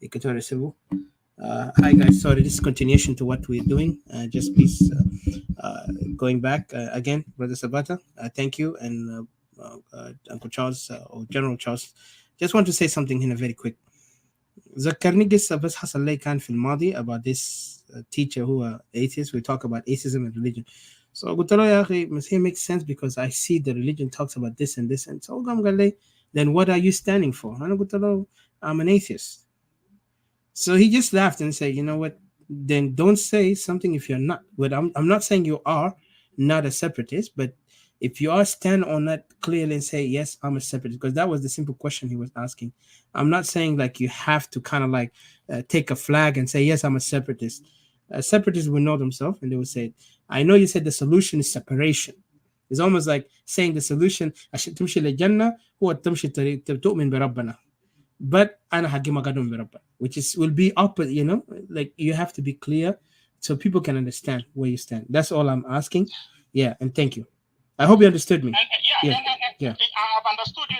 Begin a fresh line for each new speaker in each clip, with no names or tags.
Equatorial Civil. Hi guys, sorry, this is continuation to what we're doing. Just please, going back again, Brother Sabata, thank you, and Uncle Charles or General Charles. Just want to say something هنا very quick. ذكرني قصة بس حصل لي كان في الماضي about this teacher who atheist. We talk about atheism and religion. So قلت له يا أخي must he makes sense because I see the religion talks about this and this and so قام قال لي then what are you standing for؟ أنا قلت له I'm an atheist. So he just laughed and said, you know what? Then don't say something if you're not. But I'm not saying you are not a separatist, but if you are, stand on that clearly and say, yes, I'm a separatist, because that was the simple question he was asking. I'm not saying like you have to kind of like take a flag and say, yes, I'm a separatist. Separatists will know themselves and they will say, I know you said the solution is separation. It's almost like saying the solution عشان تمشي للجنة هو تمشي تؤمن بربنا. But أنا حقي ما قادم بربنا, which is will be up, you know, like you have to be clear so people can understand where you stand. That's all I'm asking. Yeah, and thank you. I hope you understood me.
Yeah. I've understood you,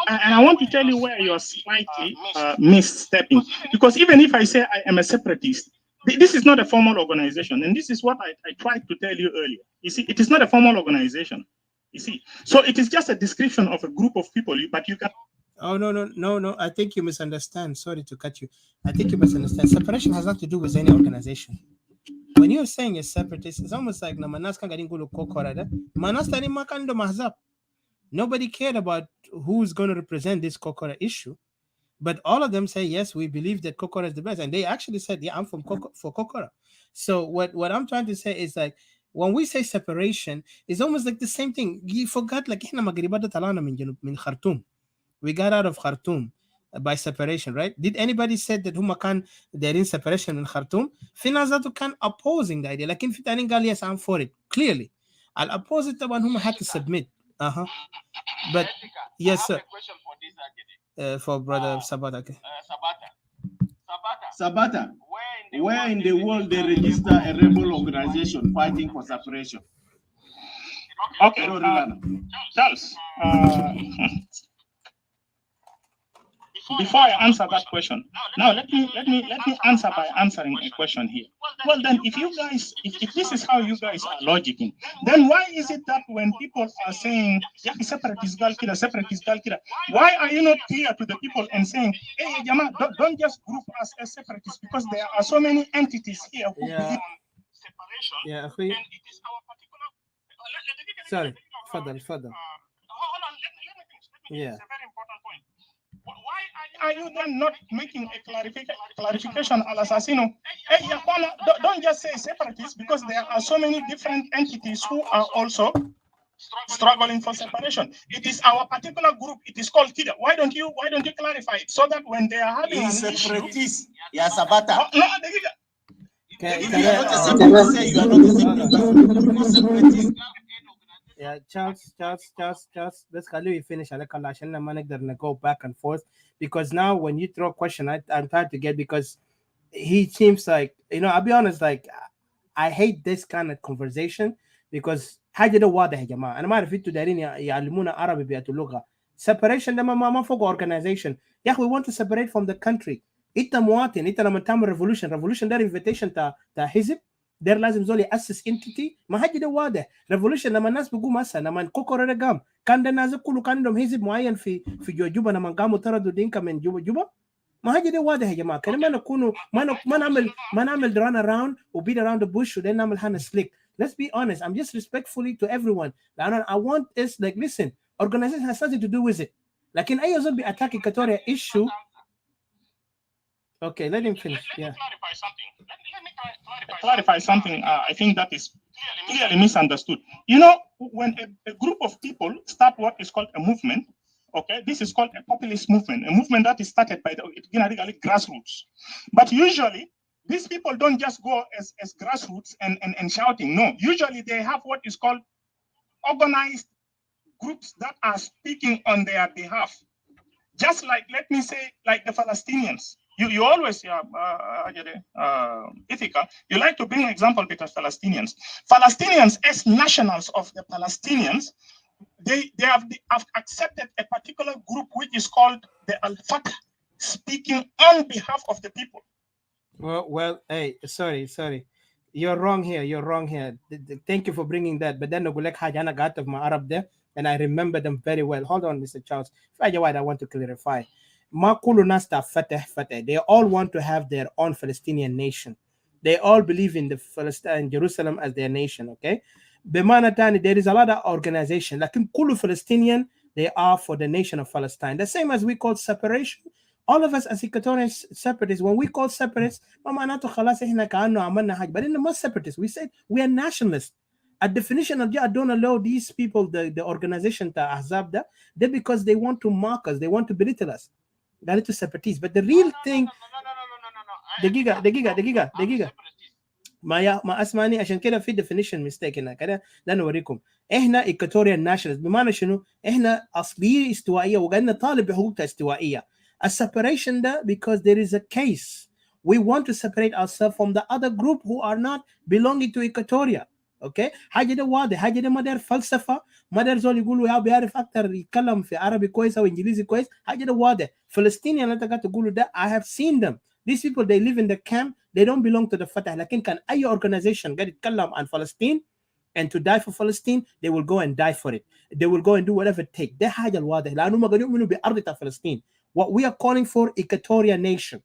and I want to tell you where you're slightly misstepping. Because even if I say I am a separatist, this is not a formal organization, and this is what I tried to tell you earlier. You see, it is not a formal organization. You see, so it is just a description of a group of people, but you can.
Oh, no. I think you misunderstand. Sorry to cut you. I think you misunderstand. Separation has nothing to do with any organization. When you're saying a separatist, it's almost like Namanas kan garing gulo kokora. Manas tani makando mahzab. Nobody cared about who's going to represent this Kokora issue. But all of them say, yes, we believe that Kokora is the best. And they actually said, yeah, I'm from for Kokora. So what I'm trying to say is like, when we say separation, it's almost like the same thing. You forgot, like, إحنا مغربات طلعنا من Khartoum. We got out of Khartoum by separation, right? Did anybody said that هم كان they're in separation in Khartoum? في ناس ذاته كان opposing the idea. لكن في تاني قال, yes, I'm for it. Clearly. I'll oppose it طبعا هم had to submit. But yes, sir. For Brother Sabata. Okay.
Sabata, where in the world they register a rebel organization fighting for separation?
Okay, Charles. Before I answer that question, now let me answer by answering a question here. Well, then, if you guys, if this is how you guys are logicking, then why is it that when people are saying separatist gal killer, why are you not clear to the people and saying, hey, Jama, don't just group us as separatists, because there are so many entities here who believe in separation,
and
it is our particular.
Sorry, further.
Hold on, let me finish. It's a very important point. Why are you then not making a clarification al assassino? Hey, Yakwana, don't just say separatists, because there are so many different entities who are also struggling for separation. It is our particular group. It is called Kida. Why don't you clarify it so that when they are having an
separatist,
issue,
yeah, Sabata.
No,
yeah, Charles, let's finish. I'm gonna go back and forth because now when you throw a question, I'm trying to get, because he seems like, you know, I'll be honest, like I hate this kind of conversation because حاجة ده واضح يا جماعة. أنا ما أعرف أنتوا دايرين يعلمونا عربي بيئة اللغة. Separation ده ما فوق organization. يا أخي, we want to separate from the country. أنت مواطن, أنت لما تعمل revolution ده invitation تا حزب, ده لازم زول يأسس entity. ما حاجة ده واضح. revolution لما الناس بيقوم هسه, لما كوكورة ده قام, كان ده الناس كله كان عندهم حزب معين في جوبا لما قاموا طردوا دينكا من جوبا. ما حاجه دي واضح يا جماعه. كلمه نكونوا ما نعمل run around و beat around the bush وthen نعمل هانا slick. Let's be honest. I'm just respectfully to everyone. I want is like, listen, organization has nothing to do with it. لكن اي زول بيأتاك Equatorial issue. Okay, let him finish.
Let me clarify something. I think that is clearly misunderstood. You know, when a group of people start what is called a movement, okay, this is called a populist movement, a movement that is started by the grassroots. But usually, these people don't just go as grassroots and shouting. No, usually they have what is called organized groups that are speaking on their behalf. Just like, let me say, like the Palestinians. You always, Ithaca, you like to bring an example because Palestinians as nationals of the Palestinians, they have accepted a particular group which is called the Al-Fatah speaking on behalf of the people.
Well, hey, sorry. You're wrong here. Thank you for bringing that. But then Nogulek Hajana got of my Arab there, and I remember them very well. Hold on, Mr. Charles. I want to clarify. Makulu Nasta Fateh. They all want to have their own Palestinian nation. They all believe in the Palestine, Jerusalem as their nation. Okay. Bemanatani, there is a lot of organization. Like in Kulu Palestinian, they are for the nation of Palestine. The same as we call separation. All of us as Equatorian separatists, when we call separatists, but in the most separatists, we say we are nationalists. A definition of I don't allow these people, the organization, Ahzab, they because they want to mark us, they want to belittle us. They need to separatists. But the real thing, the giga. ما اسمعني عشان كده في definition mistake هنا كده ده نوريكم احنا Equatorian nationalists بمعنى شنو احنا اصليه استوائيه وقاعدين نطالب بحقوقها استوائيه. A separation there because there is a case we want to separate ourselves from the other group who are not belonging to Equatoria. Okay, حاجه ده واضح، حاجه ده ما داير فلسفه، ما داير زول يقولوا يا بيعرف اكثر يتكلم في عربي كويس او انجليزي كويس، حاجه ده واضح. فلسطينيين اللي انت قاعد تقولوا ده I have seen them. These people they live in the camp, they don't belong to the Fatah. لكن كان اي organization قاعد يتكلم عن فلسطين and to die for Palestine, they will go and die for it. They will go and do whatever it takes. ده حاجه الواضح لانه ما قاعدين يؤمنوا بارض فلسطين. What we are calling for Equatorial nation.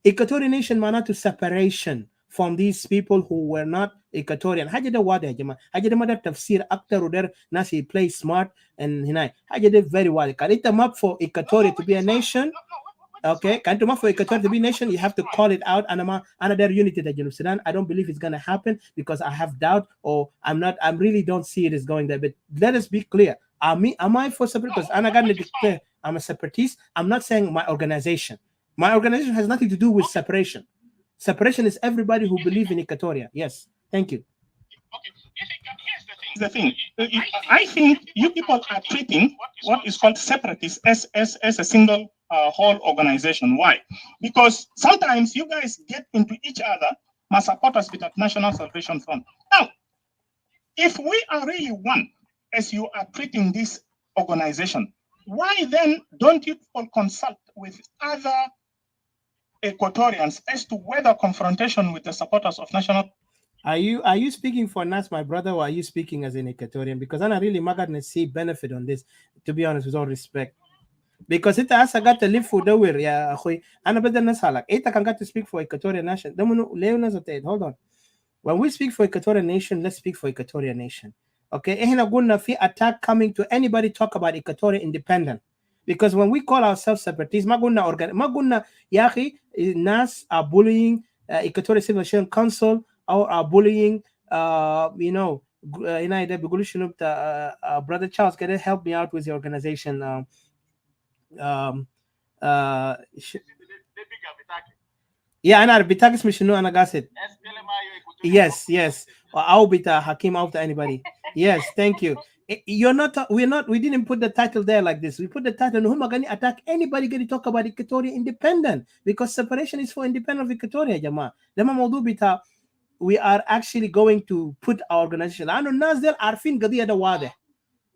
Equatorial nation معناته separation from these people who were not Equatorian. حاجة ده واضح يا جماعة. حاجة ده ما ده تفسير أكتر ودر ناس play smart and هنا. حاجة ده very واضح. كان أنت map for Equatoria to be a nation. Okay, كان أنت map for Equatoria to be a nation, you have to call it out. أنا there unity that Junub Sudan. I don't believe it's gonna happen because I have doubt or I really don't see it as going there. But let us be clear. Am I for separate? Because أنا قاعد declare I'm a separatist. I'm not saying my organization. My organization has nothing to do with separation. Separation is everybody who believes in Equatoria. Yes. Thank you.
Okay. Here's the thing. I think you people are treating what is called separatists as a single whole organization. Why? Because sometimes you guys get into each other, my supporters with that National Salvation Front. Now, if we are really one, as you are treating this organization, why then don't you consult with other Equatorians as to whether confrontation with the supporters of National?
Are you speaking for Nas, my brother, or are you speaking as an Equatorian? Because I'm not really gonna see benefit on this, to be honest, with all respect. Because it has got to live for the way, yeah, and better than Salak. It can get to speak for Equatorian nation. Hold on. When we speak for Equatorian nation, let's speak for Equatorian nation. Okay, ehna guna fi attack coming to anybody talk about Equatorial independent. Because when we call ourselves separatists, maguna yahi Nas are bullying Equatorial Civil Council or are bullying Brother Charles, can you help me out with your organization? Yeah, أنا بتاعك اسمه شنو أنا قاصد. Yes. أو بتاع حكيم أو بتاع anybody. Yes, thank you. We didn't put the title there like this. We put the title who are going to attack anybody going to talk about Equatoria independent because separation is for independent of Equatoria جماعة. لما موضوع بتاع we are actually going to put our organization. لأنه الناس ديل عارفين قضية ده واضح.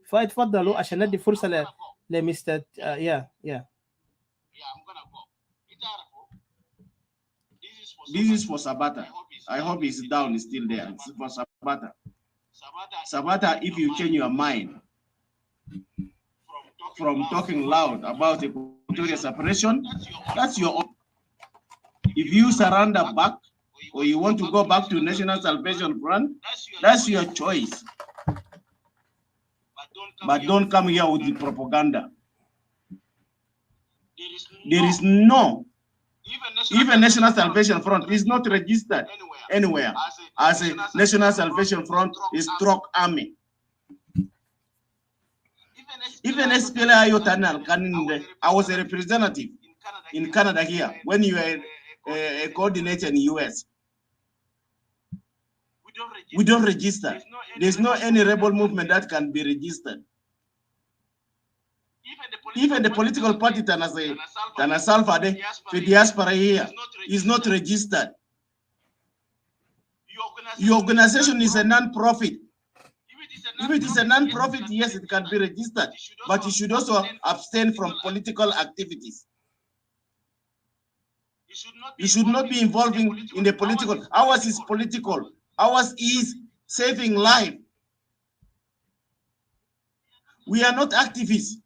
فاتفضلوا عشان ندي فرصة لمستر yeah.
I'm gonna go. This is for Sabata. I hope he's down, he's still there. It's for Sabata. Sabata, if you change your mind from talking loud about Equatorial separation, that's your own. If you surrender back or you want to go back to National Salvation Front, that's your choice. But don't come here with the propaganda. There is no, even National Salvation Front is not registered anywhere as a National Salvation Front is struck army. Even SPLA Tanal, I was a representative in Canada here when you were a coordinator in the US. We don't register. There's no any rebel movement that can be registered. Even the political party Tana Salva, the diaspora here, is not registered. Your organization is a non-profit. If it is a non-profit, yes, it can be registered, but you should also abstain from political activities. You should not be involving in the political. Ours is political. Ours is saving life. We are not activists.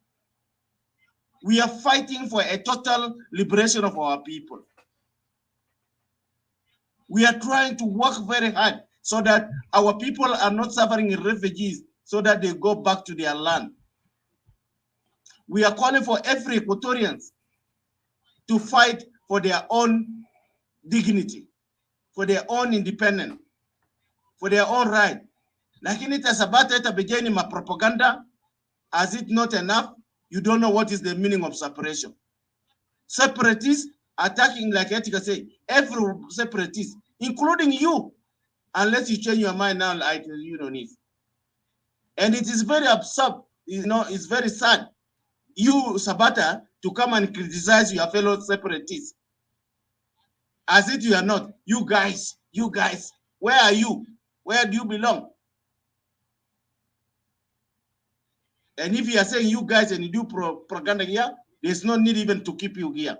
We are fighting for a total liberation of our people. We are trying to work very hard so that our people are not suffering in refugees, so that they go back to their land. We are calling for every Equatorian to fight for their own dignity, for their own independence, for their own right. Lakini Sabata at the beginning of propaganda, as it not enough, you don't know what is the meaning of separation. Separatists attacking, like Etika say, every separatist, including you, unless you change your mind now, like you don't need. And it is very absurd, you know, it's very sad. You, Sabata, to come and criticize your fellow separatists. As if you are not. You guys, where are you? Where do you belong? And if you are saying you guys and you do propaganda here, there's no need even to keep you here.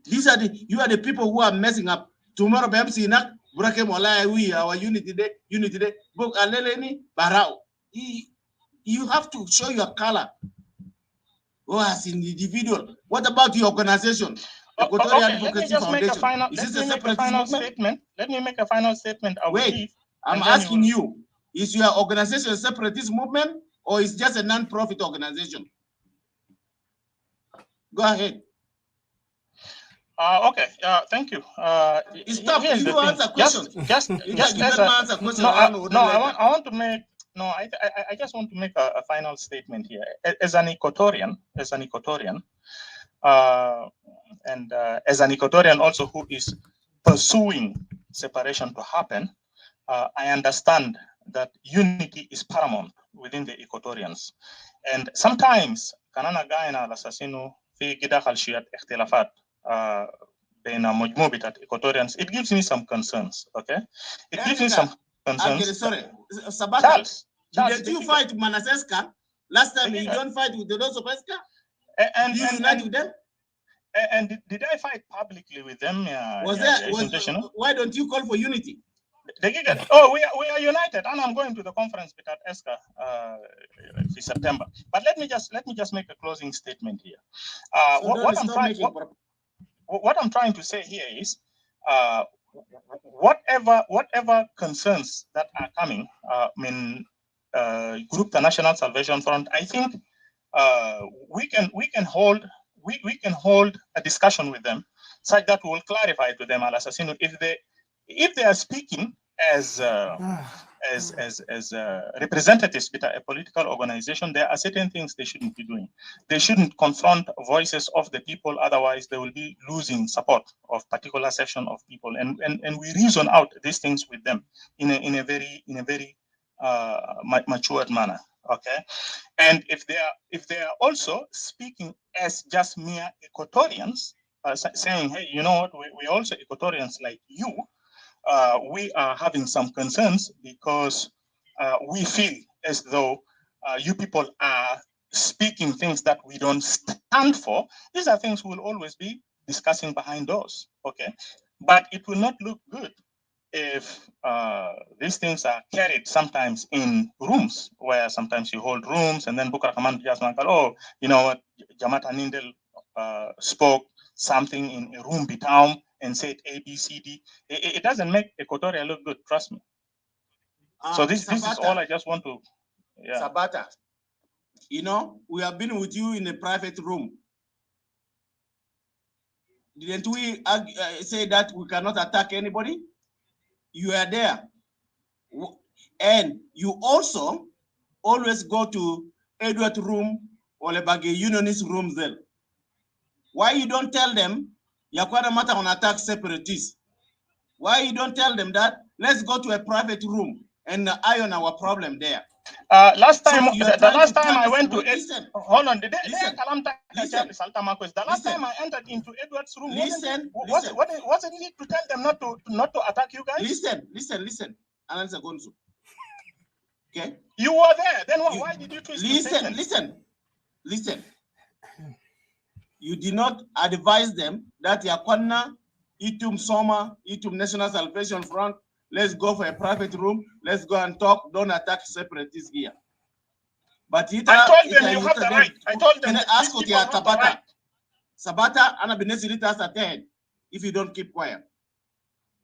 You are the people who are messing up. Tomorrow, our unity day, book aleleni barao. You have to show your color. Oh, as an individual. What about your organization?
Okay, let me just make a final statement. Let me make a final statement.
Wait, I'm asking you, is your organization a separatist movement or is just a non-profit organization? Go ahead.
Okay, thank you.
Stop. You answer questions.
Just as a, I want to make. No, I just want to make a final statement here. As an Equatorian, and as an Equatorian also who is pursuing separation to happen, I understand that unity is paramount within the Equatorians. And sometimes, kanana gaina al-assassino fi gida khalshiyat ikhtilafat baina mujmu bitat Equatorians. It gives me some concerns. Okay, it gives me some concerns.
Sorry, Sabata. Did you fight Manassesca last time? You don't fight with the Dos of Esca?
And
you unite with them?
And did I fight publicly with them?
Why don't you call for unity?
Oh, we are united, and I'm going to the conference with ESCA in September. But let me just make a closing statement here. What I'm trying to say here is, whatever concerns that are coming, Group the National Salvation Front, I think we can hold a discussion with them such that we will clarify to them, Al-Assassino, if they are speaking as representatives with a political organization, there are certain things they shouldn't be doing. They shouldn't confront voices of the people, otherwise they will be losing support of particular section of people. And we reason out these things with them in a very matured manner. Okay, and if they are also speaking as just mere Equatorians, saying, hey, you know what, we also Equatorians like you. We are having some concerns because we feel as though you people are speaking things that we don't stand for. These are things we'll always be discussing behind doors, okay? But it will not look good if these things are carried sometimes in rooms, where sometimes you hold rooms and then Bukar Kaman just like, oh, you know what, Jamata Nindel spoke something in a room town and said A, B, C, D. It doesn't make Equatoria look good, trust me. So this is all I just want to, yeah.
Sabata, you know, we have been with you in a private room. Didn't we say that we cannot attack anybody? You are there. And you also always go to Edward room or Lebage Unionist room there. Why you don't tell them Yakwara Mata on attack separatists? Why you don't tell them that? Let's go to a private room and iron our problem there.
Last time, so the last time I went to
listen,
hold on, the last time I entered into Edward's room, wasn't it to tell them not to attack you guys?
Listen. Okay.
You were there. Then why did you twist?
Listen. You did not advise them that Yakwana, Itum Soma, Itum National Salvation Front, let's go for a private room, let's go and talk, don't attack separatists here. But
I told them you have the right. I told them.
Can I ask you, Sabata? Sabata, Ana Benesiritas attend if you don't keep quiet.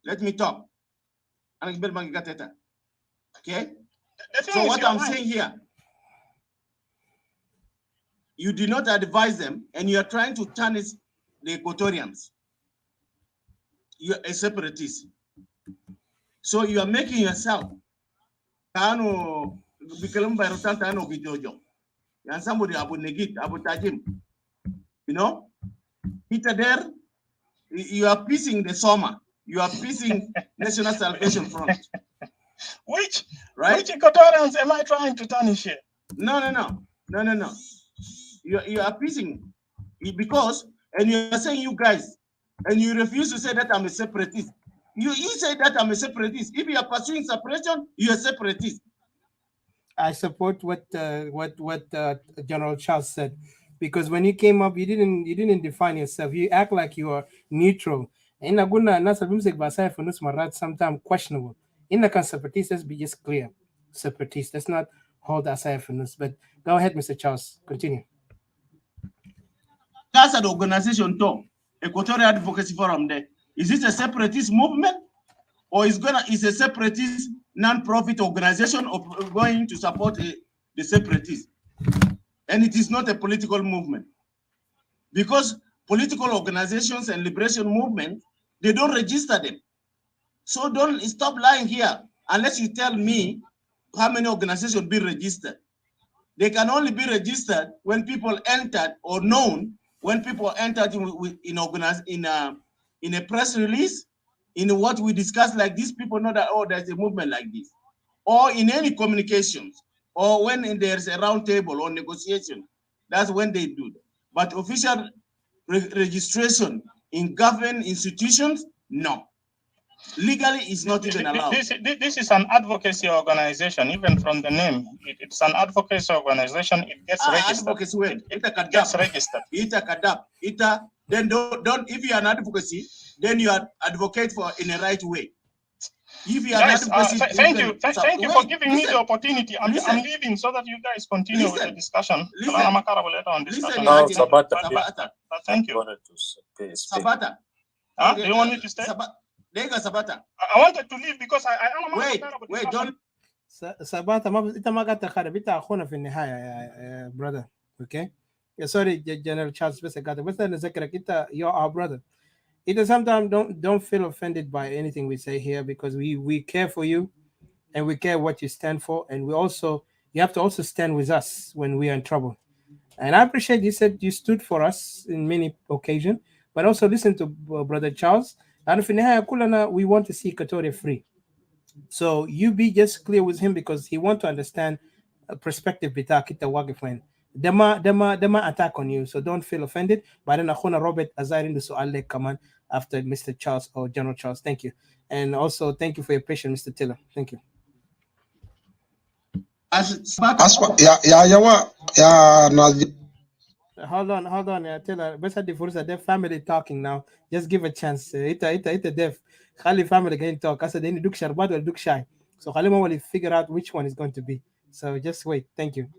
Let me talk. Okay? So what I'm saying here, you did not advise them, and you are trying to tarnish the Equatorians. You're a separatist. So you are making yourself somebody Abu Negit, Abu Tajim. You know? Peter there, you are piecing the Soma. You are piecing National Salvation Front.
Which
right?
Which Equatorians am I trying to tarnish here?
No. You are piecing because, and you are saying you guys, and you refuse to say that I'm a separatist. You say that I'm a separatist. If you are pursuing separation, you are separatist.
I support what General Charles said, because when you came up, you didn't define yourself. You act like you are neutral. In Aguna, nasa bimsek basay for nus marat sometimes questionable. In the separatist, let's be just clear. Separatist. Let's not hold aside for nus. But go ahead, Mr. Charles. Continue.
That's an organization too. Equatorial Advocacy Forum there. Is this a separatist movement? Or is a separatist non-profit organization of going to support the separatists? And it is not a political movement. Because political organizations and liberation movements, they don't register them. So don't stop lying here unless you tell me how many organizations be registered. They can only be registered when people entered or known when people entered in a press release, in what we discuss like this, people know that, oh, there's a movement like this. Or in any communications, or when there's a round table or negotiation, that's when they do that. But official registration in government institutions, no. Legally, it's not even allowed.
This is an advocacy organization, even from the name. It's an advocacy organization. It gets registered.
Advocacy,
it gets registered.
Then don't. If you are an advocacy, then you are advocate for in the right way. If you are
guys,
advocacy,
thank you for giving me the opportunity. I'm leaving so that you guys continue with the discussion.
No, Sabata.
Thank you.
Sabata.
Do you want me to stay?
Sabata.
I wanted to leave because I
wait, don't.
Sabata, ita magata khara bita akhuna fi nihaya, brother. Okay? Yeah, sorry, General Charles, best you're our brother. Sometimes don't feel offended by anything we say here, because we care for you and we care what you stand for, and you have to also stand with us when we are in trouble. And I appreciate you said you stood for us in many occasions, but also listen to Brother Charles. And we want to see Equatoria free. So you be just clear with him, because he want to understand a perspective Dema attack on you, so don't feel offended. But then Akhuna Robert Azarin the Su'al command after Mr. Charles or General Charles. Thank you. And also thank you for your patience, Mr. Taylor. Thank you. Hold on, Taylor. Best the first their family talking now. Just give a chance. Ita deaf. Khali family can talk. I said they need to sharbat or look shy. So Khalima will figure out which one is going to be. So just wait. Thank you.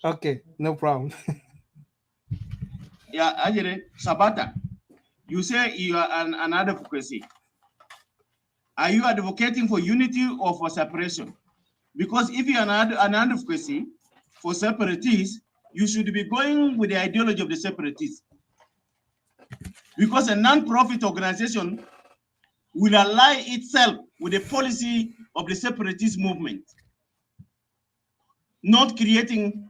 Okay, no problem.
Yeah, Ajere, Sabata, you say you are an advocacy. Are you advocating for unity or for separation? Because if you are an advocacy for separatists, you should be going with the ideology of the separatists. Because a non-profit organization will ally itself with the policy of the separatist movement, not creating,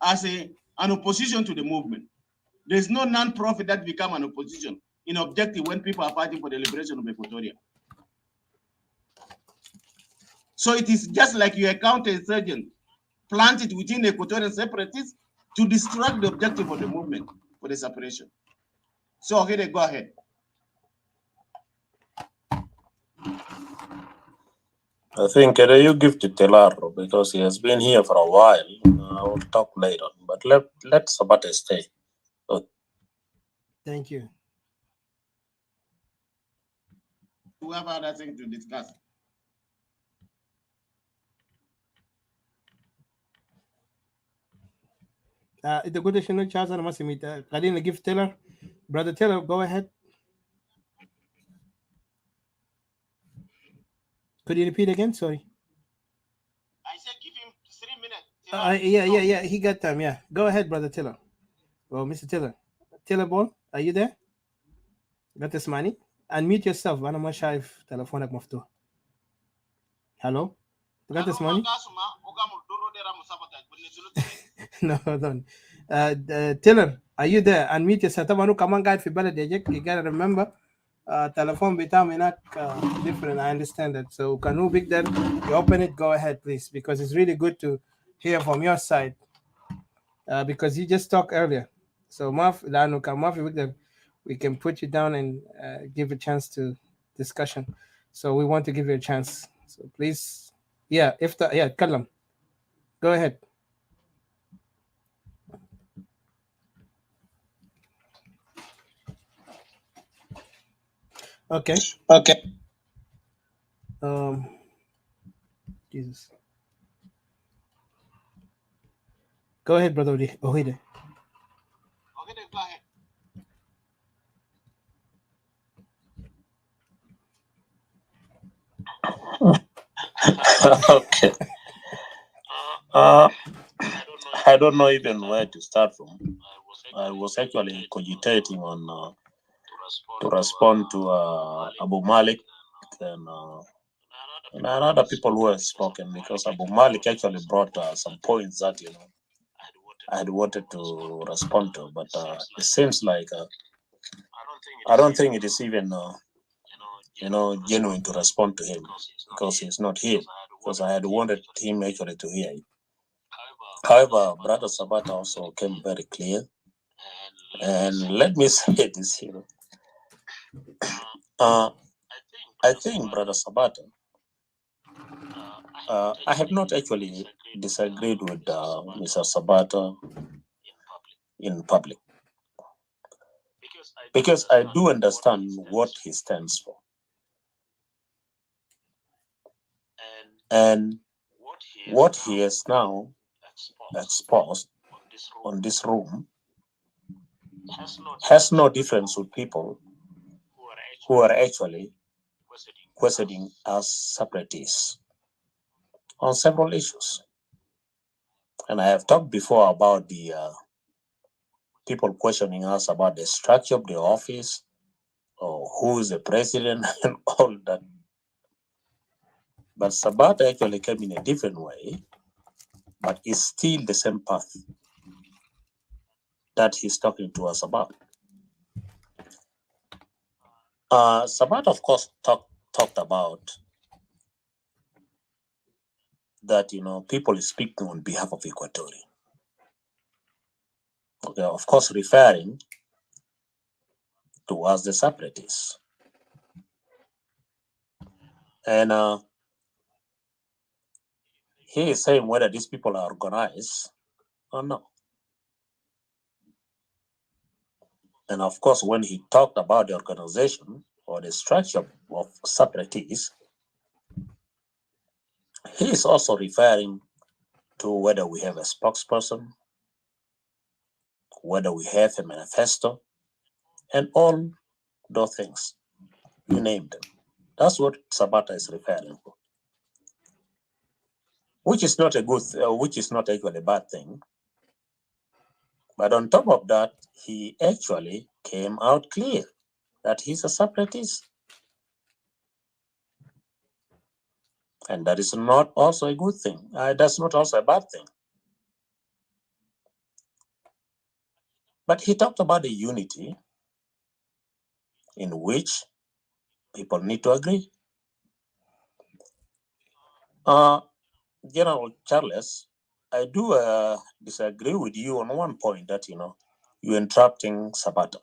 as an opposition to the movement. There's no non-profit that become an opposition in objective when people are fighting for the liberation of Equatoria. So it is just like you are a counterinsurgent planted within the Equatorian separatists to distract the objective of the movement for the separation. So okay, go ahead.
I think you give to Telaro because he has been here for a while. I will talk later, but let Sabata stay.
Thank you.
We have other things to discuss.
The good issue, Charles and Masimita. I didn't give Taylor. Brother Taylor, go ahead. Could you repeat again? Sorry.
I said give him 3 minutes.
Yeah. He got time. Yeah. Go ahead, Brother Taylor. Well, Mr. Taylor. Taylor Ball, are you there? Got this money? Unmute yourself. أنا ما شايف تلفونك مفتوح. Hello? Got this money? No, don't. Taylor, are you there? Unmute yourself. طبعا كمان قاعد في بلد يجيك. You gotta remember. Telephone بتاعهم هناك different. I understand that. So can you big that? You open it. Go ahead, please, because it's really good to hear from your side. Because you just talked earlier. So we can put you down and give a chance to discussion. So we want to give you a chance. So please, Kalam. Go ahead. Okay. Jesus. Go ahead, brother. Ohide.
Okay, then go ahead.
Okay. I don't know even where to start from. I was actually cogitating on to respond to Abu Malik and other people who have spoken, because Abu Malik actually brought some points that I had wanted to respond to, but it seems like I don't think it is even genuine to respond to him because he's not here. Because I had wanted him actually to hear it. However, Brother Sabata also came very clear, and let me say this here. I think, Brother Sabata, I have not actually disagreed with Mr. Sabata in public, because I do understand what he stands for. And what he has now exposed on this room has no difference with people who are actually questioning us separatists on several issues. And I have talked before about the people questioning us about the structure of the office, or who is the president, and all that. But Sabata actually came in a different way, but it's still the same path that he's talking to us about. Sabata, of course, talked about that, people is speaking on behalf of Equatorial. Okay, of course, referring to us, the separatists. And he is saying whether these people are organized or not. And of course, when he talked about the organization or the structure of separatists, he is also referring to whether we have a spokesperson, whether we have a manifesto, and all those things. You named them. That's what Sabata is referring to, which is not which is not actually a bad thing. But on top of that, he actually came out clear that he's a separatist. And that is not also a good thing. That's not also a bad thing. But he talked about the unity in which people need to agree. General Charles, I do disagree with you on one point that, you're interrupting Sabata.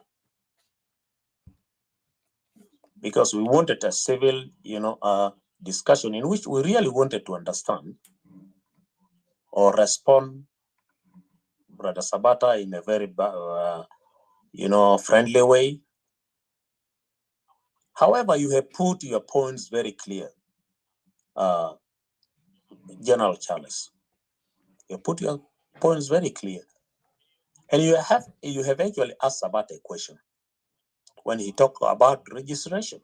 Because we wanted a civil, discussion in which we really wanted to understand or respond, Brother Sabata, in a very, friendly way. However, you have put your points very clear, General Charles. You put your points very clear, and you have actually asked Sabata a question when he talked about registration.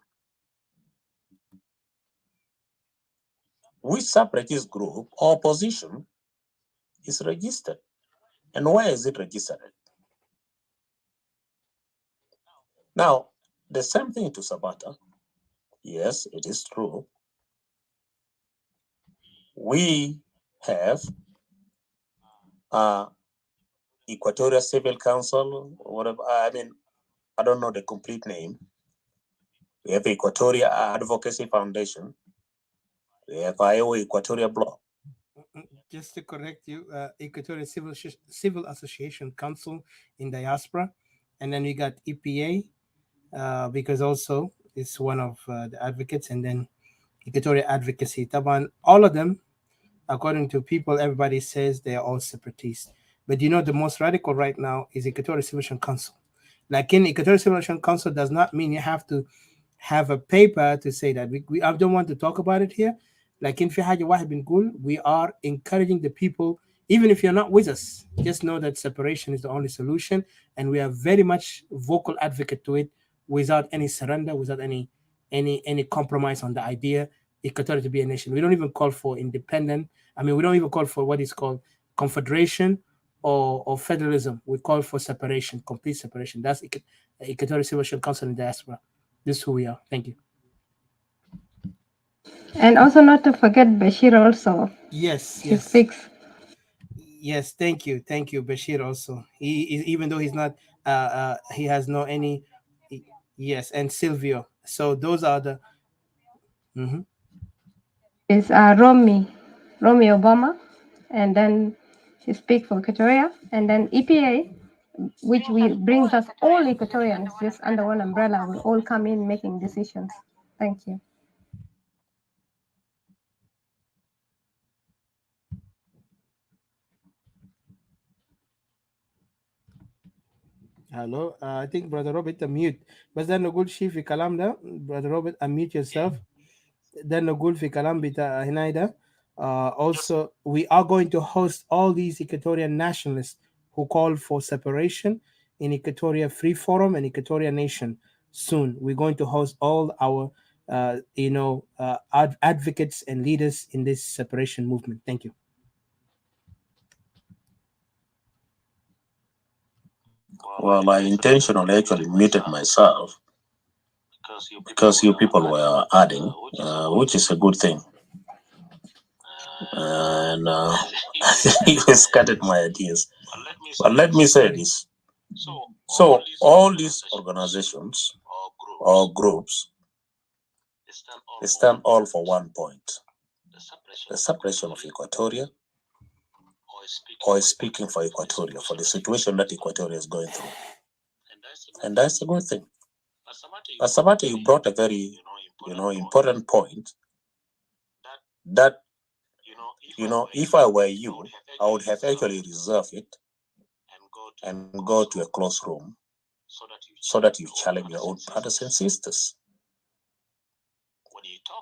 Which separatist group or position is registered, and where is it registered? Now, the same thing to Sabata. Yes, it is true. We have Equatorial Civil Council, whatever. I mean, I don't know the complete name. We have Equatorial Advocacy Foundation. We have Iowa Equatorial Bloc.
Just to correct you, Equatorial Civil Association Council in Diaspora, and then we got EPA, because also it's one of the advocates, and then Equatorial Advocacy. Taban, all of them, according to people, everybody says they are all separatists. But the most radical right now is Equatorial Civilization Council. Like in Equatorial Civilization Council does not mean you have to have a paper to say that. I don't want to talk about it here. Like in Fihaja Wahid bin Gul, we are encouraging the people, even if you're not with us, just know that separation is the only solution. And we are very much vocal advocate to it without any surrender, without any compromise on the idea Equatorial to be a nation. We don't even call for independent. I mean, we don't even call for what is called confederation or federalism. We call for separation, complete separation. That's Equatorial Civilization Council in Diaspora. This is who we are. Thank you.
And also not to forget Bashir also.
Yes.
He speaks.
Yes, thank you, Bashir also. He is, even though he's not, he has no any. Yes, and Silvio. So those are the.
Is Romy Obama, and then he speaks for Equatoria, and then EPA, which brings us all Equatorians just under one umbrella. We all come in making decisions. Thank you.
Hello, I think Brother Robert unmute. بس ده نقول شيء في كلام ده Brother Robert unmute yourself. ده نقول في كلام بتاع هنا ده. Also, we are going to host all these Equatorian nationalists who call for separation in Equatoria Free Forum and Equatoria Nation soon. We're going to host all our, advocates and leaders in this separation movement. Thank you.
Well, I intentionally actually muted myself because you people were adding, which is a good thing. And you scattered my ideas. But let me say this. So all these organizations or groups, they stand all for one point: the separation of Equatoria, or speaking for Equatoria, for the situation that Equatoria is going through. And that's a good thing. But Sabata, you brought a very, important point that, if I were you, I would have actually reserved it and go to a closed room so that you challenge your own brothers and sisters.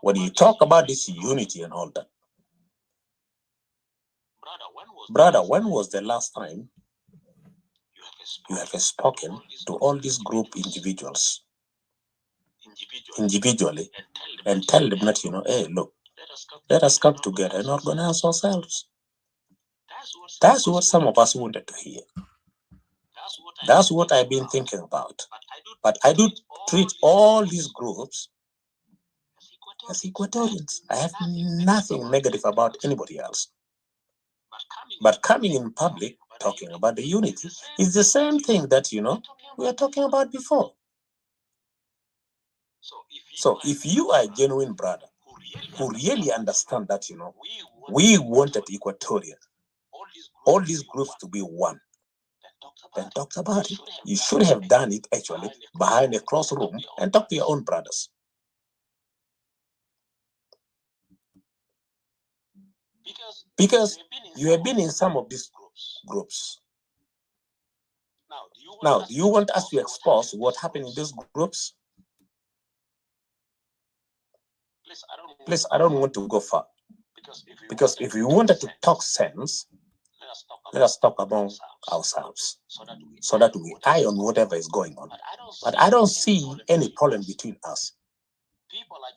When you talk about this unity and all that, brother, when was the last time you have spoken to all these group individually and tell them that, hey, look, let us come together and organize ourselves? That's what some of us wanted to hear. That's what I've been thinking about. But I do treat all these groups as Equatorians. I have nothing negative about anybody else. But coming in public, talking about the unity, is the same thing that, we are talking about before. So if you are a genuine brother who really understand that, we wanted Equatoria, all these groups to be one, then talk about it. You should have done it actually behind a closed room and talk to your own brothers. Because you have been in some of these groups. Now, do you want us to expose what happened in these groups? Please, I don't want to go far. Because if you wanted to talk sense, let us talk among ourselves so that we eye on whatever is going on. But I don't see any problem between us.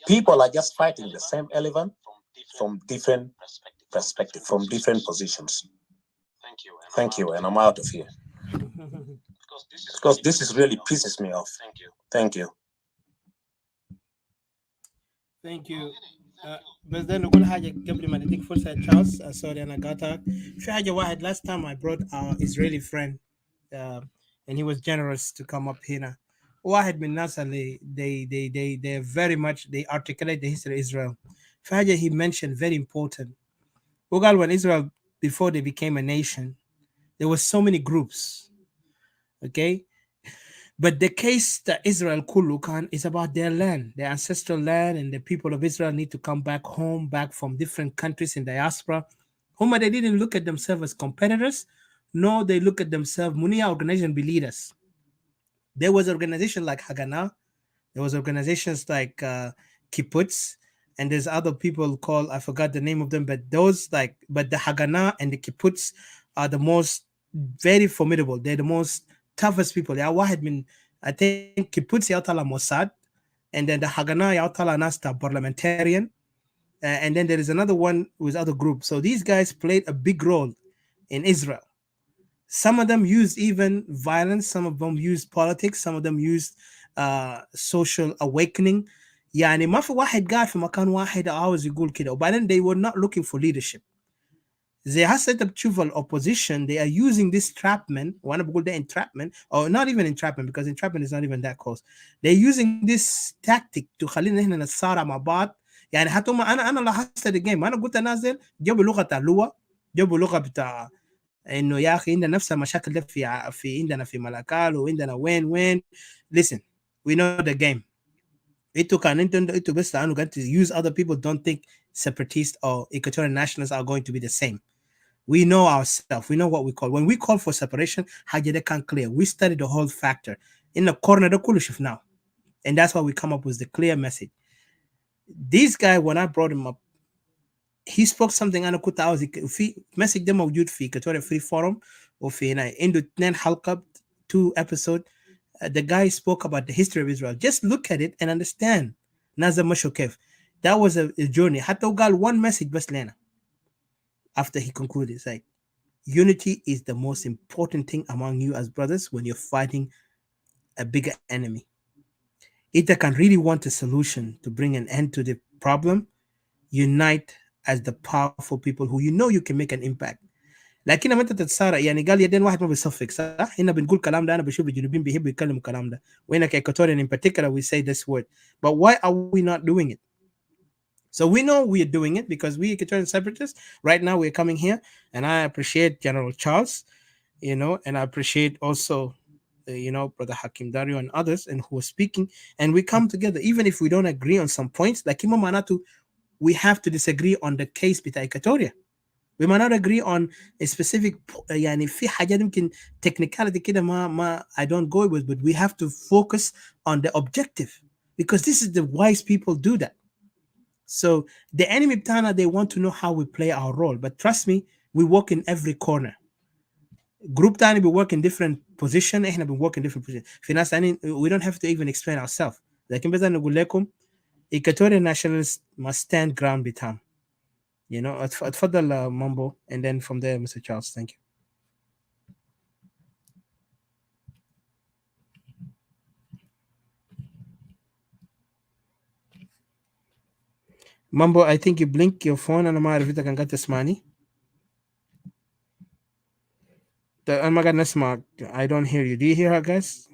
People are just fighting the same elephant from different perspectives, from different positions. Thank you, and I'm out of here. Because this is really pisses me off. Thank you.
Thank you. بس ده نقول حاجة قبل ما نديك فرصة تشارلز. Sorry أنا قاطعك. في حاجة واحد last time I brought our Israeli friend and he was generous to come up here. واحد من الناس اللي they very much they articulate the history of Israel. في حاجة he mentioned very important. وقال when Israel before they became a nation there were so many groups. Okay? But the case that Israel Kulukan is about their land, their ancestral land, and the people of Israel need to come back home, back from different countries in diaspora. Homa, they didn't look at themselves as competitors, nor they look at themselves, Munia organization be leaders. There was organization like Haganah, there was organizations like Kibbutz, and there's other people called, I forgot the name of them, but but the Haganah and the Kibbutz are the most very formidable. They're the most toughest people. I think Kibbutz Yautala Mossad, and then the Haganah Yautala Nasta parliamentarian, and then there is another one with other groups. So these guys played a big role in Israel. Some of them used even violence, some of them used politics, some of them used social awakening. يعني ما في واحد قاعد في مكان واحد عاوز يقول كده. وبعدين they were not looking for leadership. They have set up trivial opposition. They are using this entrapment. وانا بقول ده entrapment, or not even entrapment, because entrapment is not even that close. They're using this tactic to خلينا احنا نتصارع مع بعض. يعني حتى انا لاحظت الجيم. انا قلت نازل جابوا لغه اللغه، جابوا لغه بتاع انه يا اخي عندنا نفس المشاكل ده في عندنا في ملكال وعندنا وين. Listen, we know the game. انتوا بس لانه قاعد to use other people, don't think separatists or Equatorial nationalists are going to be the same. We know ourselves. We know what we call. When we call for separation, حاجة ده كان clear. We studied the whole factor. In the corner ده كله شفناه. And that's why we come up with the clear message. This guy, when I brought him up, he spoke something أنا كنت عاوز في message ده موجود في Equatorial Free Forum وفي عنده 2 حلقة 2 episode. The guy spoke about the history of Israel. Just look at it and understand. نازل مشوا كيف. That was a journey. حتى وقال one message بس لنا. After he concluded, it's like, unity is the most important thing among you as brothers when you're fighting a bigger enemy. If they can really want a solution to bring an end to the problem, unite as the powerful people who you know you can make an impact. لكن لما انت تتصارع يعني قال يدين واحد ما بيصفق صح؟ هنا بنقول كلام ده انا بشوف الجنوبيين بيحبوا يتكلموا الكلام ده. وهنا كإيكواتوريان in particular we say this word. But why are we not doing it? So we know we are doing it because we Equatorian separatists, right now we're coming here, and I appreciate General Charles, and I appreciate also, Brother Hakim Dario and others, and who are speaking, and we come together, even if we don't agree on some points, like Imam Manatu, we have to disagree on the case bita Equatoria. We might not agree on a specific, يعني في حاجات يمكن technicality كده ما I don't go with, but we have to focus on the objective because this is the wise people do that. So the enemy Tana, they want to know how we play our role, but trust me, we work in every corner. Group Tani, we work in different positions. احنا we work in different positions. في ناس يعني we don't have to even explain ourselves. لكن بس نقول لكم Equatorial nationalists must stand ground بتاعهم. اتفضل Mambo, and then from there Mr. Charles. Thank you. Mambo, I think you blink your phone أنا ما أعرف إذا كان قاعد تسمعني. أنا ما قاعد نسمع. I don't hear you. Do you hear her, guys?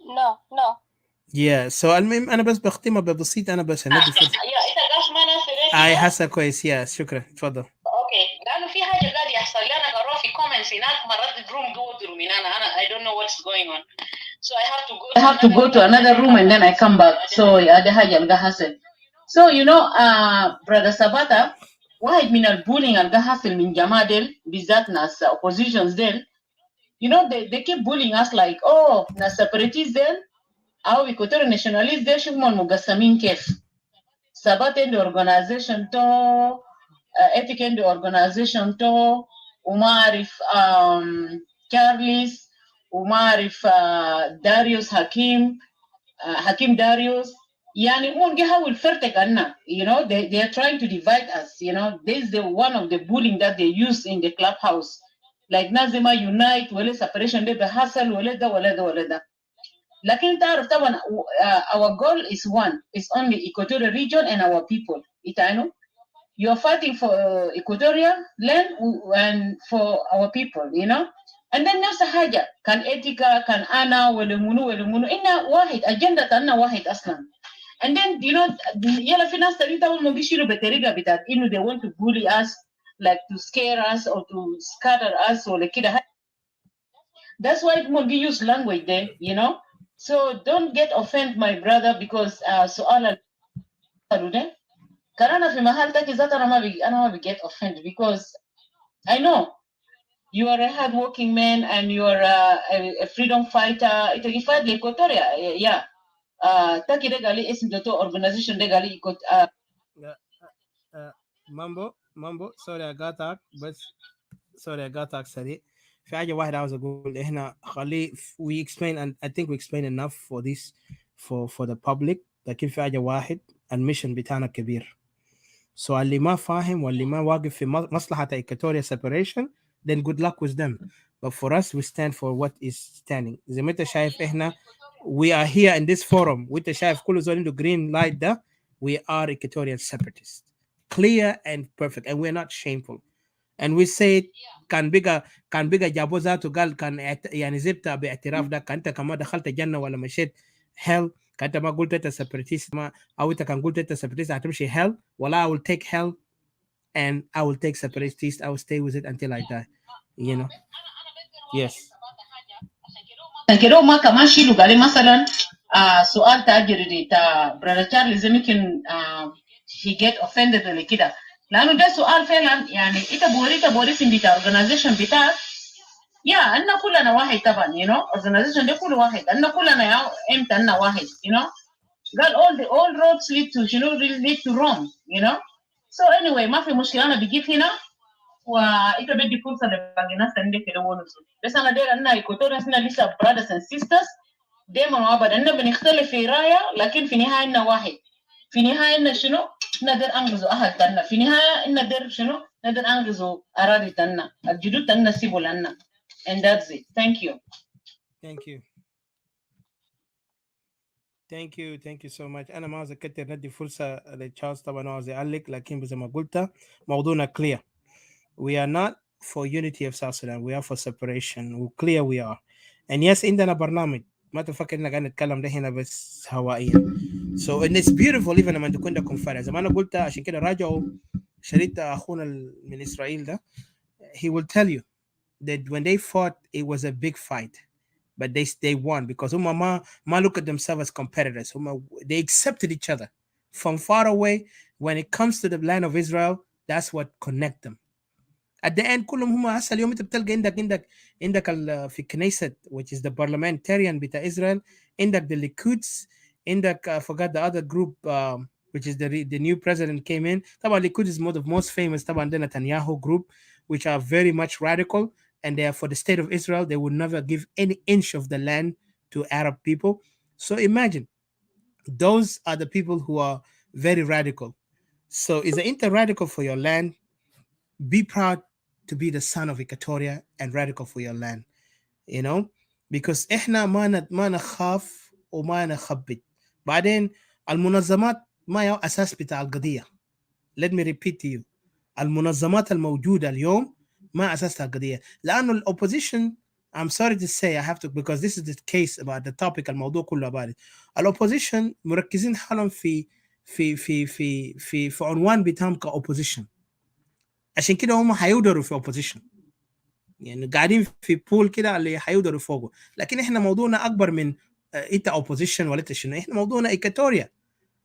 No.
Yeah. So المهم أنا بس بختمها ببسيط. أنا بس هندي فرصة.
أنت قاش ما ناس
أي حاسة كويس. Yeah. شكرا. تفضل.
Okay. لأنه في حاجة قاعد يحصل لي أنا قرأت في comments هناك مرات الروم جوه من أنا I don't know what's going on. So I have to go to another room and then I come back. So هذه حاجة اللي حصل. So brother Sabata, واحد من البولينج اللي حاصل من جماعة ديل بالذات ناس oppositions ديل, they keep bullying us like, oh, ناس separatists ديل أو equatorial nationalists ديل شوفوا المقسمين كيف. Sabata in the organization to, ethic in the organization to, وما أعرف Charles, وما أعرف Darius Hakim Darius. يعني will they are trying to divide us. This is the one of the bullying that they use in the clubhouse, like Nazima unite ولا separation ده بحصل ولا ده. لكن تعرف طبعا our goal is one, it's only Equatorial region and our people. You are fighting for Equatorial land and for our people, and then نفس حاجة كان إتيكا كان أنا ولا منو إننا واحد أجندة أنا واحد أصلا. And then يلا في ناس تريد أول ما بيشيلوا بطريقة بتاعت إنه they want to bully us, like to scare us or to scatter us ولا كده. That's why we use language there, So don't get offended, my brother, because سؤال ده كان أنا في محل تاكي ذات أنا ما get offended, because I know you are a hard-working man and you are a freedom fighter. You fight like Equatoria, yeah. Taki de gali ism to organization de gali
Mambo, sorry I got that, but sorry. في حاجة واحدة عاوز أقول إحنا خلي we explain, and I think we explain enough for this for the public. لكن في حاجة واحد الميشن بتاعنا كبير. So اللي ما فاهم واللي ما واقف في مصلحة Equatoria separation, then good luck with them. But for us, we stand for what is standing. زي ما أنت شايف إحنا we are here in this forum. وأنت شايف كل زول عنده green light ده. We are Equatorian separatists, clear and perfect, and we're not shameful. And we say كان بقى جابوا ذاته قال كان يعني زبت باعتراف ده كان انت كما دخلت جنة ولا مشيت hell كان انت ما قلت انت separatist ما او انت كان قلت انت separatist هتمشي hell ولا I will take hell and I will take separatist. I will stay with it until I die. Yes.
كده ما كمان شيلوا قال مثلا سؤال تاجر تا brother Charles يمكن he get offended ولا كده. لانه ده سؤال فعلا يعني انت بوريت بتاع organization بتاعك يا أننا كلنا واحد طبعا organization ده كله واحد أننا كلنا امتى أننا واحد قال all roads lead to Rome so anyway ما في مشكلة أنا بجيب هنا وانت بدي فرصة لباقي ناس عندك كده ونسو بس أنا داير أننا Equatorians هنا لسه brothers and sisters دايما وابدا أننا بنختلف في رأي لكن في النهاية أننا واحد في النهاية أننا شنو نقدر أنقذوا أهل تنا في النهاية نقدر شنو نقدر أنقذوا أراضي تنا الجدود تنا سيبوا لنا and that's it. Thank you.
Thank you so much. أنا ما عاوز أكتر ندي فرصة لتشارلز طبعا عاوز يعلق لكن زي ما قلت موضوعنا clear. We are not for unity of South Sudan. We are for separation. Clear we are. And yes, عندنا برنامج ما تفكر إننا قاعد نتكلم ده هنا بس هوائيا. So and it's beautiful even لما تكون ده conference. زي ما أنا قلت عشان كده راجعوا شريط أخونا من إسرائيل ده. He will tell you that when they fought, it was a big fight, but they won because ma look at themselves as competitors. They accepted each other from far away. When it comes to the land of Israel, that's what connect them. At the end, كلهم هم هسه اليوم انت بتلقى عندك في كنيسة which is the parliamentarian بتاع Israel, عندك the Likuds, عندك I forgot the other group which is the new president came in. طبعا Likud is the most famous. طبعا the Netanyahu group, which are very much radical. And they are for the state of Israel. They would never give any inch of the land to Arab people. So imagine, those are the people who are very radical. So is the inter-radical for your land? Be proud to be the son of Equatoria and radical for your land. Because إحنا ما نخاف وما نخبط. بعدين المنظمات ما يو أساس بتاع القضية. Let me repeat to you. المنظمات الموجودة اليوم ما أساسها القضية لأنه opposition, I'm sorry to say I have to because this is the case about the topic الموضوع كله about it. opposition مركزين حالهم في عنوان بتاعهم كopposition عشان كده هم هيقدروا في opposition يعني قاعدين في بول كده اللي هيقدروا فوقه لكن احنا موضوعنا أكبر من انت opposition ولا انت شنو احنا موضوعنا Equatoria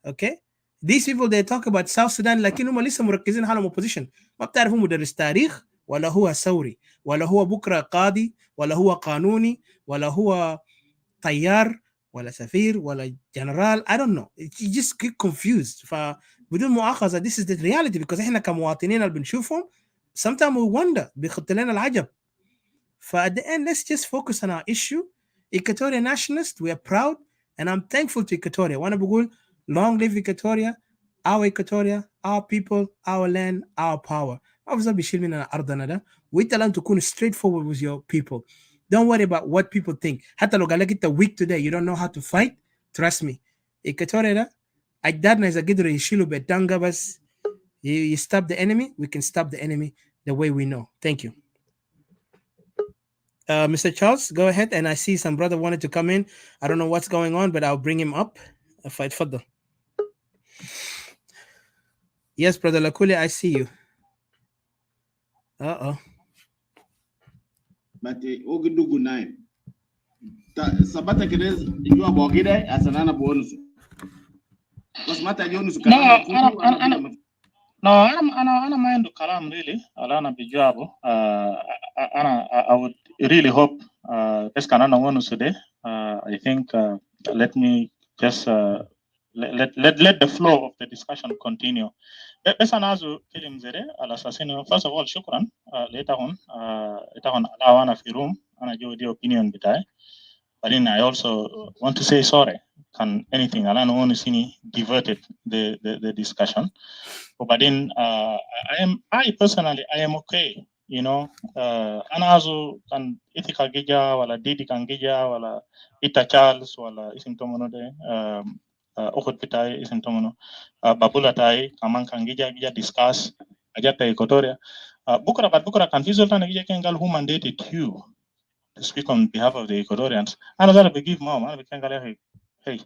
okay These people they talk about South Sudan لكنهم لسه مركزين حالهم opposition. ما بتعرفوا مدرس تاريخ ولا هو ثوري ولا هو بكره قاضي ولا هو قانوني ولا هو طيار ولا سفير ولا جنرال. I don't know. You just get confused. فبدون مؤاخذة this is the reality because احنا كمواطنين اللي بنشوفهم sometimes we wonder بيخط لنا العجب. At the end let's just focus on our issue. Equatorial nationalists we are proud and I'm thankful to Equatoria. وانا بقول long live Equatoria, our people, our land, our power. أفضل بيشيل مننا أرضنا ده وإنت لازم تكون straightforward with your people. Don't worry about what people think. حتى لو قال لك أنت weak today, you don't know how to fight. Trust me. Equatoria ده أجدادنا إذا قدروا يشيلوا بالدنقة بس you stop the enemy, we can stop the enemy the way we know. Thank you. Mr. Charles, go ahead. And I see some brother wanted to come in. I don't know what's going on, but I'll bring him up. اتفضل. Yes, brother Lakule, I see you.
But ogidugu nine. Sabata kidez jua bogide asanana bonus. Because mata jonus
أنا ما عنده كلام really. أنا بجوابه. I would really hope بس كان أنا ونس ده. I think let me just let the flow of the discussion continue. بس أنا عايزو كلمة زي على أساسين. First of all شكرا. لتهون على أنا في room. أنا جو دي opinion بتاعي. But then I also want to say sorry. Can anything? I don't want to see diverted the discussion. But then I personally am okay. You know, anazo can Ithika Gija, wala Didi kan Gija, wala Ita Charles, wala isintomono de Okot Pitai isintomono Babula Tai, Kaman kan Gija discuss Ajata Equatoria. Bukura can Fizoltan Gija Kengal who mandated you to speak on behalf of the Ecuadorians. And I will give mom, hey,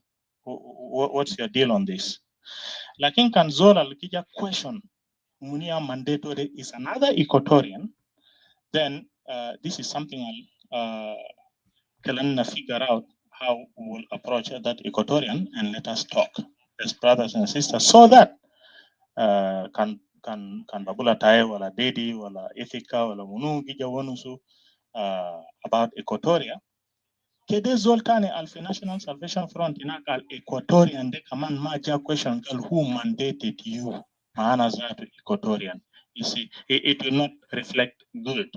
what's your deal on this? Lakin kan Zola Lukija question Munia mandatory is another Equatorian, then this is something I'll figure out how we will approach that Equatorian and let us talk as brothers and sisters so that can Babula Tai wala Dedi wala Ithika wala Munu Gija Wanusu about Equatoria. Kede Zoltane Alfi National Salvation Front inakal Equatorian de command major question who mandated you? Maana zatu Equatorian. You see, it will not reflect good.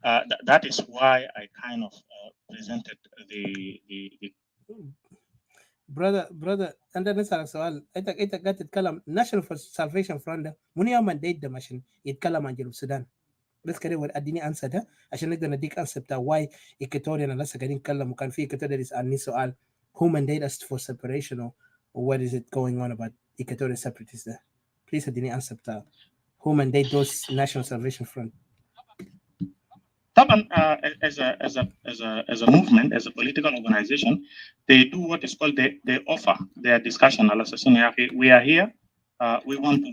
That is why I kind of presented the
brother عندنا نسألك سؤال. انت قاعد تتكلم National Salvation Front ده من يوم mandate ده عشان يتكلم عن جنوب السودان. بس كده اديني انسى ده عشان نقدر نديك انسى بتاع واي ايكوتوريا انا لسه قاعدين نتكلم وكان في ايكوتوريا يسالني سؤال who mandate us for separation or what is it going on about Equatorial separatists there. Please اديني انسى بتاع who mandate those National Salvation Front.
as a movement, as a political organization, they do what is called they offer their discussion. We are here. We want to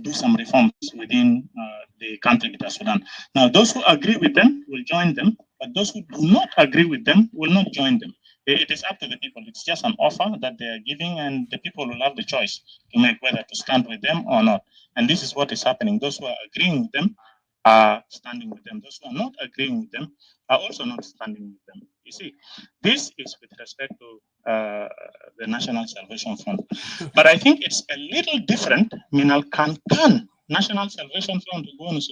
do some reforms within the country of Sudan. Now, those who agree with them will join them, but those who do not agree with them will not join them. It is up to the people. It's just an offer that they are giving, and the people will have the choice to make whether to stand with them or not. And this is what is happening. Those who are agreeing with them are standing with them. Those who are not agreeing with them are also not standing with them. You see, this is with respect to the National Salvation Front. But I think it's a little different. Minal Kan National Salvation Front,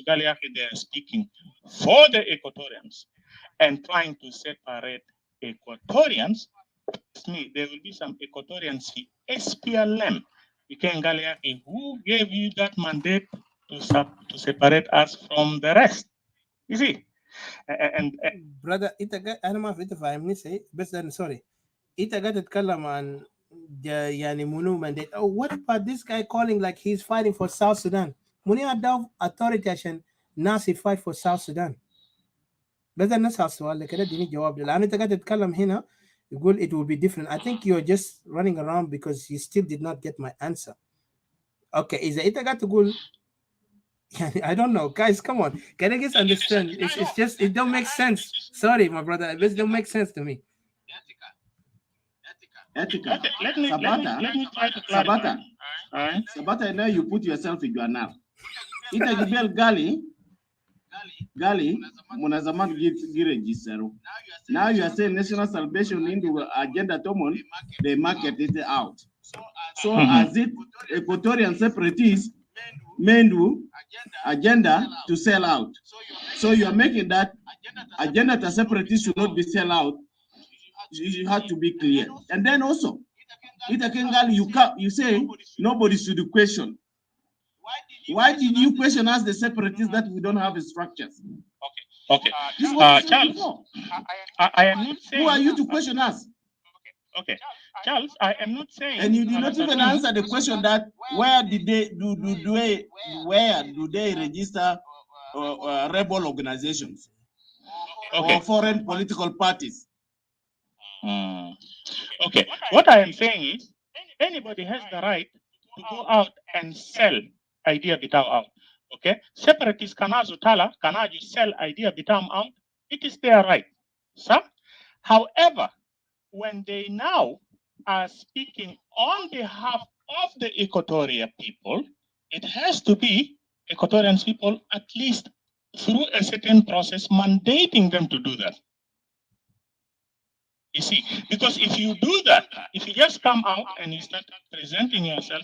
they are speaking for the Equatorians and trying to separate Equatorians. There will be some Equatorians, SPLM, who gave you that mandate to separate us from the rest. You see? And
brother, أنا ما فهمت فاهمني سي بس أنا sorry. أنت قاعد تتكلم عن يعني منو mandate. Oh, what about this guy calling like he's fighting for South Sudan? منو أداه authority عشان ناس fight for South Sudan. بس الناس هالسؤال كده اديني جواب لأن أنت قاعد تتكلم هنا يقول it will be different. I think you're just running around because you still did not get my answer. Okay, إذا أنت قاعد تقول I don't know, guys. Come on, can I just understand? It's just it don't make sense. Sorry, my brother, it don't make sense to me.
Etika.
Okay, let me try to clarify. Aye.
Sabata, now you put yourself in your now. Ita Gibel Gali, Munazamat Giregisaru. Now you are saying national salvation into agenda tomon, they market it out. So as it Equatorian separatists Mendu agenda to sell out. So you are making that agenda to separatists should not be sell out. You have to be clear. And then also, Ita Kengali, you say nobody should question. Why did you question us, the separatists, that we don't have structures?
Okay.
This is what you said
Charles,
before.
I am not saying.
Who are you to question us?
Okay. Charles, I am not saying.
And you did not even answer the question that where did they where do they register rebel organizations or foreign political parties?
Okay. What I am saying is, anybody has the right to go out and sell idea bitam out. Okay, separatists kanazo tala kanaju sell idea bitam out. It is their right. So, however, when they now are speaking on behalf of the Equatorial people, it has to be Equatorian people at least through a certain process mandating them to do that. You see, because if you do that, if you just come out and you start presenting yourself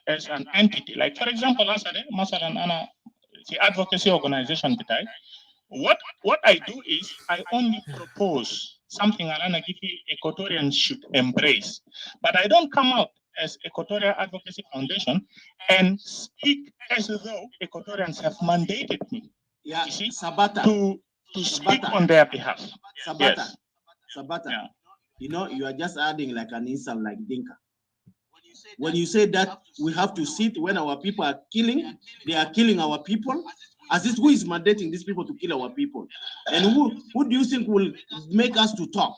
as an entity, like for example, the advocacy organization, what I do is I only propose something Equatorians should embrace, but I don't come out as Equatorial Advocacy Foundation and speak as though Equatorians have mandated me.
Yeah,
you see,
Sabata,
to speak on their behalf.
Sabata.
Yes.
Sabata,
Yeah.
you know, you are just adding like an insult like Dinka. When you say that we have to sit when our people are killing, they are killing our people, as if who is mandating these people to kill our people? And who do you think will make us to talk?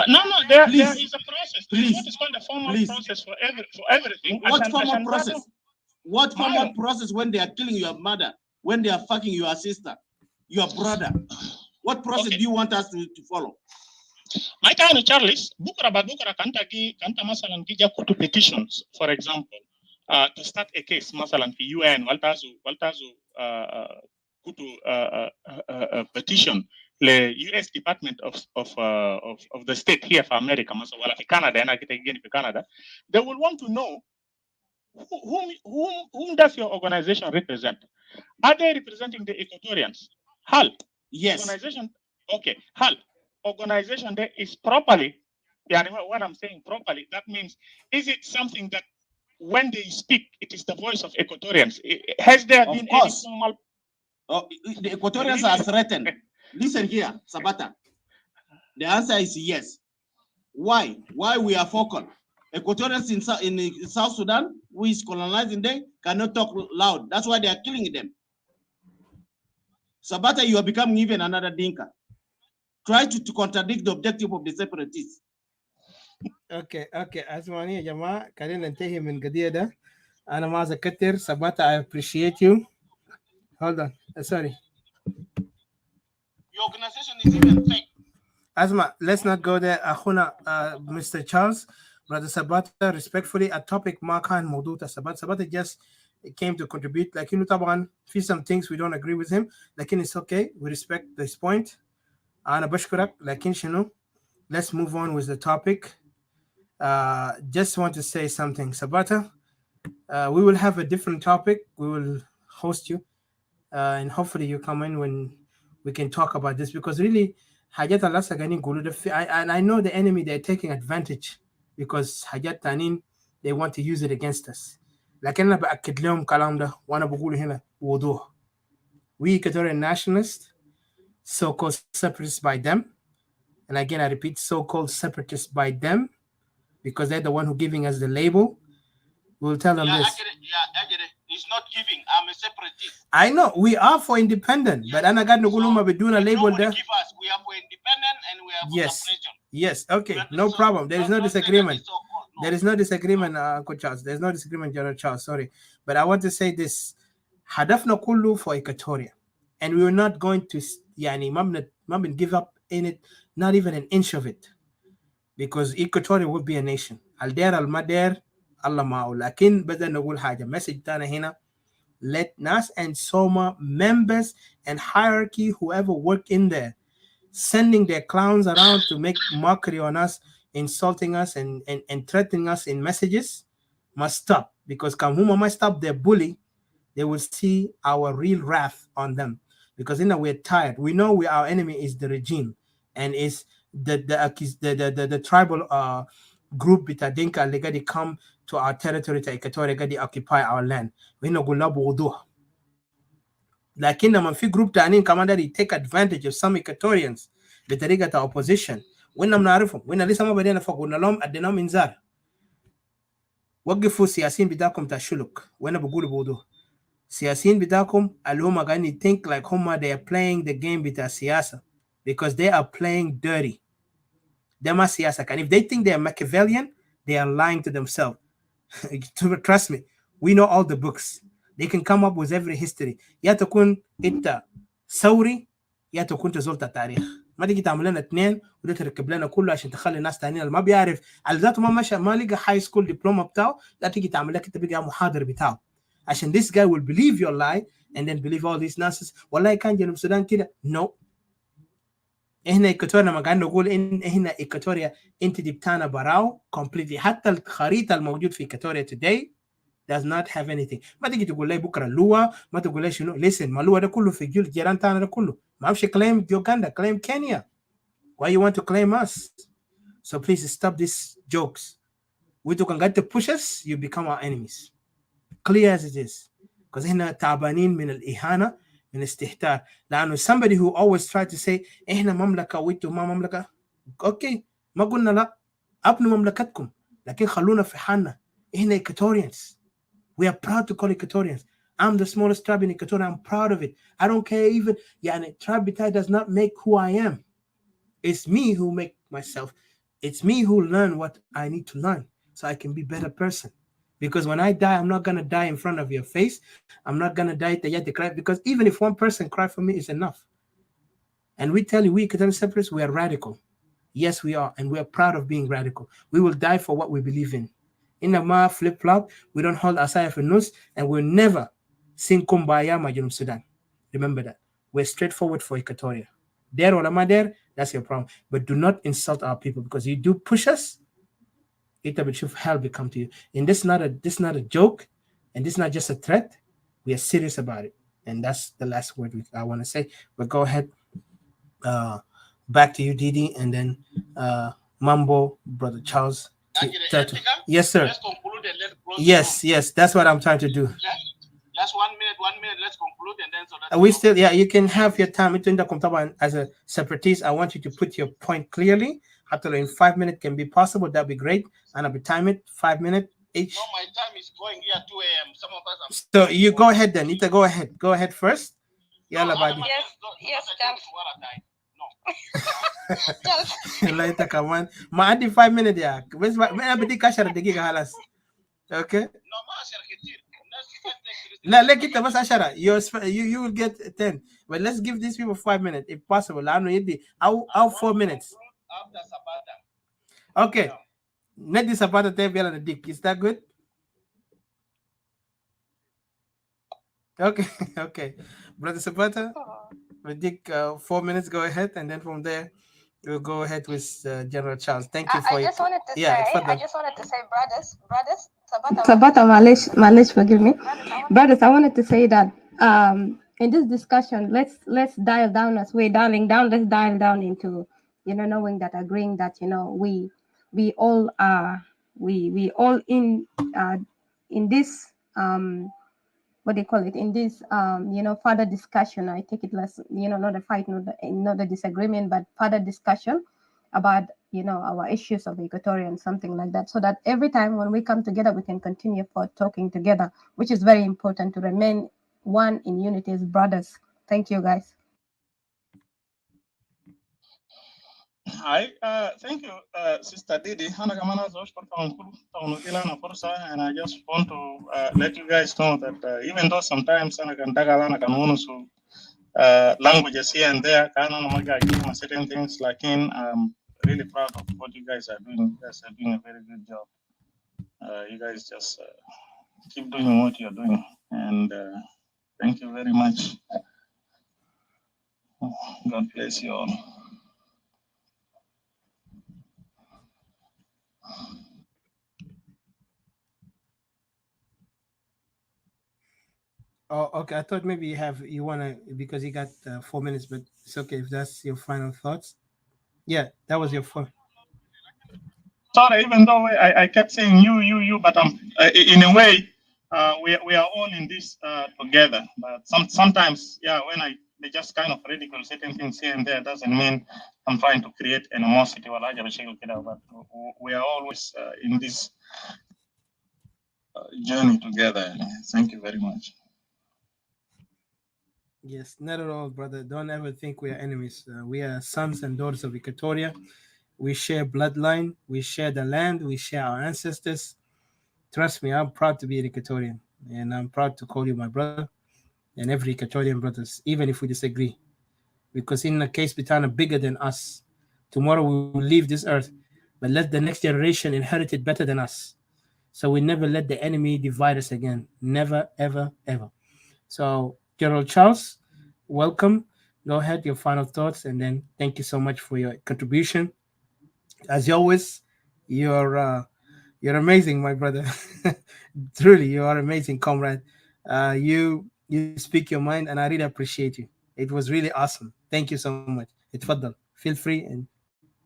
No, there
Please.
is a process.
Please.
What is called a formal
Please.
process for everything.
What formal process? What formal
Madam.
process when they are killing your mother, when they are fucking your sister, your brother? What process
Okay.
do you want us to follow?
My time, Charles, Bukra kanta masalan gija kutu petitions, for example, to start a case, masalan fi UN, waltazu kutu petition the US Department of the state here for America, wala fi Canada, and I get again for Canada. They will want to know whom does your organization represent? Are they representing the Equatorians? HAL.
Yes.
Organization. Okay. HAL. Organization there is properly. Yeah, what I'm saying properly. That means, is it something that when they speak, it is the voice of Equatorians? Has there
Of
been
course.
any formal?
Oh, the Equatorians are threatened. Listen here, Sabata. The answer is yes. Why? Why we are focal? Equatorians in South Sudan, who is colonizing them, cannot talk loud. That's why they are killing them. Sabata, you are becoming even another Dinka. Try to contradict the objective of the separatists.
اوكي اسمعني يا جماعه خلينا ننتهي من القضيه ده. انا ما اكتر. Sabata, I appreciate you. Hold on. Sorry.
Your organization is even fake.
Asma, let's not go there. Akhuna, Mr. Charles, Brother Sabata, respectfully, a topic Makan Moduta Sabata just came to contribute. Like, you know, Taban, see some things we don't agree with him. Like, it's okay. We respect this point. Ana Bashkurak, like, let's move on with the topic. Just want to say something. Sabata, we will have a different topic. We will host you. And hopefully you come in when we can talk about this, because really, and I know the enemy, they're taking advantage because Hajat Tanin, they want to use it against us. لكن أنا بأكد لهم كلام ده وأنا بقوله هنا بوضوح. We Equatorian nationalists, so-called separatists by them, and again I repeat, so-called separatists by them, because they're the one who giving us the label. We'll tell them this.
It's not giving. I'm a separatist.
I know we are for independent, but I'm not going to do a label there.
Give us. We are for independent and we are for
Yes.
separation.
Yes, okay, no problem. There is no disagreement. There is no disagreement, Uncle Charles. There's no disagreement, General Charles. Sorry, but I want to say this: Hadafna kullu for Equatoria, and we are not going to, give up in it, not even an inch of it, because Equatoria will be a nation. Alder al Mader, الله معه. لكن بدنا نقول حاجة message تانا هنا. Let NAS and SOMA members and hierarchy, whoever work in there, sending their clowns around to make mockery on us, insulting us and threatening us in messages must stop. Because Kamhuma must stop their bully, they will see our real wrath on them. Because we're tired. We know our enemy is the regime and is the tribal group Bitadinka Legadi come to our territory to Equatorial occupy our land. We know Gulabu. Lakini لما في group تانيين كمان they take advantage of some Equatorians بطريقة opposition. وإننا بنعرفهم وإننا لسه ما بدينا فوق قلنا لهم أديناهم إنذار. وقفوا السياسيين بتاعكم تشلك وأنا بقول بوضوح. السياسيين بتاعكم اللي هم قاعدين think like هم they are playing the game بتاع السياسة because they are playing dirty. ده ما سياسة كان. If they think they are Machiavellian, they are lying to themselves. Trust me, we know all the books. They can come up with every history. يا تكون انت ثوري يا تكون تزول التاريخ. ما تيجي تعمل لنا اثنين وده تركب لنا كله عشان تخلي الناس تانيين اللي ما بيعرف على ذاته ما مشى ما لقى هاي سكول دبلومه بتاعه لا تيجي تعمل لك انت بقى محاضر بتاعه عشان this guy will believe your lie and then believe all these nonsense. والله كان جنوب السودان كده. No. احنا ايكواتوريا ما قاعد نقول ان احنا ايكواتوريا انت دي بتاعنا براو completely. حتى الخريطه الموجود في ايكواتوريا today does not have anything. ما تيجي تقول لي بكره اللوا ما تقول لي شنو. listen ما اللوا ده كله في جيل جيران تاعنا ده كله ما امشي claim Uganda claim Kenya. Why you want to claim us? So please stop these jokes. We can get to push us, you become our enemies. Clear as it is. Because هنا تعبانين من الإهانة من استهتار. لأنه somebody who always try to say إحنا مملكة وإنتوا ما مملكة. Okay ما قلنا لا أبنوا مملكتكم لكن خلونا في حالنا. إحنا Equatorians. We are proud to call Equatorians. I'm the smallest tribe in Equatoria. I'm proud of it. I don't care even. يعني tribe بتاعي does not make who I am. It's me who make myself. It's me who learn what I need to learn so I can be a better person. Because when I die, I'm not going to die in front of your face. I'm not going to die to cry. Because even if one person cry for me is enough. And we tell you, we Equatorian separatists, we are radical. Yes, we are. And we are proud of being radical. We will die for what we believe in. In a ma flip-flop, we don't hold aside for news, and we'll never sing Kumbaya Majunum Sudan. Remember that. We're straightforward for Equatoria. There or am I there? That's your problem. But do not insult our people because you do push us. It will hell will come to you. And this is not a joke, and this is not just a threat. We are serious about it. And that's the last word I want to say. But go ahead. Back to you, Didi, and then Mambo, Brother Charles. Yes, sir. Let's conclude and let's yes, that's what I'm trying to do.
Just 1 minute, let's conclude and then so that
we still, yeah, you can have your time. As a separatist, I want you to put your point clearly. Actually, in 5 minutes can be possible. That'd be great. And I'll be time it 5 minutes each.
No, my time is going here 2 a.m. Some of us
So you go ahead then. Nita, go ahead. Go ahead first.
No,
Yes,
Later, come on. Ma, adi 5 minutes, yeah. Okay. No, let's get the you will get 10. But let's give these people 5 minutes if possible. I know I'll 4 minutes.
After Sabata.
Okay. Let the Sabata table and the dick. Is that good? Okay. Okay. Brother Sabata, the dick 4 minutes, go ahead, and then from there we'll go ahead with General Charles. Thank you for
I just wanted to say, brothers, Sabata, Malish, forgive me. Brothers, I wanted to say that in this discussion, let's dial down as we're dialing down. Let's dial down into, knowing that, agreeing that, we all are, we all in this, what do you call it? In this, further discussion. I take it less, not a fight, not a disagreement, but further discussion about, our issues of Equatoria and something like that. So that every time when we come together, we can continue for talking together, which is very important to remain one in unity as brothers. Thank you, guys.
Hi, thank you, Sister Didi. And I just want to let you guys know that even though sometimes I can languages here and there, certain things like I'm really proud of what you guys are doing. You guys are doing a very good job. You guys just keep doing what you're doing, and thank you very much. God bless you all.
Oh, okay. I thought maybe you wanna, because you got 4 minutes, but it's okay if that's your final thoughts. Yeah, that was your phone.
Sorry, even though I kept saying you, but in a way, we are all in this together. But sometimes, yeah, when they just kind of ridicule certain things here and there, doesn't mean I'm trying to create animosity or larger shake, but we are always in this journey together. Thank you very much.
Yes, not at all, brother. Don't ever think we are enemies. We are sons and daughters of Equatoria. We share bloodline. We share the land. We share our ancestors. Trust me, I'm proud to be an Equatorian, and I'm proud to call you my brother and every Equatorian brothers, even if we disagree. Because in a case Bitana bigger than us, tomorrow we will leave this earth, but let the next generation inherit it better than us. So we never let the enemy divide us again. Never, ever, ever. So, General Charles, welcome. Go ahead, your final thoughts, and then thank you so much for your contribution. As always, you're amazing, my brother. Truly, you are amazing, comrade. You speak your mind, and I really appreciate you. It was really awesome. Thank you so much. Itfaddal. Feel free and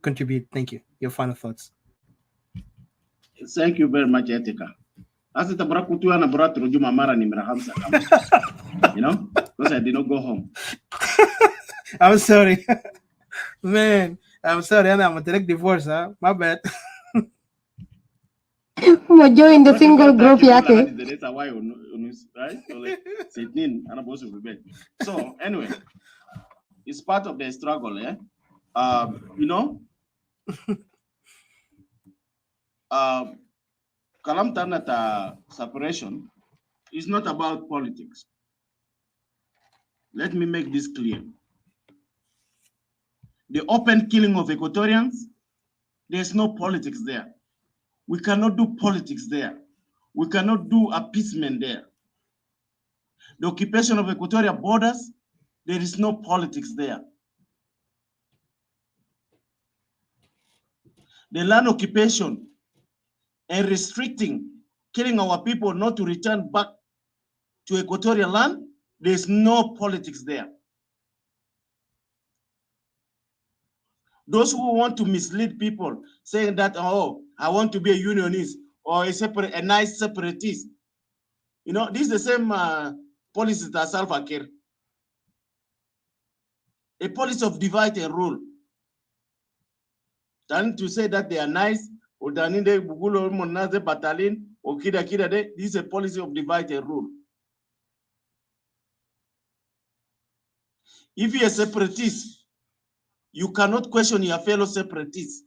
contribute. Thank you. Your final thoughts.
Thank you very much, Etika. As it abrakutu na brat rujuma mara ni mrahamsa. You know, because I did not go home.
I'm sorry, man. I'm sorry, and I'm a direct divorce. Huh? My bad.
Join the single group yake.
So anyway, it's part of the struggle, eh? You know, Kalam Tanata separation is not about politics. Let me make this clear. The open killing of Equatorians, there's no politics there. We cannot do politics there. We cannot do appeasement there. The occupation of Equatorial borders, there is no politics there. The land occupation and restricting, killing our people not to return back to Equatorial land, there's no politics there. Those who want to mislead people, saying that, oh, I want to be a unionist or a nice separatist. You know, this is the same policy that Salva Kiir. A policy of divide and rule. Than to say that they are nice, or Daninde Bugulo Monaze Batalin, or Kida Kida, this is a policy of divide and rule. If you're a separatist, you cannot question your fellow separatists.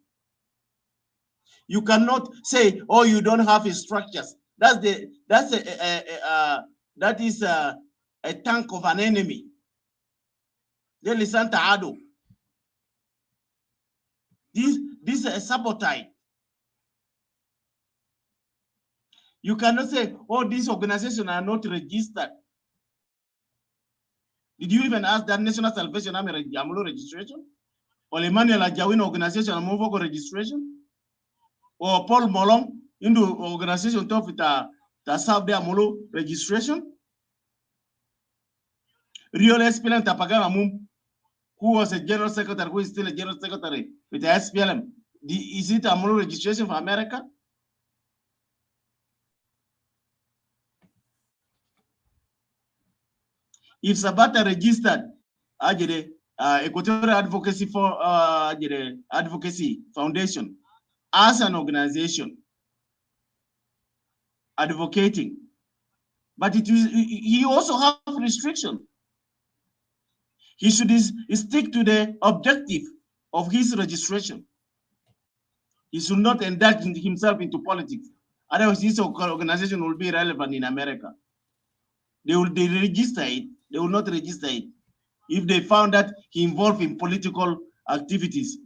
You cannot say, "Oh, you don't have structures." That is a tank of an enemy. They listen to Ado. This is a sabotage. You cannot say, "Oh, these organizations are not registered." Did you even ask that National Salvation Army registration? Or Emmanuel Ajawin organization Amovogo registration? Or Paul Molong into organization top with the South Amolo registration? Real SPLM Tapagana who was a general secretary, who is still a general secretary with the SPLM. Is it Amolo registration for America? If Sabata registered, Equatorial Advocacy for Advocacy Foundation as an organization advocating, but he also have restriction. He should stick to the objective of his registration. He should not indulge himself into politics. Otherwise, this organization will be irrelevant in America. They register it. They will not register it if they found that he involved in political activities.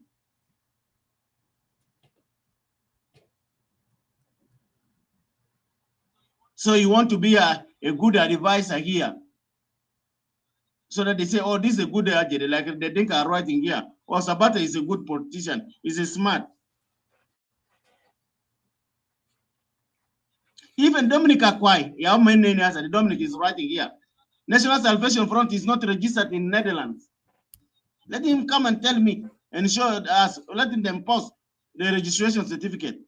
So you want to be a good advisor here. So that they say, oh, this is a good agent, like they think are writing here. Or Sabata is a good politician, he's a smart. Even Dominic Akwai, how many years Dominic is writing here. National Salvation Front is not registered in Netherlands. Let him come and tell me and show us, letting them post the registration certificate.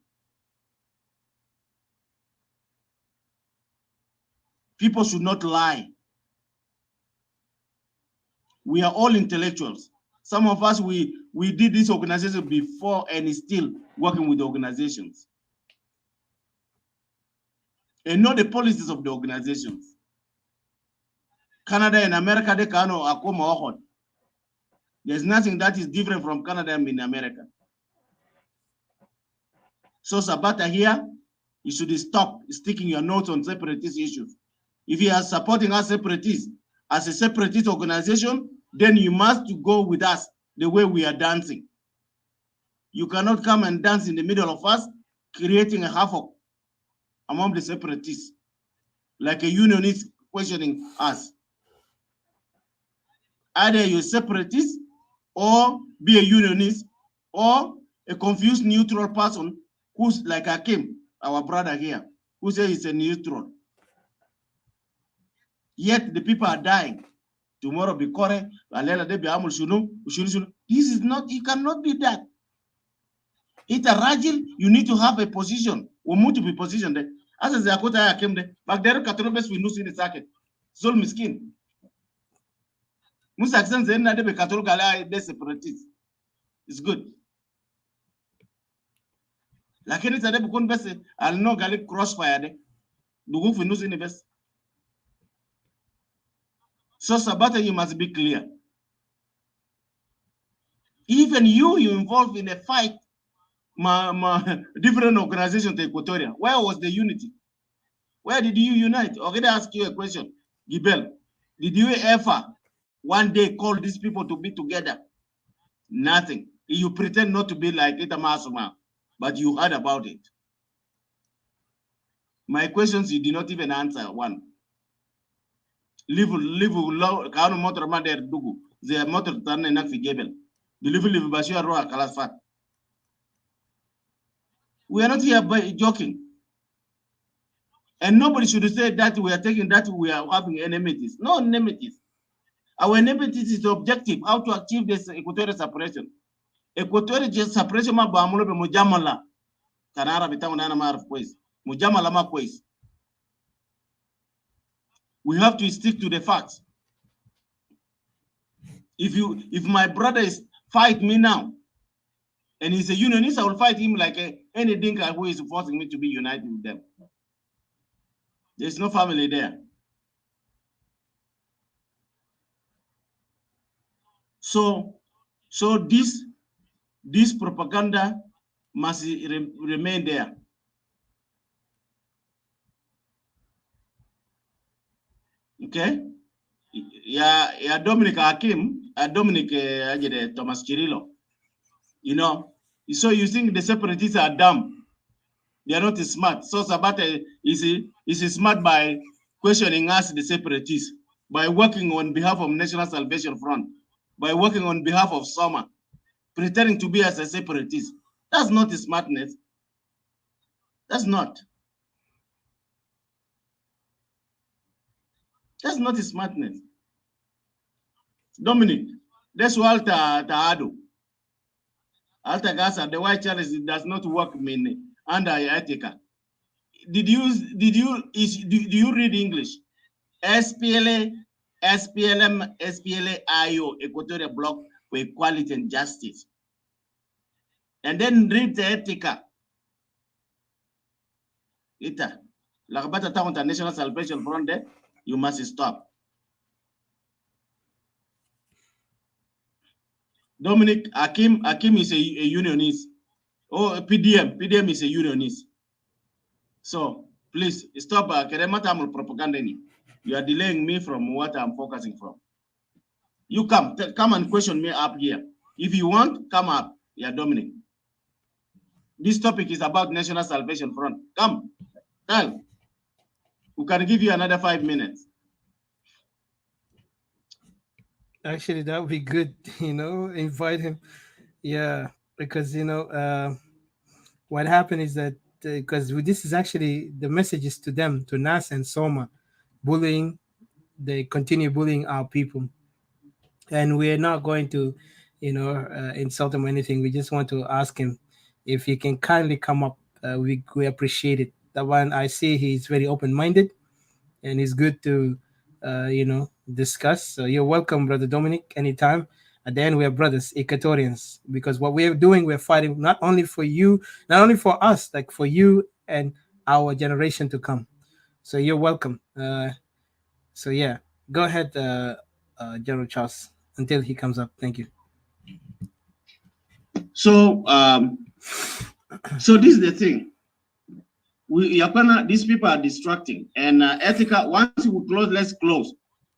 People should not lie. We are all intellectuals. Some of us, we did this organization before and still working with the organizations. And know the policies of the organizations. Canada and America, they can akoma. There's nothing that is different from Canada and in America. So Sabata here, you should stop sticking your notes on separatist issues. If you are supporting us separatists as a separatist organization, then you must go with us the way we are dancing. You cannot come and dance in the middle of us, creating a havoc among the separatists, like a unionist questioning us. Either you're a separatist, or be a unionist, or a confused neutral person who's like Hakim, our brother here, who says he's a neutral. Yet the people are dying. Tomorrow be Kore, this is not, you cannot be that. It's a ragil, you need to have a position. We need to be positioned there. As the Akota came there, but there are Catholics we know in the circuit. Zol miskin. Musa Aksan Zena de Catholic de separatists. It's good. Lakini it's a de Bukun Besse, I'll know Gallic crossfire de. The wolf we know in the best. So Sabata, you must be clear. Even you involved in a fight, different organizations to Equatoria. Where was the unity? Where did you unite? Okay, I ask you a question. Gibel, did you ever one day call these people to be together? Nothing. You pretend not to be like Itamasuma, but you heard about it. My questions, you did not even answer one. Live low, Kano motor mader dugu. The motor turn enough for Gabel. The live Bashir Roa Kalasfat. We are not here by joking. And nobody should say that we are taking that we are having enmities. No enmities. Our enmities is the objective, how to achieve this equatorial separation. Equatorial separation ma baamulo be mujamala. Kanara bitamu nana maraf kwezi. Mujamala ma kwezi. We have to stick to the facts. If my brother is fight me now, and he's a unionist, I will fight him like any dinka who is forcing me to be united with them. There's no family there. So this propaganda must remain there. Okay? Yeah, Dominic Hakim, Dominic Thomas Cirillo. You know, so you think the separatists are dumb. They are not smart. So Sabata is smart by questioning us, the separatists, by working on behalf of National Salvation Front, by working on behalf of Soma, pretending to be as a separatist. That's not smartness. That's not. That's not smartness. Dominic, that's Walter Taado. Alta Gaza, the white chalice does not work under Etica. Do you read English? SPLA, SPLM, SPLA-IO, Equatorial Bloc for Equality and Justice. And then read the Etica. Ita. Lakabata Town National Salvation Front there, you must stop. Dominic, Hakim is a unionist. Oh, PDM is a unionist. So please stop propaganda. You are delaying me from what I'm focusing from. You come and question me up here. If you want, come up. Yeah, Dominic. This topic is about National Salvation Front. Come, tell. We can give you another 5 minutes.
Actually, that would be good. Invite him. Yeah, because what happened is that because this is actually the message is to them, to Nas and Soma, bullying. They continue bullying our people, and we're not going to, insult him or anything. We just want to ask him if he can kindly come up. We appreciate it. The one I see, he's very open minded, and it's good to, discuss. So you're welcome, Brother Dominic, anytime. At the end, we are brothers, Equatorians, because what we're doing, we're fighting not only for you, not only for us, like for you and our generation to come. So you're welcome. So yeah, go ahead, General Charles, until he comes up. Thank you.
So, so this is the thing. These people are distracting, and Ethica. Once we close, let's close,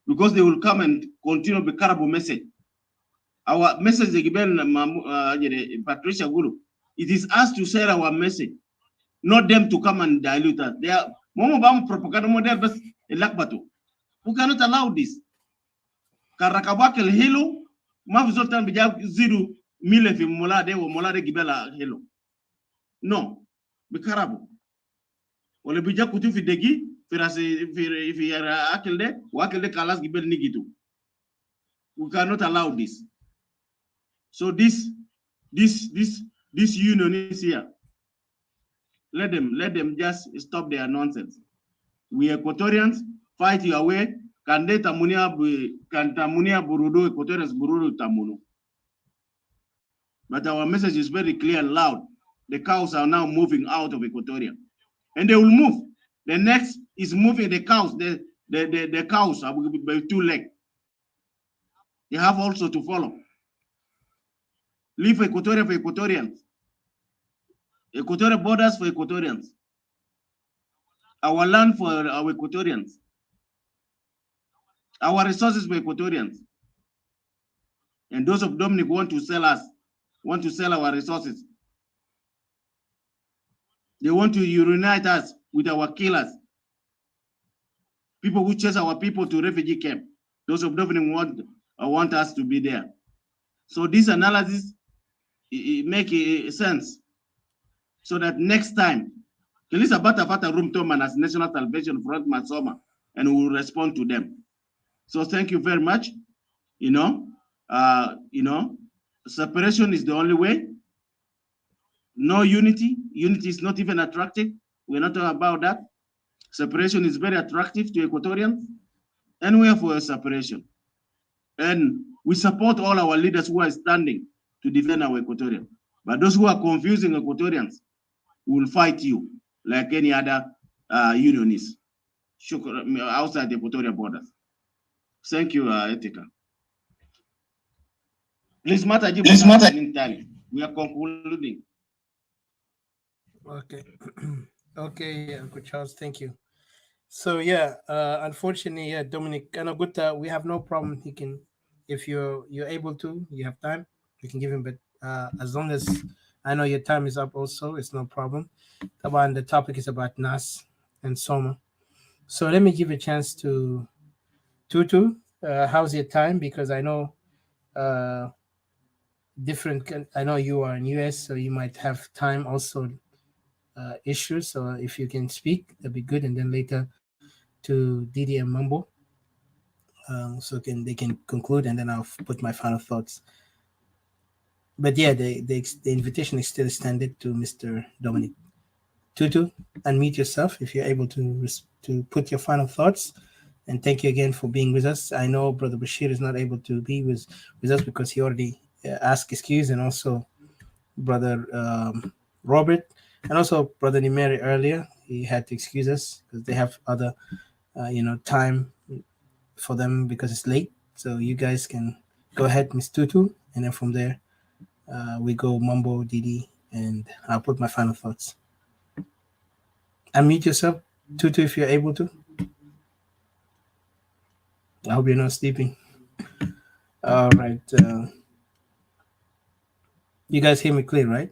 because they will come and continue the Carabo message. Our message, Patricia Guru, it is us to share our message, not them to come and dilute us. They are propaganda model, but we cannot allow this. Karakabak el hilo, mafzoltan bija 0 mile fi molade o molade gibela hilo. No, Bikarabo. Ole bija kutu fi degi, fi akelde, wakelde kalas gibel nigitu. We cannot allow this. So this union is here. Let them just stop their nonsense. We Equatorians, fight your way. Kandeta munia burudo Equatorians burudo tamuno. But our message is very clear and loud. The cows are now moving out of Equatoria, and they will move. The next is moving the cows. The cows are by 2 legs. They have also to follow. Leave Equatoria for Equatorians. Equatorial borders for Equatorians. Our land for our Equatorians. Our resources for Equatorians. And those of Dominic want to sell us, want to sell our resources. They want to unite us with our killers. People who chase our people to refugee camp. Those of Dominic want us to be there. So this analysis it make sense, so that next time, Kelisa Batafata Room Toman as National Salvation Front Masoma, and we will respond to them. So thank you very much. Separation is the only way. No unity. Unity is not even attractive. We're not talking about that. Separation is very attractive to Equatorians, and we are for a separation. And we support all our leaders who are standing to defend our Equatorians. But those who are confusing Equatorians will fight you like any other unionists outside the Equatorial borders. Thank you, Etika. Please, we are concluding.
Okay. Okay, Uncle Charles, thank you. So yeah, unfortunately, yeah, Dominic Kanaguta, we have no problem. He can, if you're able to, you have time, you can give him. But as long as I know your time is up, also, it's no problem. The topic is about Nas and Soma. So let me give a chance to Tutu. How's your time? Because I know I know you are in US, so you might have time also issues. So if you can speak, that'd be good. And then later to Didi and Mambo, so they can conclude, and then I'll put my final thoughts. But yeah, the invitation is still extended to Mr. Dominic. Tutu, unmute yourself if you're able to put your final thoughts. And thank you again for being with us. I know Brother Bashir is not able to be with us because he already asked excuse, and also Brother Robert, and also Brother Nimeri earlier. He had to excuse us because they have other, time for them because it's late. So you guys can go ahead, Miss Tutu, and then from there we go Mambo, Didi, and I'll put my final thoughts. Unmute yourself, Tutu, if you're able to. I hope you're not sleeping. All right. You guys hear me clear, right?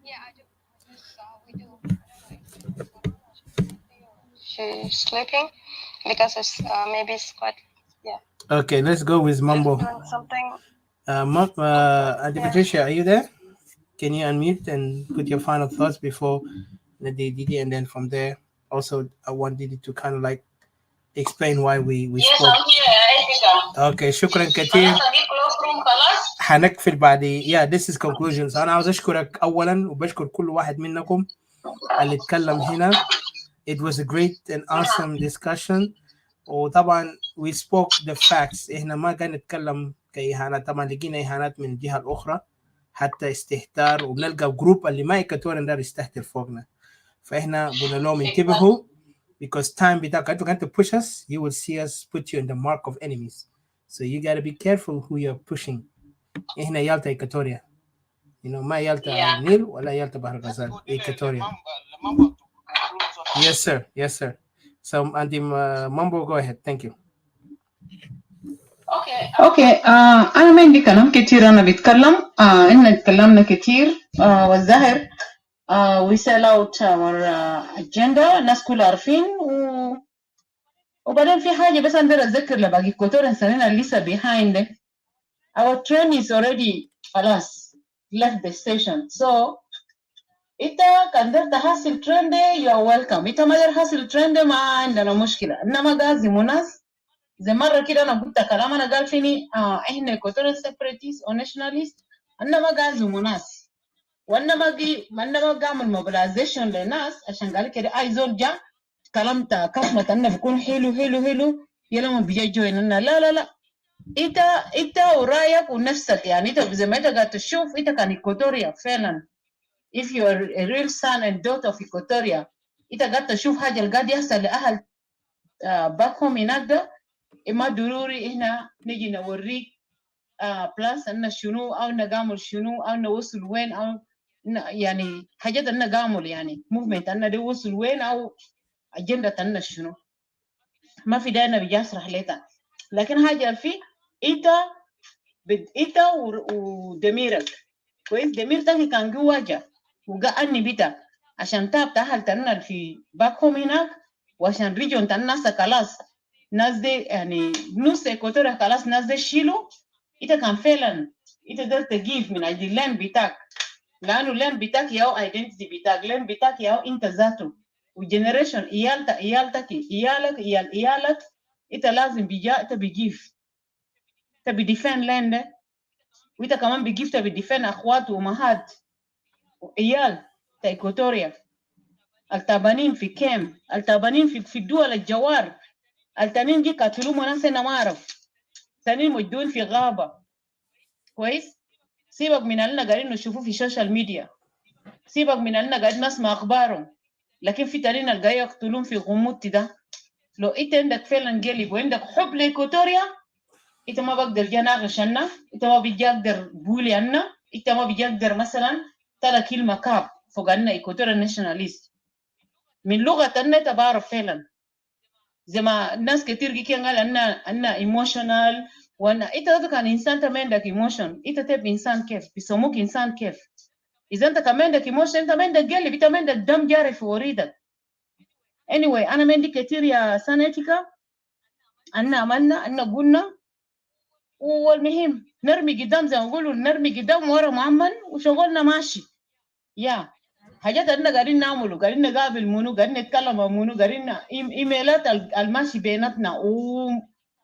Yeah, I do. We do.
she's sleeping because it's maybe it's quite
Okay, let's go with Mambo.
doing something.
Auntie Patricia, are you there? Can you unmute and put your final thoughts before the Didi, and then from there, also I want Didi to kind of like explain why we
Yes,
spoke.
I'm here.
Okay, شكرا كثير. هنقفل بعد. Yeah, this is conclusions. أنا عاوز أشكرك أولا وبشكر كل واحد منكم اللي اتكلم هنا. It was a great and awesome discussion. وطبعا we spoke the facts. إحنا ما قاعد نتكلم كإهانات، طبعا لقينا إهانات من الجهة الأخرى حتى استهتار، وبنلقى جروب اللي ما إيكاتوريان ده يستهتر فوقنا. فإحنا قلنا لهم انتبهوا because time بتاعك أنتوا قاعد to push us, you will see us put you in the mark of enemies. So you got to be careful who you're pushing. إحنا يالتا إيكاتوريا. You know, ما يالتا النيل ولا يالتا بحر غزال. إيكاتوريا. Yes, sir. Yes, sir. So, Auntie Mambo, go ahead. Thank you.
اوكي انا ما عندي كلام كتير. انا بتكلم احنا اتكلمنا كتير والظاهر we sell out our agenda. الناس كلها عارفين وبعدين في حاجه بس اقدر اتذكر لباقي كوتورن سنين اللي لسه behind. Our train is already خلاص left the station. So انت قدرت تحصل ترند you are welcome. انت ما قدرت تحصل ترند ما عندنا مشكله. انما قازموا ناس زي مرة كده أنا قلت كلام أنا قال فيني إحنا كوتورن سيبريتيست أو ناشوناليست. أنا ما قازموا ناس وأنا ما قاموا الموبلايزيشن للناس عشان قال كده أي زول جا كلام تا كلمة أنا بكون حلو يلا ما بيجي جوين أنا لا إنت ورايك ونفسك. يعني إنت زي ما إنت قاعد تشوف إنت كان إيكوتوريا فعلا. if you are a real son and daughter of إيكوتوريا إنت قاعد تشوف حاجة اللي قاعد يحصل لأهل باك هوم هناك ده. ما ضروري إحنا نجي نوريك بلاس أن شنو أو نقامل شنو أو نوصل وين أو يعني حاجات أن نقامل يعني موفمنت أن ده وصل وين أو أجندة أن شنو. ما في داعي أنا بيجي أشرح لك. لكن حاجة في إنت ودميرك كويس. دميرك كان جواجا وقعني بيتا عشان تاب تأهل تنا في باك هوم هناك وعشان ريجون تنا سكالاس ناس دي يعني نص إيكواتوريا خلاص ناس دي شيلوا. إنت كان فعلا إنت قدرت تجيب من أجل اللين بتاعك لأنه اللين بتاعك ياو identity بتاعك. اللين بتاعك ياو أنت ذاته وجنريشن إيالك إنت لازم بيجا إنت بيجيب إنت بديفين لين ده. وإنت كمان بيجيب إنت بديفين أخوات وأمهات وإيال تا إيكواتوريا التابانين في كيم التابانين في الدول الجوار. التانيين جي قاتلوهم وناس أنا ما أعرف. التانيين موجودين في غابة كويس. سيبك من اللي قاعدين نشوفوه في السوشيال ميديا. سيبك من اللي قاعدين نسمع أخبارهم. لكن في تانيين اللي قاعدين يقتلون في غموض ده. لو أنت عندك فعلا قلب وعندك حب لإيكواتوريا أنت ما بقدر جناغش عنا. أنت ما بيقدر بولي عنا. أنت ما بيقدر مثلا تلا كلمة كاب فوق عنا إيكواتوريا ناشوناليست. من لغة عنا تبعرف فعلا زي ما ناس كتير جي كان قال أنا ايموشنال وأنا أنت كان إنسان تما عندك ايموشن. أنت تبقى إنسان كيف بيسموك إنسان كيف إذا أنت كمان عندك ايموشن. أنت ما عندك قلب. أنت ما عندك دم جاري في وريدك. anyway أنا ما عندي كتير يا سانيتيكا. أنا عملنا أنا قلنا والمهم نرمي قدام زي ما نقولوا نرمي قدام ورا معمل وشغلنا ماشي. يا حاجات أننا قاعدين نعمله قاعدين نقابل منو قاعدين نتكلم مع منو قاعدين إيميلات الماشي بيناتنا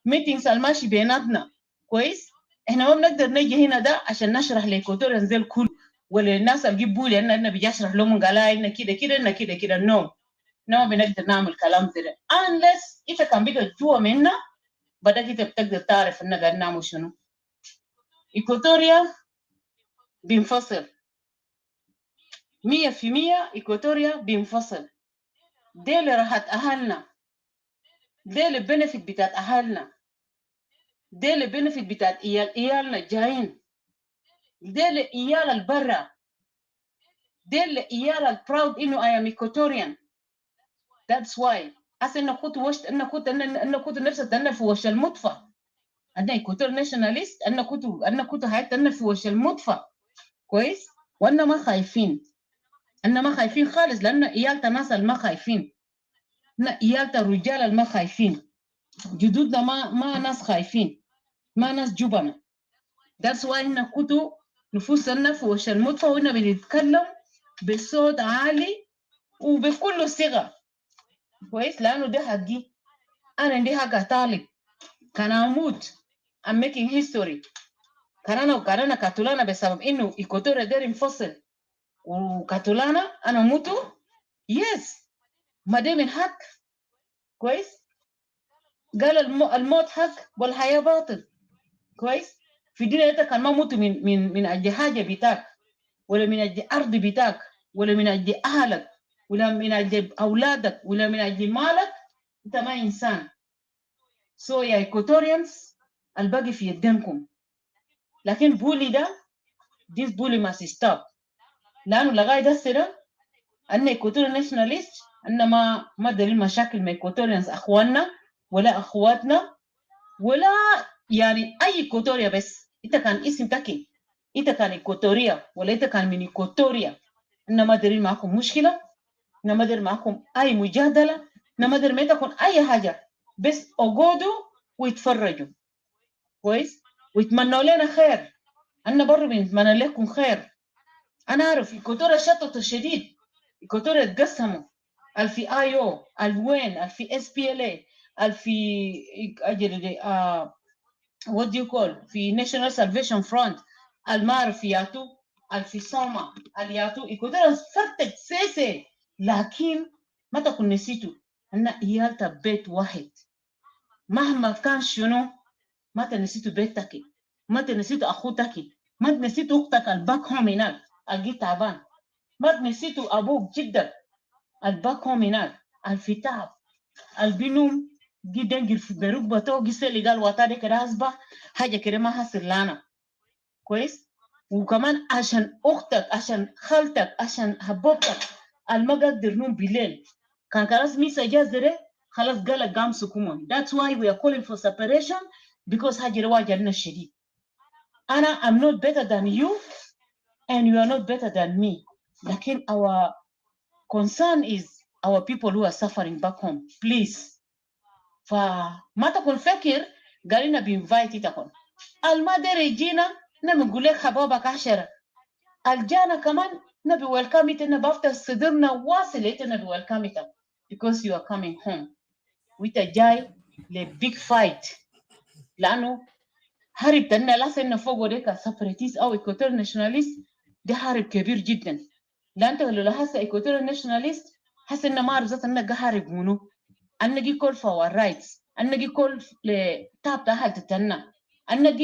وميتينغز الماشي بيناتنا كويس. إحنا ما بنقدر نجي هنا ده عشان نشرح لإيكواتوريا نزل كل ولا الناس اللي جيبوا لي أنا بيجي أشرح لهم قال إن كده إن كده نو ما بنقدر نعمل كلام كده unless إنت كان بيجي جوا منا بدك إنت بتقدر تعرف إننا قاعدين نعمل شنو. إيكواتوريا بينفصل 100% إيكواتوريا بينفصل. ده اللي راحت أهلنا. ده اللي بنفيت بتاعت أهلنا. ده اللي بنفيت بتاعت إيالنا جايين. ده اللي إيال البرا. ده اللي إيال البراود إنه I am Equatorian. That's why. أصل إنه كنت وشت إنه كنت نفسي أنا في وش المطفى. أنا إيكواتور ناشوناليست. أنا كنت حياتي أنا في وش المطفى كويس. وأنا ما خايفين. أنا ما خايفين خالص لأنه إيال تناسل ما خايفين. يالتا الرجال الما خايفين، جدودنا ما ناس خايفين، ما ناس جبنة. That's why إحنا كتو نفوسنا في وش المدفع وإحنا بنتكلم بصوت عالي وبكل صيغة كويس، لأنه ده حقي، أنا عندي حق أطالب، كان أموت I'm making history. كان أنا كاتولانا بسبب إنه إيكوتوريا داير ينفصل وكاتولانا أنا موتو. يس، ما ده من حق كويس. قال الموت حق والحياة باطل كويس. في الدنيا ده كان ما موت من أجل حاجة بتاعك، ولا من أجل أرض بتاعك، ولا من أجل أهلك، ولا من أجل أولادك، ولا من أجل مالك، أنت ما إنسان. So يا إيكوتوريانز الباقي في يدينكم. لكن بولي ده this bully must stop. لأنه لغاية ده السنة أن إيكوتوريان ناشوناليست أن ما دليل مشاكل مع إيكوتوريانز أخواننا ولا أخواتنا ولا يعني أي إيكوتوريا. بس إنت كان اسم تكي، إنت كان إيكوتوريا ولا إنت كان من إيكوتوريا، إن ما دليل معكم مشكلة، إن ما دليل معكم أي مجادلة، إن ما دليل ما تكون أي حاجة، بس أقعدوا ويتفرجوا كويس ويتمنوا لنا خير. أنا برضو بنتمنى لكم خير. أنا أعرف إيكوتوريا شتت الشديد، إيكوتوريا اتقسموا، الفي IO، الوين، الفي SPLA، الفي أجل what do you call في National Salvation Front، المعرف ياتو، الفي سوما الياتو. إيكوتوريا فرتك سيسي، لكن ما تكون نسيتوا أن إيالتا بيت واحد مهما كان شنو. ما تنسيتوا بيتك، ما تنسيتوا أخوتك، ما تنسيتوا أختك الباك هوم هناك الجي تعبان، ما تنسيتوا أبوك جدك الباك هوم هناك الفي تعب البنوم جدا جل في بركبته جسلي قال وطاري كده أصبح حاجة كده ما حصل لنا كويس. وكمان عشان أختك، عشان خالتك، عشان حبوبتك الما قدر نوم بالليل كان خلاص ميسا جازره خلاص قال قام سكومون. That's why we are calling for separation because حاجة رواجرنا الشديد. I'm not better than you and you are not better than me. لكن our concern is our people who are suffering back home. Please. فما تكون فكر قالنا بينفايتي تكون المادر يجينا نقول لك حبابك 10 الجانا كمان نبي ويلكاميت نبفتح صدرنا واصل نبي ويلكاميت because you are coming home. وانت جاي لبيج فايت لانه حرب تنا لا سنة فوق وديك سبريتيس او ايكوتور ناشوناليست ده حرب كبير جدا. لا انت لو لاحظت ايكوتور ناشوناليست حس ان ما عرف ذات انك حارب منو انك كول فور رايتس انك كول لتاب تاهل تتنا انك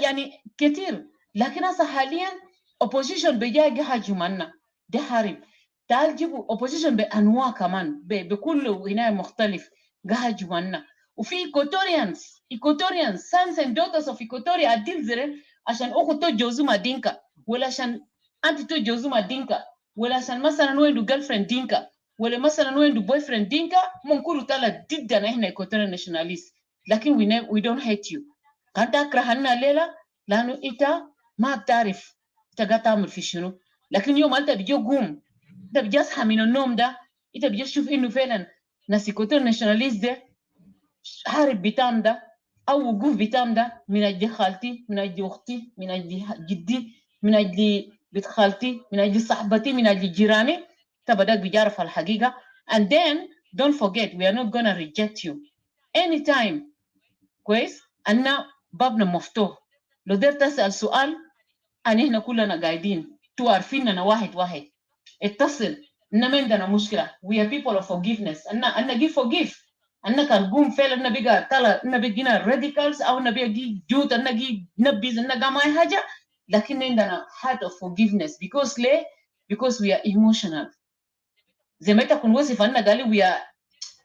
يعني كثير. لكن هسه حاليا اوبوزيشن بيجي هاجمنا ده حرب. تعال جيبوا اوبوزيشن بانواع كمان بكل عنايه مختلف هاجمنا. وفي ايكوتوريانز سانس اند دوترز اوف ايكوتوريا اديلزره عشان اخذوا جوزما دينكا ولا عشان انت تو جوزما دينكا ولا عشان مثلا وين جيرل فريند دينكا ولا مثلا وين بوي فريند دينكا ممكن طلع ضدنا احنا ايكوتوريان ناشوناليست. لكن we don't hate you. كانت اكرهنا ليله لانه انت ما بتعرف انت قاعد تعمل في شنو. لكن يوم انت بيجي قوم انت بيجي اصحى من النوم ده انت بيجي تشوف انه فعلا ناس ايكوتوريان ناشوناليست ده حارب بتام ده او وقوف بتام ده من اجل خالتي، من اجل اختي، من اجل جدي، من اجل بنت خالتي، من اجل صاحبتي، من اجل جيراني. تبدأ بيعرف الحقيقة. And then don't forget we are not gonna reject you anytime. كويس؟ أن بابنا مفتوح. لو قدرت تسأل سؤال أن إحنا كلنا قاعدين تعرفيننا واحد اتصل إنما عندنا مشكلة. We are people of forgiveness. أن forgive. أن كان قوم فعلا أن بيجا تلا أن بيجينا radicals أو أن بيجي جود أن بيجي نبيز أن جا ما حاجة. لكن عندنا heart of forgiveness because ليه؟ Because we are emotional. زي ما تكون وصف أننا قالوا we are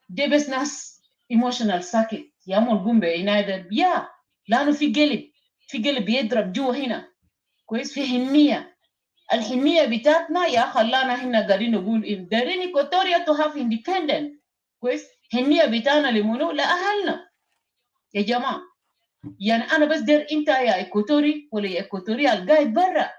دي بس ناس emotional ساكت يعمل قوم بعناية يا لأنه في قلب بيضرب جوا هنا كويس. في حنية الحنية بتاعتنا يا خلانا هنا قاعدين نقول دارين إيكوتوريا to have independent كويس. حنية بتاعنا لمنو لأهلنا يا جماعة. يعني أنا بس دير أنت يا إيكوتوري ولا يا إيكوتوريا القاعد برا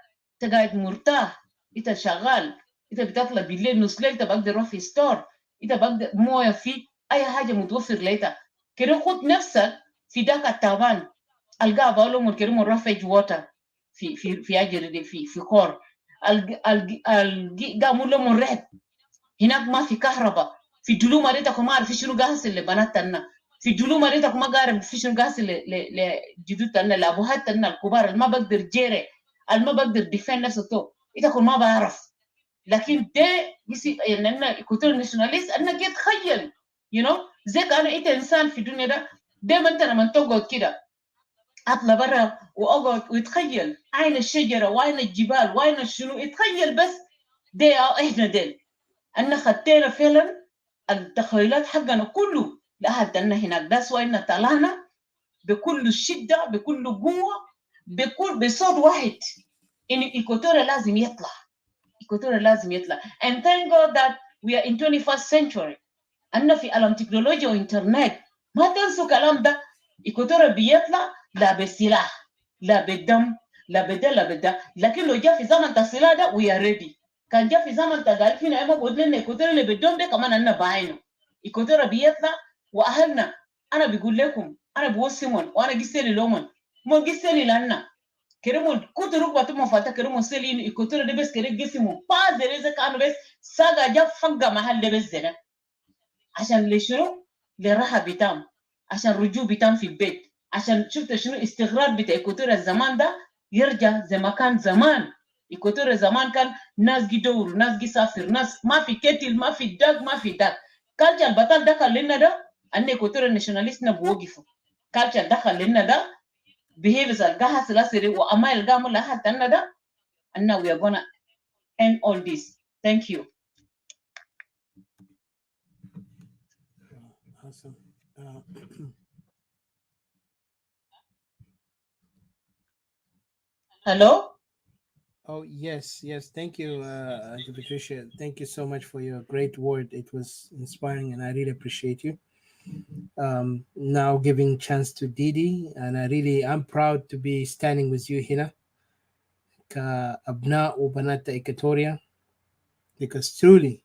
أنت قاعد مرتاح أنت شغال أنت بتطلع بالليل نص ليل تبقى تروح في ستور انت بقدر مويه في اي حاجه متوفر ليتا كده. خد نفسك في داك التعبان القاه بالهم الكريم الرفج ووتر في اجر دي في كور قاموا لهم الرعب هناك. ما في كهرباء في جلو مريتك وما عارف شنو قاس اللي بناتنا في جلو مريتك ما عارف في شنو قاس لجدودنا لابوهاتنا الكبار اللي ما بقدر جيري اللي ما بقدر ديفين نفسه تو انت ما بعرف. لكن ده بيصير اننا كتير ناشوناليست انك تخيل زيك انا انت انسان في الدنيا ده دايما انت لما تقعد كده اطلع برا واقعد ويتخيل عين الشجره وعين الجبال وعين شنو يتخيل بس ده احنا ديل ان خدينا فعلا التخيلات حقنا كله لأهدنا هناك. ده سواء ان طلعنا بكل شده بكل قوه بصوت واحد ان ايكوتوريا لازم يطلع. ايكوتوريا لازم يطلع. And thank God that we are in 21st century. أن في عالم تكنولوجيا وإنترنت ما تنسوا كلام ده. ايكوتوريا بيطلع لا بالسلاح لا بالدم لا بده لا بده. لكن لو جاء في زمن السلاح ده we are ready. كان جاء في زمن تقال فينا اما قلت لنا ايكوتوريا اللي بالدم ده كمان أنا بعينه. ايكوتوريا بيطلع وأهلنا. أنا بقول لكم أنا بوسمون وأنا جسني لومن مو جسني لنا كريمو كنت ركبة تما فاتا كريمو سيلين ايكوتوريا ده بس كريم جسمه بعد ذلك كانوا بس ساقا جاب فقا محل ده بس زنا عشان لشنو لراحة بتام عشان رجوع بتام في البيت عشان شفت شنو استغراب بتاع ايكوتوريا الزمان ده يرجع زي ما كان زمان. ايكوتوريا زمان كان ناس يدور ناس يسافر ناس ما في كتل ما في داك ما في داك. كالتشر البطل دخل لنا ده ان ايكوتوريا الناشوناليست بوقفوا. كالتشر دخل لنا ده behaviors القاها سلاسل وأما القاموا لها تنا ده and now we are gonna end all this. Thank you.
Awesome.
Hello?
Oh, yes. Thank you, Auntie Patricia. Thank you so much for your great word. It was inspiring, and I really appreciate you. Now giving chance to Didi, and I'm proud to be standing with you here, كأبناء وبنات Equatoria, because truly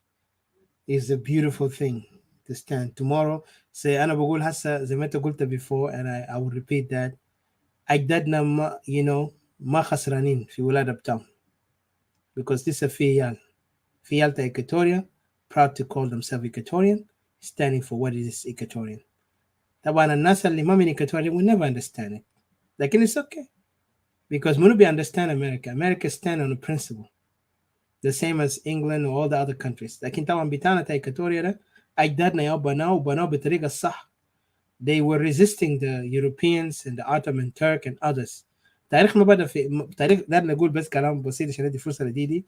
is a beautiful thing to stand tomorrow. Say أنا بقول هسه زي ما أنت قلت before, and I will repeat that. أجدادنا ما ما خسرانين في ولادة بتاعهم, because this is a فيال تا Equatoria, proud to call themselves Equatorian, standing for what is Equatorian. طبعا الناس اللي ما من Equatoria will never understand it, لكن it's okay, because منو بي understand America stand on a principle the same as England or all the other countries. لكن طبعا بتاعنا تا Equatoria ده أجدادنا يا بناو بطريقة الصح. They were resisting the Europeans and the Ottoman Turk and others. تاريخ ما بدأ في تاريخ ده نقول بس كلام بسيط عشان ندي فرصة لديدي.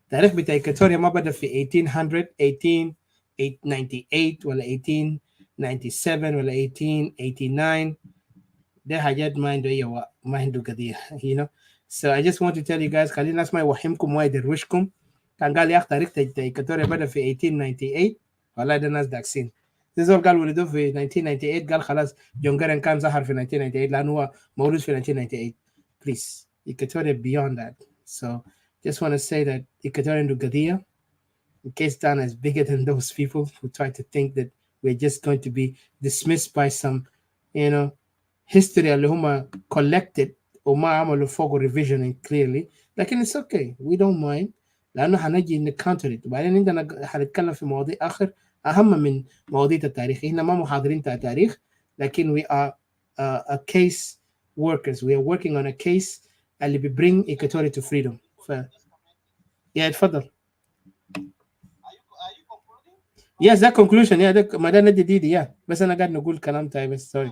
تاريخ بتاع إيكواتوريا ما بدأ في 1800 1898 ولا 1897 ولا 1889. ده حاجات ما عنده ما عنده قضية, So I just want to tell you guys, خلينا نسمع يوحمكم وما يدروشكم. كان قال يا أخي تاريخ بتاع إيكواتوريا بدأ في 1898. والله ده ناس داكسين. زول قال ولده في 1998 قال خلاص جون جارن كان ظهر في 1998 لأنه هو مولود في 1998. Please, Equatoria beyond that. So just want to say that Equatorian Dugadia, in case Dana is bigger than those people who try to think that we're just going to be dismissed by some, history اللي هم collected وما عملوا فوق revisioning clearly. لكن it's okay, we don't mind لأنه هنجي نكونتر it. وبعدين عندنا هنتكلم في مواضيع آخر أهم من مواضيع التاريخ. إحنا ما محاضرين تاريخ, لكن we are a case workers. We are working on a case اللي bring Equatoria to freedom. Yeah, اتفضل. Yes, that conclusion. Yeah, ده ما ده ندي ديدي. Yeah, بس أنا قاعد نقول كلام تاعي بس. Sorry.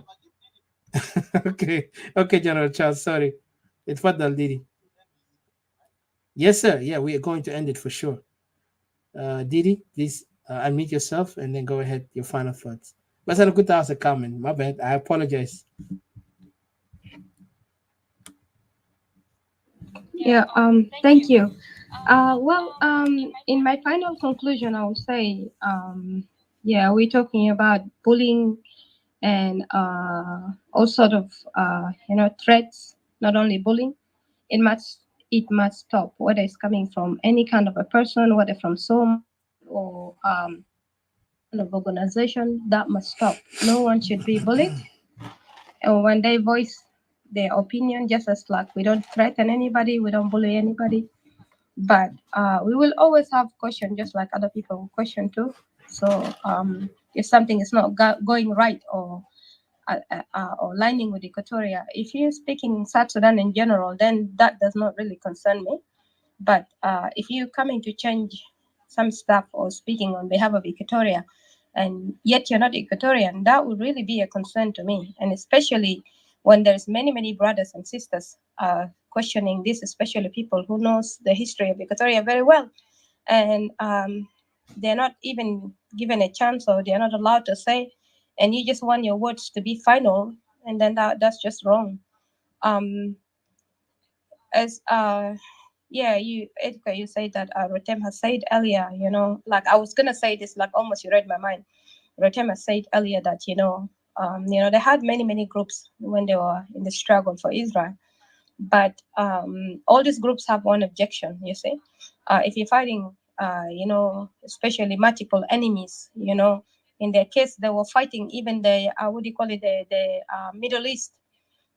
Okay, General Charles. Sorry. اتفضل ديدي. Yes, sir. Yeah, we are going to end it for sure. Didi, please unmute yourself and then go ahead. Your final thoughts. But I could ask a comment. My bad. I apologize.
Yeah. Thank you. In my final conclusion, I would say, we're talking about bullying and all sort of threats. Not only bullying, it must stop. Whether it's coming from any kind of a person, whether from some or kind of organization that must stop. No one should be bullied. And when they voice their opinion, just as like we don't threaten anybody, we don't bully anybody, but we will always have question, just like other people will question too. So if something is not going right or lining with Equatoria, if you're speaking in South Sudan in general, then that does not really concern me. But if you're coming to change some stuff or speaking on behalf of Equatoria, and yet you're not Equatorian, that would really be a concern to me. And especially when there's many brothers and sisters questioning this, especially people who knows the history of Equatoria very well, and they're not even given a chance, or they're not allowed to say, and you just want your words to be final, and then that's just wrong. As yeah, Edgar, you say that Rotem has said earlier, you know, like I was gonna say this, like almost you read my mind. Rotem has said earlier that you know, they had many groups when they were in the struggle for Israel, but all these groups have one objection. You see, if you're fighting, especially multiple enemies, you know, in their case they were fighting even the what do you call it, the Middle East.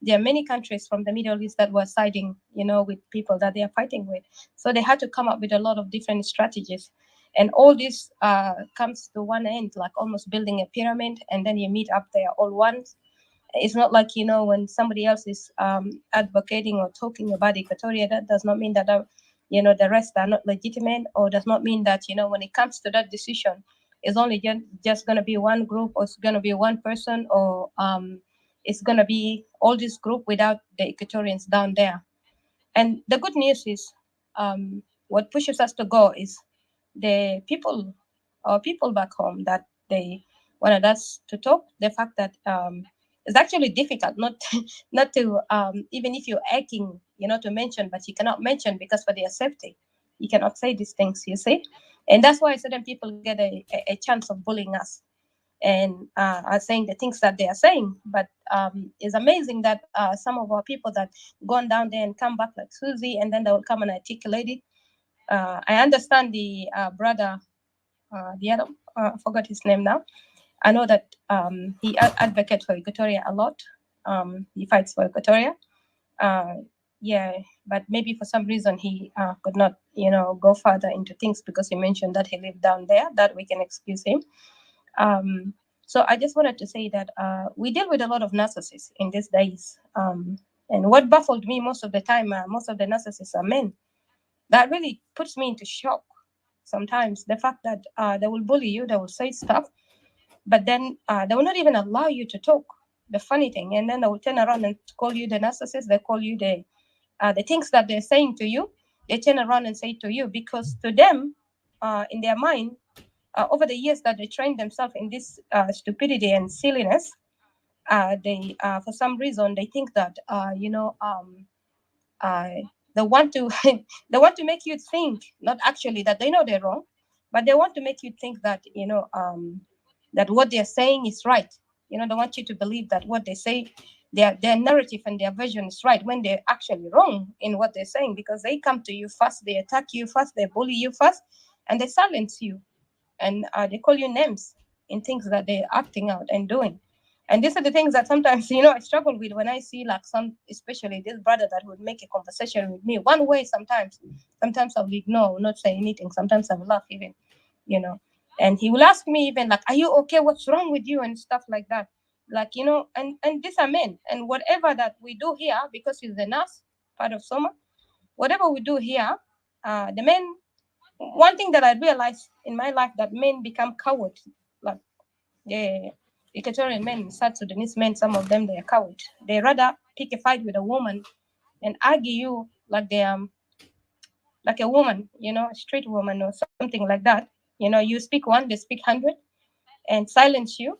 There are many countries from the Middle East that were siding, you know, with people that they are fighting with. So they had to come up with a lot of different strategies. And all this comes to one end, like almost building a pyramid, and then you meet up there all once. It's not like, you know, when somebody else is advocating or talking about Equatoria, that does not mean that, the rest are not legitimate, or does not mean that, you know, when it comes to that decision, it's only just going to be one group, or it's going to be one person, or it's going to be all this group without the Equatorians down there. And the good news is what pushes us to go is the people, or people back home, that they wanted us to talk. The fact that it's actually difficult not to even if you're aching, you know, to mention, but you cannot mention because for their safety, you cannot say these things. You see, and that's why certain people get a chance of bullying us and are saying the things that they are saying. But it's amazing that some of our people that gone down there and come back like Susie, and then they will come and articulate it. I understand the brother, the other, I forgot his name now. I know that he advocates for Equatoria a lot. He fights for Equatoria. Yeah, but maybe for some reason he could not, you know, go further into things because he mentioned that he lived down there. That we can excuse him. So I just wanted to say that we deal with a lot of narcissists in these days. And what baffled me most of the time, most of the narcissists are men. That really puts me into shock sometimes. The fact that they will bully you, they will say stuff, but then they will not even allow you to talk. The funny thing, and then they will turn around and call you the narcissist. They call you the things that they're saying to you. They turn around and say to you, because to them, in their mind, over the years that they trained themselves in this stupidity and silliness, they for some reason they think that they want to they want to make you think, not actually that they know they're wrong, but they want to make you think that that what they're saying is right. You know, they want you to believe that what they say, their narrative and their version is right, when they're actually wrong in what they're saying, because they come to you first, they attack you first, they bully you first, and they silence you, and they call you names in things that they're acting out and doing. And these are the things that sometimes, you know, I struggle with when I see like some, especially this brother that would make a conversation with me one way. Sometimes I will ignore, not say anything. Sometimes I will laugh even, you know. And he will ask me even like, "Are you okay? What's wrong with you?" and stuff like that. Like, you know, and these are men. And whatever that we do here, because he's the nurse, part of Soma, whatever we do here, the men, one thing that I realized in my life, that men become cowards. Like the Equatorian men, South Sudanese men, some of them, they are cowards. They rather pick a fight with a woman and argue you like they like a woman, you know, a street woman or something like that. You know, you speak one, they speak 100 and silence you.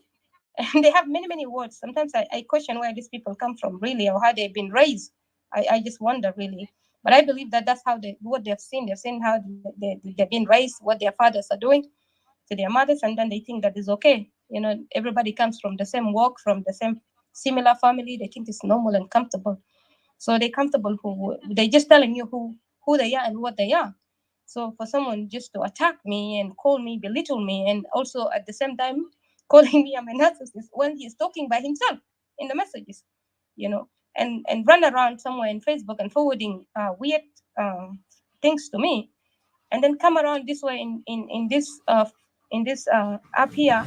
And they have many words. Sometimes I question where these people come from, really, or how they've been raised. I just wonder, really. But I believe that that's how what they've seen. They've seen how they've been raised, what their fathers are doing to their mothers, and then they think that is okay. You know, everybody comes from the same walk, from the same similar family. They think it's normal and comfortable. So they're comfortable. They're just telling you who they are and what they are. So for someone just to attack me and call me, belittle me, and also at the same time calling me I'm a narcissist when he's talking by himself in the messages, and run around somewhere in Facebook and forwarding weird things to me, and then come around this way in this app here,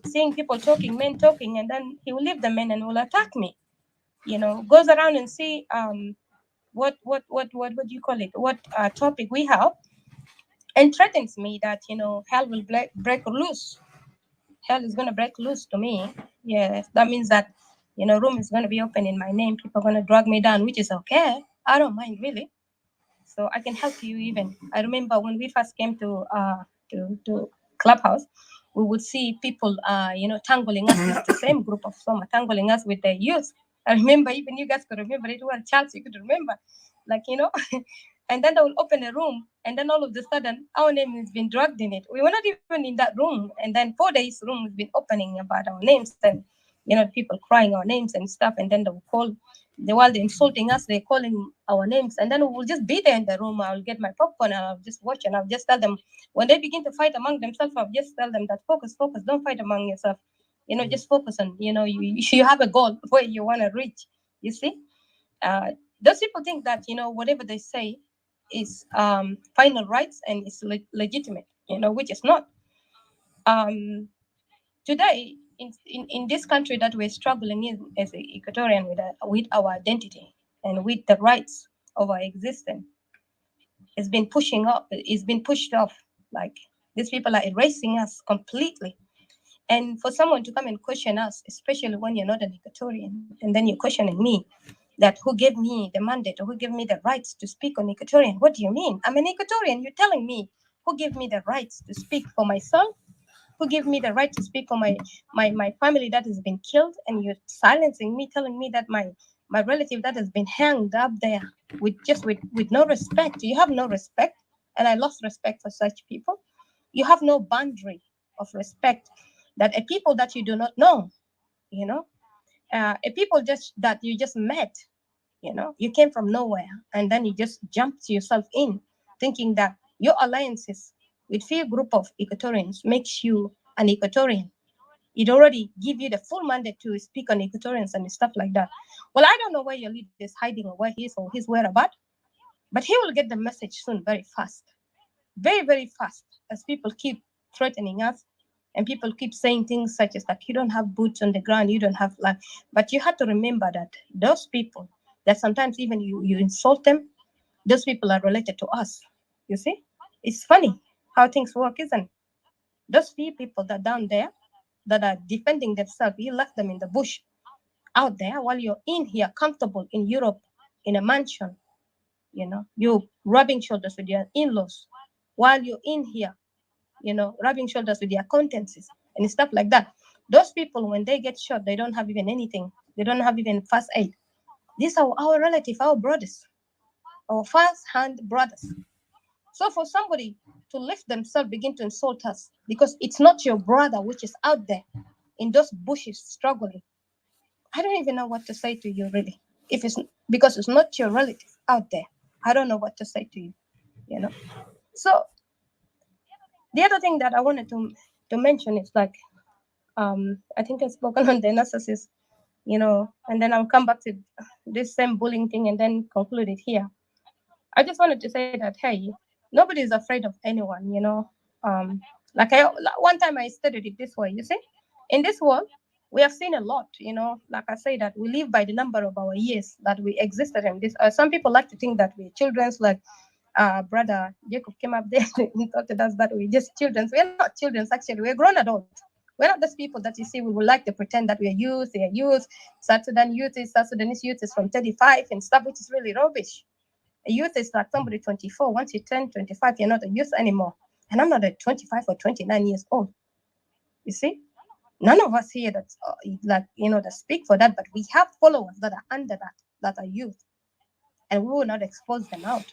seeing people talking, men talking, and then he will leave the men and will attack me. Goes around and see what do you call it? What topic we have, and threatens me that hell will break loose. Hell is gonna break loose to me. Yes, that means that room is gonna be open in my name. People are gonna drag me down, which is okay. I don't mind really. So I can help you even. I remember when we first came to Clubhouse, we would see people tangling us with the same group of Soma, tangling us with the youth. I remember even you guys could remember it. Well, Charles, you could remember, and then they will open a room, and then all of a sudden our name has been dragged in it. We were not even in that room, and then 4 days room has been opening about our names, and people crying our names and stuff, and then they will call. While they're insulting us, they're calling our names, and then we'll just be there in the room. I'll get my popcorn and I'll just watch, and I'll just tell them when they begin to fight among themselves, I'll just tell them that focus, don't fight among yourself. Just focus on, you have a goal where you want to reach. You see, those people think that whatever they say is final rights and is legitimate, which is not. Today, in this country that we're struggling in as an Equatorian with our identity and with the rights of our existence, it's been pushed off. Like, these people are erasing us completely. And for someone to come and question us, especially when you're not an Equatorian, and then you're questioning me, that who gave me the mandate or who gave me the rights to speak on Equatorian? What do you mean? I'm an Equatorian. You're telling me who gave me the rights to speak for myself? Who gave me the right to speak for my family that has been killed? And you're silencing me, telling me that my relative that has been hanged up there with no respect. You have no respect, and I lost respect for such people. You have no boundary of respect that a people that you do not know, a people that you just met, you came from nowhere, and then you just jumped yourself in, thinking that your alliances with few group of Equatorians makes you an Equatorian. It already give you the full mandate to speak on Equatorians and stuff like that. Well, I don't know where your leader is hiding or where he is or his whereabouts, but he will get the message soon, very fast, very, very fast, as people keep threatening us. And people keep saying things such as that you don't have boots on the ground, you don't have like, but you have to remember that those people that sometimes even you insult them, those people are related to us. You see, it's funny how things work, isn't it? Those few people that down there that are defending themselves, you left them in the bush out there while you're in here comfortable in Europe in a mansion. You're rubbing shoulders with your in-laws while you're in here, rubbing shoulders with their acquaintances and stuff like that. Those people, when they get shot, they don't have even anything. They don't have even first aid. These are our relatives, our brothers, our first-hand brothers. So for somebody to lift themselves, begin to insult us because it's not your brother which is out there in those bushes struggling, I don't even know what to say to you, really. If it's because it's not your relative out there, I don't know what to say to you, So the other thing that I wanted to mention is like, I think I've spoken on the narcissist, and then I'll come back to this same bullying thing and then conclude it here. I just wanted to say that, hey, nobody is afraid of anyone, one time I studied it this way, you see, in this world, we have seen a lot, like I say that we live by the number of our years that we existed in this. Some people like to think that we're children, like brother Jacob came up there and talked to us that we're just children. We're not children, actually, we're grown adults. We're not those people that you see, we would like to pretend that we're youth, they're youth. South Sudanese youth is from 35 and stuff, which is really rubbish. A youth is like somebody 24. Once you turn 25, you're not a youth anymore. And I'm not a 25 or 29 years old. You see? None of us here that speak for that, but we have followers that are under that are youth. And we will not expose them out.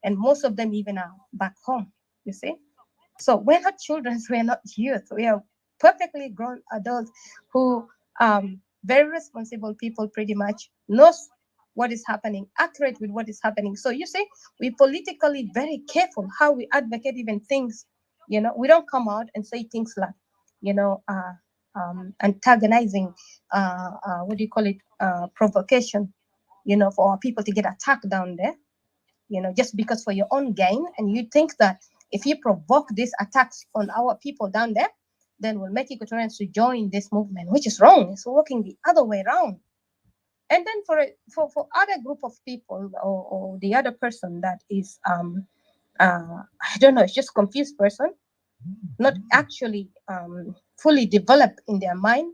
And most of them even are back home, you see? So we're not children, we're not youth. We are perfectly grown adults who very responsible people pretty much knows what is happening, accurate with what is happening. So you see, we politically very careful how we advocate even things. We don't come out and say things like, antagonizing, what do you call it, provocation, for our people to get attacked down there, just because for your own gain. And you think that if you provoke these attacks on our people down there, then we'll make Equatorians to join this movement, which is wrong. It's working the other way around. And then for other group of people, or the other person that is, I don't know, it's just confused person, not actually fully developed in their mind.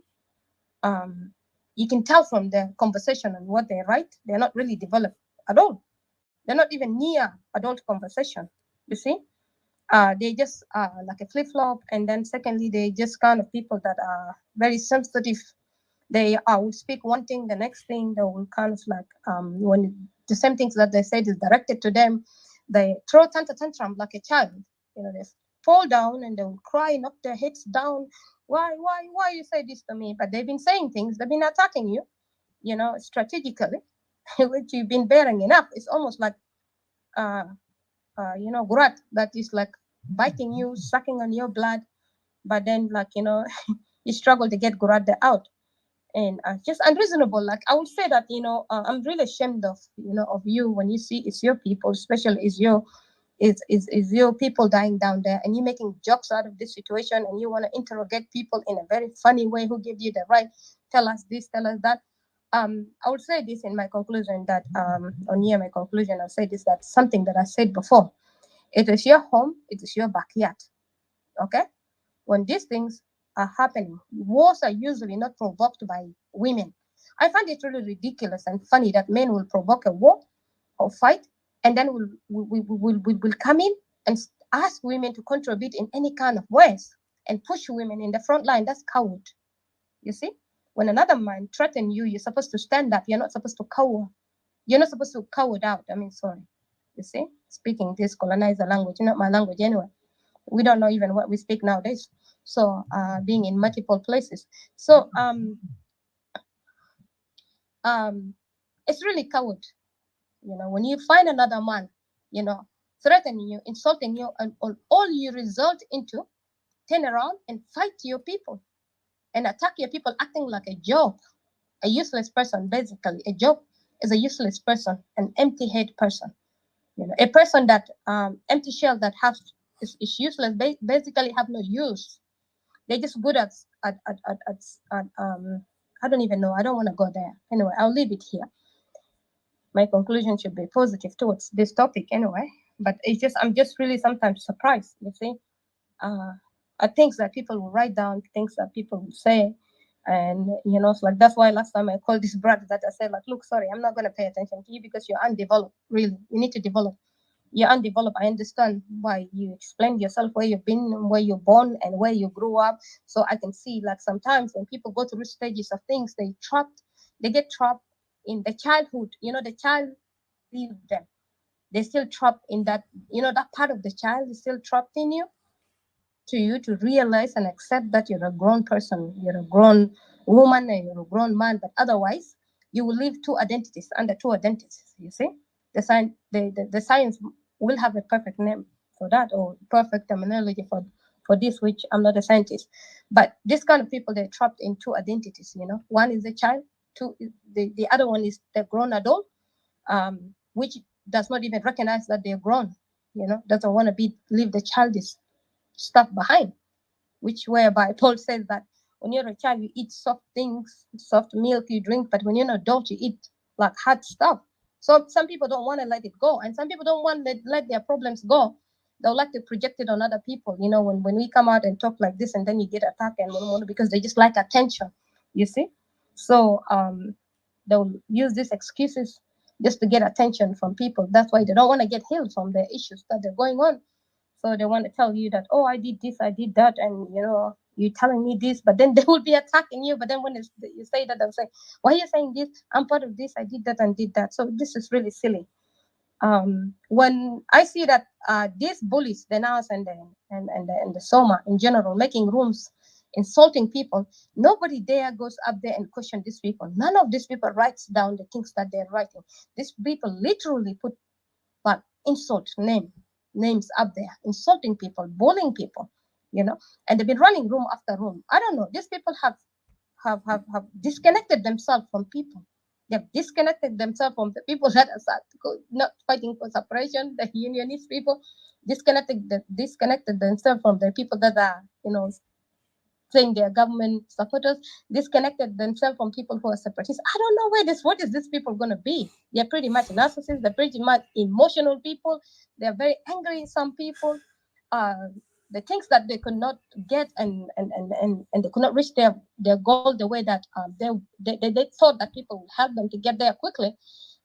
You can tell from their conversation and what they write, they're not really developed at all. They're not even near adult conversation, you see. They just like a flip-flop. And then secondly, they just kind of people that are very sensitive. They will speak one thing, the next thing they will kind of like, when the same things that they said is directed to them, they throw tantrum like a child. They fall down and they will cry, knock their heads down. Why you say this to me? But they've been saying things, they've been attacking you, strategically, which you've been bearing enough. It's almost like Gurat that is like biting you, sucking on your blood, but then like, you struggle to get Gurat out. And just unreasonable. Like I would say that, I'm really ashamed of, of you when you see it's your people, especially is your people dying down there, and you making jokes out of this situation, and you want to interrogate people in a very funny way. Who gave you the right? Tell us this, tell us that. I would say this in my conclusion that, or near my conclusion, I'll say this, that something that I said before. It is your home, it is your backyard. Okay? When these things are happening, wars are usually not provoked by women. I find it really ridiculous and funny that men will provoke a war or fight, and then will come in and ask women to contribute in any kind of ways and push women in the front line. That's coward. You see? When another man threatens you, you're supposed to stand up. You're not supposed to cower. You're not supposed to cower out. Sorry. You see? Speaking this colonizer language, not my language anyway. We don't know even what we speak nowadays. So being in multiple places. So it's really coward. When you find another man, threatening you, insulting you, and all you result into, turn around and fight your people and attack your people, acting like a joke, a useless person. Basically, a joke is a useless person, an empty head person. A person that empty shell that is useless, basically have no use. They're just good at I don't even know. I don't want to go there. Anyway, I'll leave it here. My conclusion should be positive towards this topic anyway. But I'm just really sometimes surprised, you see, at things that people will write down, things that people will say. And, it's like, that's why last time I called this brother that I said, like, look, sorry, I'm not going to pay attention to you because you're undeveloped, really. You need to develop. You're undeveloped. I understand why you explained yourself, where you've been, where you're born, and where you grew up. So I can see, like, sometimes when people go through stages of things, they get trapped in the childhood. The child leaves them. They're still trapped in that, that part of the child is still trapped in you. To you to realize and accept that you're a grown person, you're a grown woman, and you're a grown man. But otherwise, you will live two identities under two identities. You see, the science will have a perfect name for that, or perfect terminology for this, which I'm not a scientist. But this kind of people, they're trapped in two identities. One is the child, the other one is the grown adult, which does not even recognize that they're grown. Doesn't want to leave the childish stuff behind, whereby Paul says that when you're a child, you eat soft things, soft milk you drink, but when you're an adult, you eat like hard stuff. So some people don't want to let it go, and some people don't want to let their problems go. They'll like to project it on other people. When we come out and talk like this, and then you get attacked and because they just like attention, you see. So they'll use these excuses just to get attention from people. That's why they don't want to get healed from the issues that they're going on. So they want to tell you that, oh, I did this, I did that, and you're telling me this, but then they will be attacking you. But then when you say that, they'll say, why are you saying this? I'm part of this, I did that and did that. So this is really silly. When I see that these bullies, the NAS and the SOMA in general, making rooms insulting people. Nobody there goes up there and question these people. None of these people writes down the things that they're writing. These people literally put insult names up there, insulting people, bullying people, and they've been running room after room. I don't know. These people have disconnected themselves from people. They've disconnected themselves from the people that are not fighting for separation, the unionist people, disconnected themselves from the people that are, saying they are government supporters, disconnected themselves from people who are separatists. I don't know what is this people going to be? They're pretty much narcissists. They're pretty much emotional people. They're very angry, some people. The things that they could not get and they could not reach their goal the way that they thought that people would help them to get there quickly.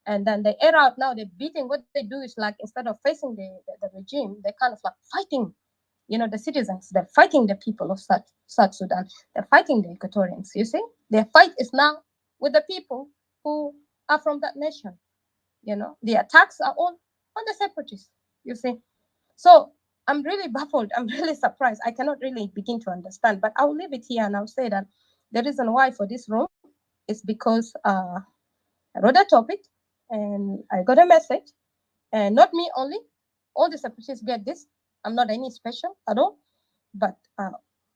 And then they air out now, they're beating. What they do is like, instead of facing the regime, they're kind of like fighting the citizens. They're fighting the people of South Sudan. They're fighting the Equatorians. You see, their fight is now with the people who are from that nation. The attacks are all on the separatists. You see, so I'm really baffled. I'm really surprised. I cannot really begin to understand. But I'll leave it here and I'll say that the reason why for this room is because I wrote a topic and I got a message, and not me only. All the separatists get this. I'm not any special at all, but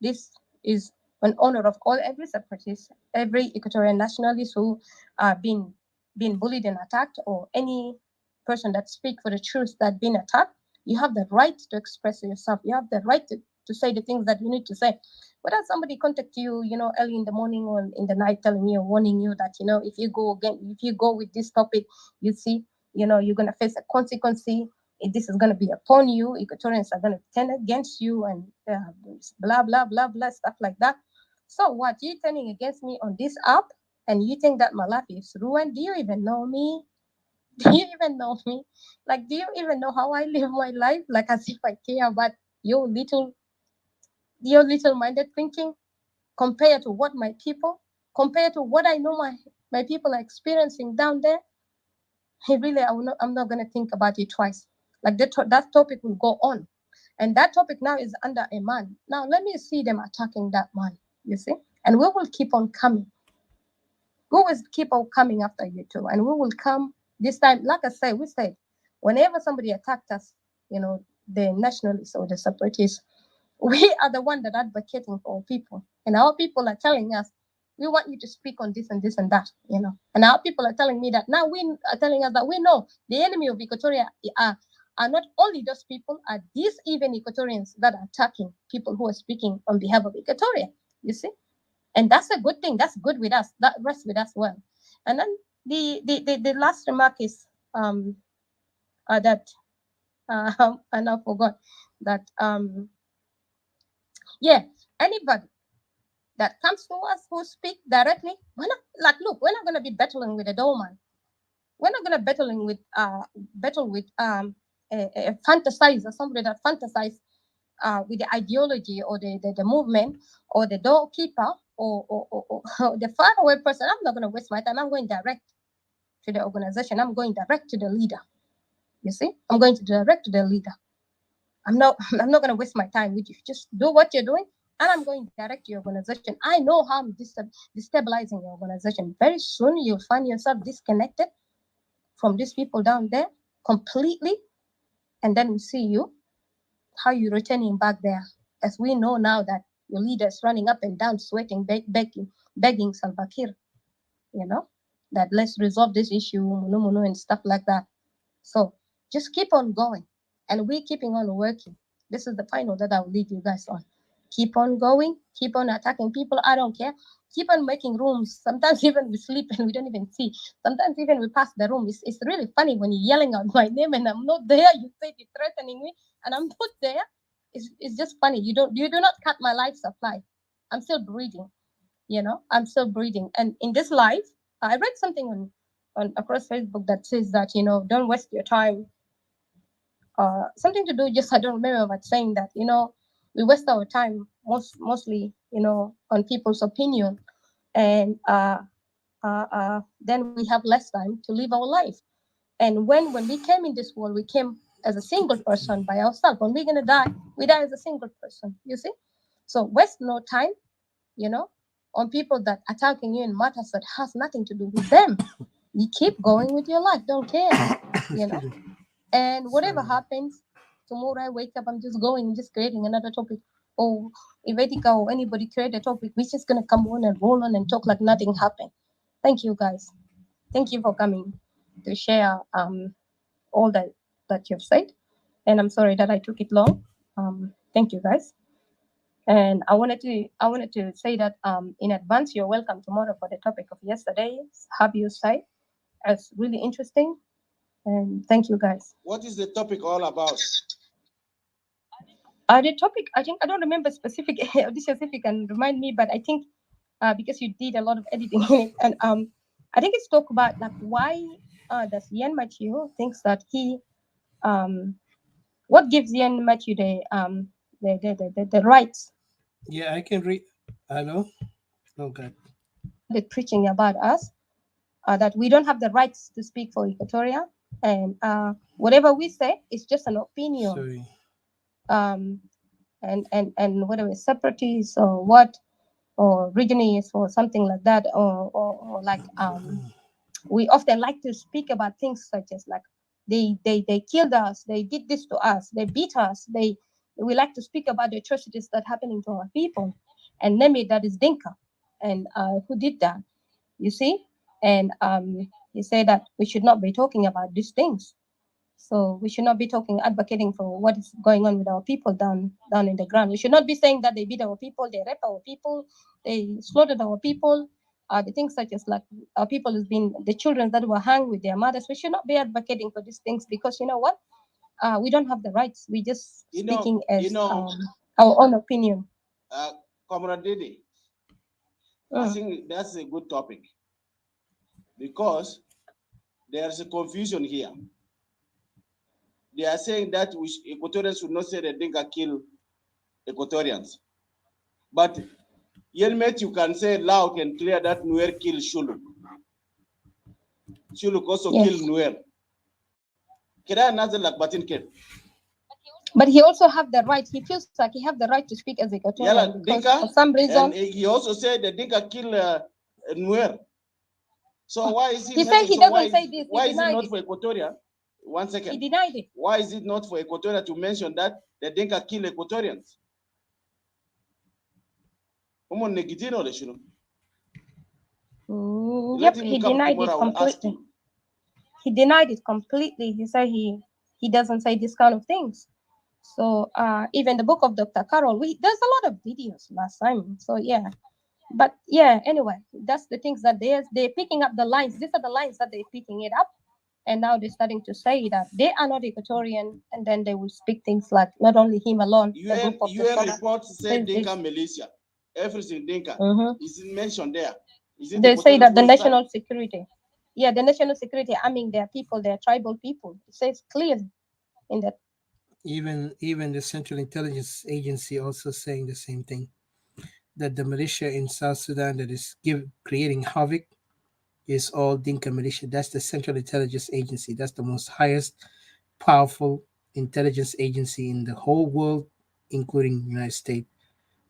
this is an honor of every separatist, every Equatorian nationalist who are being bullied and attacked, or any person that speaks for the truth that been attacked. You have the right to express yourself. You have the right to say the things that you need to say. Whether somebody contact you, early in the morning or in the night, telling you, warning you that, if you go with this topic, you see, you're gonna face a consequence. This is going to be upon you. Equatorians are going to turn against you, and blah, blah, blah, blah, stuff like that. So what? You're turning against me on this app, and you think that my life is ruined? Do you even know me? Do you even know me? Like, do you even know how I live my life? Like, as if I care about your little-minded thinking compared to what compared to what I know my people are experiencing down there. Really, I'm not going to think about it twice. Like that topic will go on. And that topic now is under a man. Now, let me see them attacking that man, you see? And we will keep on coming. We will keep on coming after you too. And we will come this time, like I said, we said, whenever somebody attacked us, the nationalists or the separatists, we are the one that are advocating for our people. And our people are telling us, we want you to speak on this and this and that, And our people are telling me that now we are telling us that we know the enemy of Equatoria are not only those people, are these even Equatorians that are attacking people who are speaking on behalf of Equatoria, you see? And that's a good thing. That's good with us. That rests with us well. And then the last remark is that and I forgot that anybody that comes to us who speak directly, we're not going to be battling with a doorman. We're not going to battle with a fantasizer, somebody that fantasizes with the ideology or the movement or the doorkeeper or the faraway person. I'm not going to waste my time. I'm going direct to the organization. I'm going direct to the leader. You see, I'm going direct to the leader. I'm not going to waste my time with you. Just do what you're doing, and I'm going direct to your organization. I know how I'm destabilizing your organization. Very soon you'll find yourself disconnected from these people down there completely, and then we see you, how you're returning back there. As we know now that your leader is running up and down, sweating, begging Salva Kiir, that let's resolve this issue, and stuff like that. So just keep on going, and we're keeping on working. This is the final that I will lead you guys on. Keep on going, keep on attacking people. I don't care. Keep on making rooms. Sometimes even we sleep and we don't even see. Sometimes even we pass the room. It's really funny when you're yelling out my name and I'm not there. You say you're threatening me and I'm not there. It's just funny. You do not cut my life supply. I'm still breathing. I'm still breathing. And in this life, I read something on across Facebook that says that don't waste your time. Something to do, just I don't remember, but saying that we waste our time mostly on people's opinion, and then we have less time to live our life. And when we came in this world, we came as a single person by ourselves. When we're gonna die, we die as a single person. You see, so waste no time. on people that attacking you in matters that has nothing to do with them. You keep going with your life, don't care, And whatever happens, tomorrow I wake up, I'm just creating another topic. Or if Etika or anybody create a topic, we're just gonna come on and roll on and talk like nothing happened. Thank you guys. Thank you for coming to share all that you've said. And I'm sorry that I took it long. Thank you guys. And I wanted to say that in advance, you're welcome tomorrow for the topic of yesterday's Habiu site. It's really interesting. And thank you guys.
What is the topic all about?
The topic, I think I don't remember specific. Odysseus, if you can remind me, but I think because you did a lot of editing in it, and I think it's talk about like why does Ian Matthew thinks that he what gives Ian Matthew the rights?
Yeah, I can read. Hello. Oh God.
The preaching about us that we don't have the rights to speak for Equatoria, and whatever we say is just an opinion.
Sorry.
And whether it's separatists or what, or regionists or something like that, or like we often like to speak about things such as like they killed us, they did this to us, they beat us, we like to speak about the atrocities that happening to our people, and name it that is Dinka, and who did that, you see, and he said that we should not be talking about these things. So we should not be advocating for what is going on with our people down in the ground. We should not be saying that they beat our people, they rape our people, they slaughtered our people. The things such as like our people has been the children that were hung with their mothers. We should not be advocating for these things because you know what? We don't have the rights. We just speaking as our own opinion.
Comrade Dede, I think that's a good topic because there's a confusion here. They are saying that Equatorians should not say that Dinka kill Equatorians. But yet you can say loud and clear that Nuer killed Shuluk. Shuluk also killed Nuer.
But he also have the right. He feels like he have the right to speak as Equatorian because for some reason.
And he also said that Dinka kill Nuer. So why is
he said he doesn't say this?
Why is it not for Equatoria? 1 second.
He denied it.
Why is it not for Equatoria to mention that the Dinka kill Equatorians?
Yep, he denied it completely. He denied it completely. He said he doesn't say this kind of things. So even the book of Dr. Carol, there's a lot of videos last time. So yeah. But yeah, anyway, that's the things that they're picking up the lines. These are the lines that they're picking it up. And now they're starting to say that they are not Equatorian, and then they will speak things like not only him alone.
UN reports say Dinka militia, everything Dinka. Is it mentioned there?
They say that the national security, the national security arming their people, their tribal people. It says clearly in that.
Even the Central Intelligence Agency also saying the same thing, that the militia in South Sudan that is creating havoc is all Dinka militia. That's the Central Intelligence Agency. That's the most highest powerful intelligence agency in the whole world, including the United States.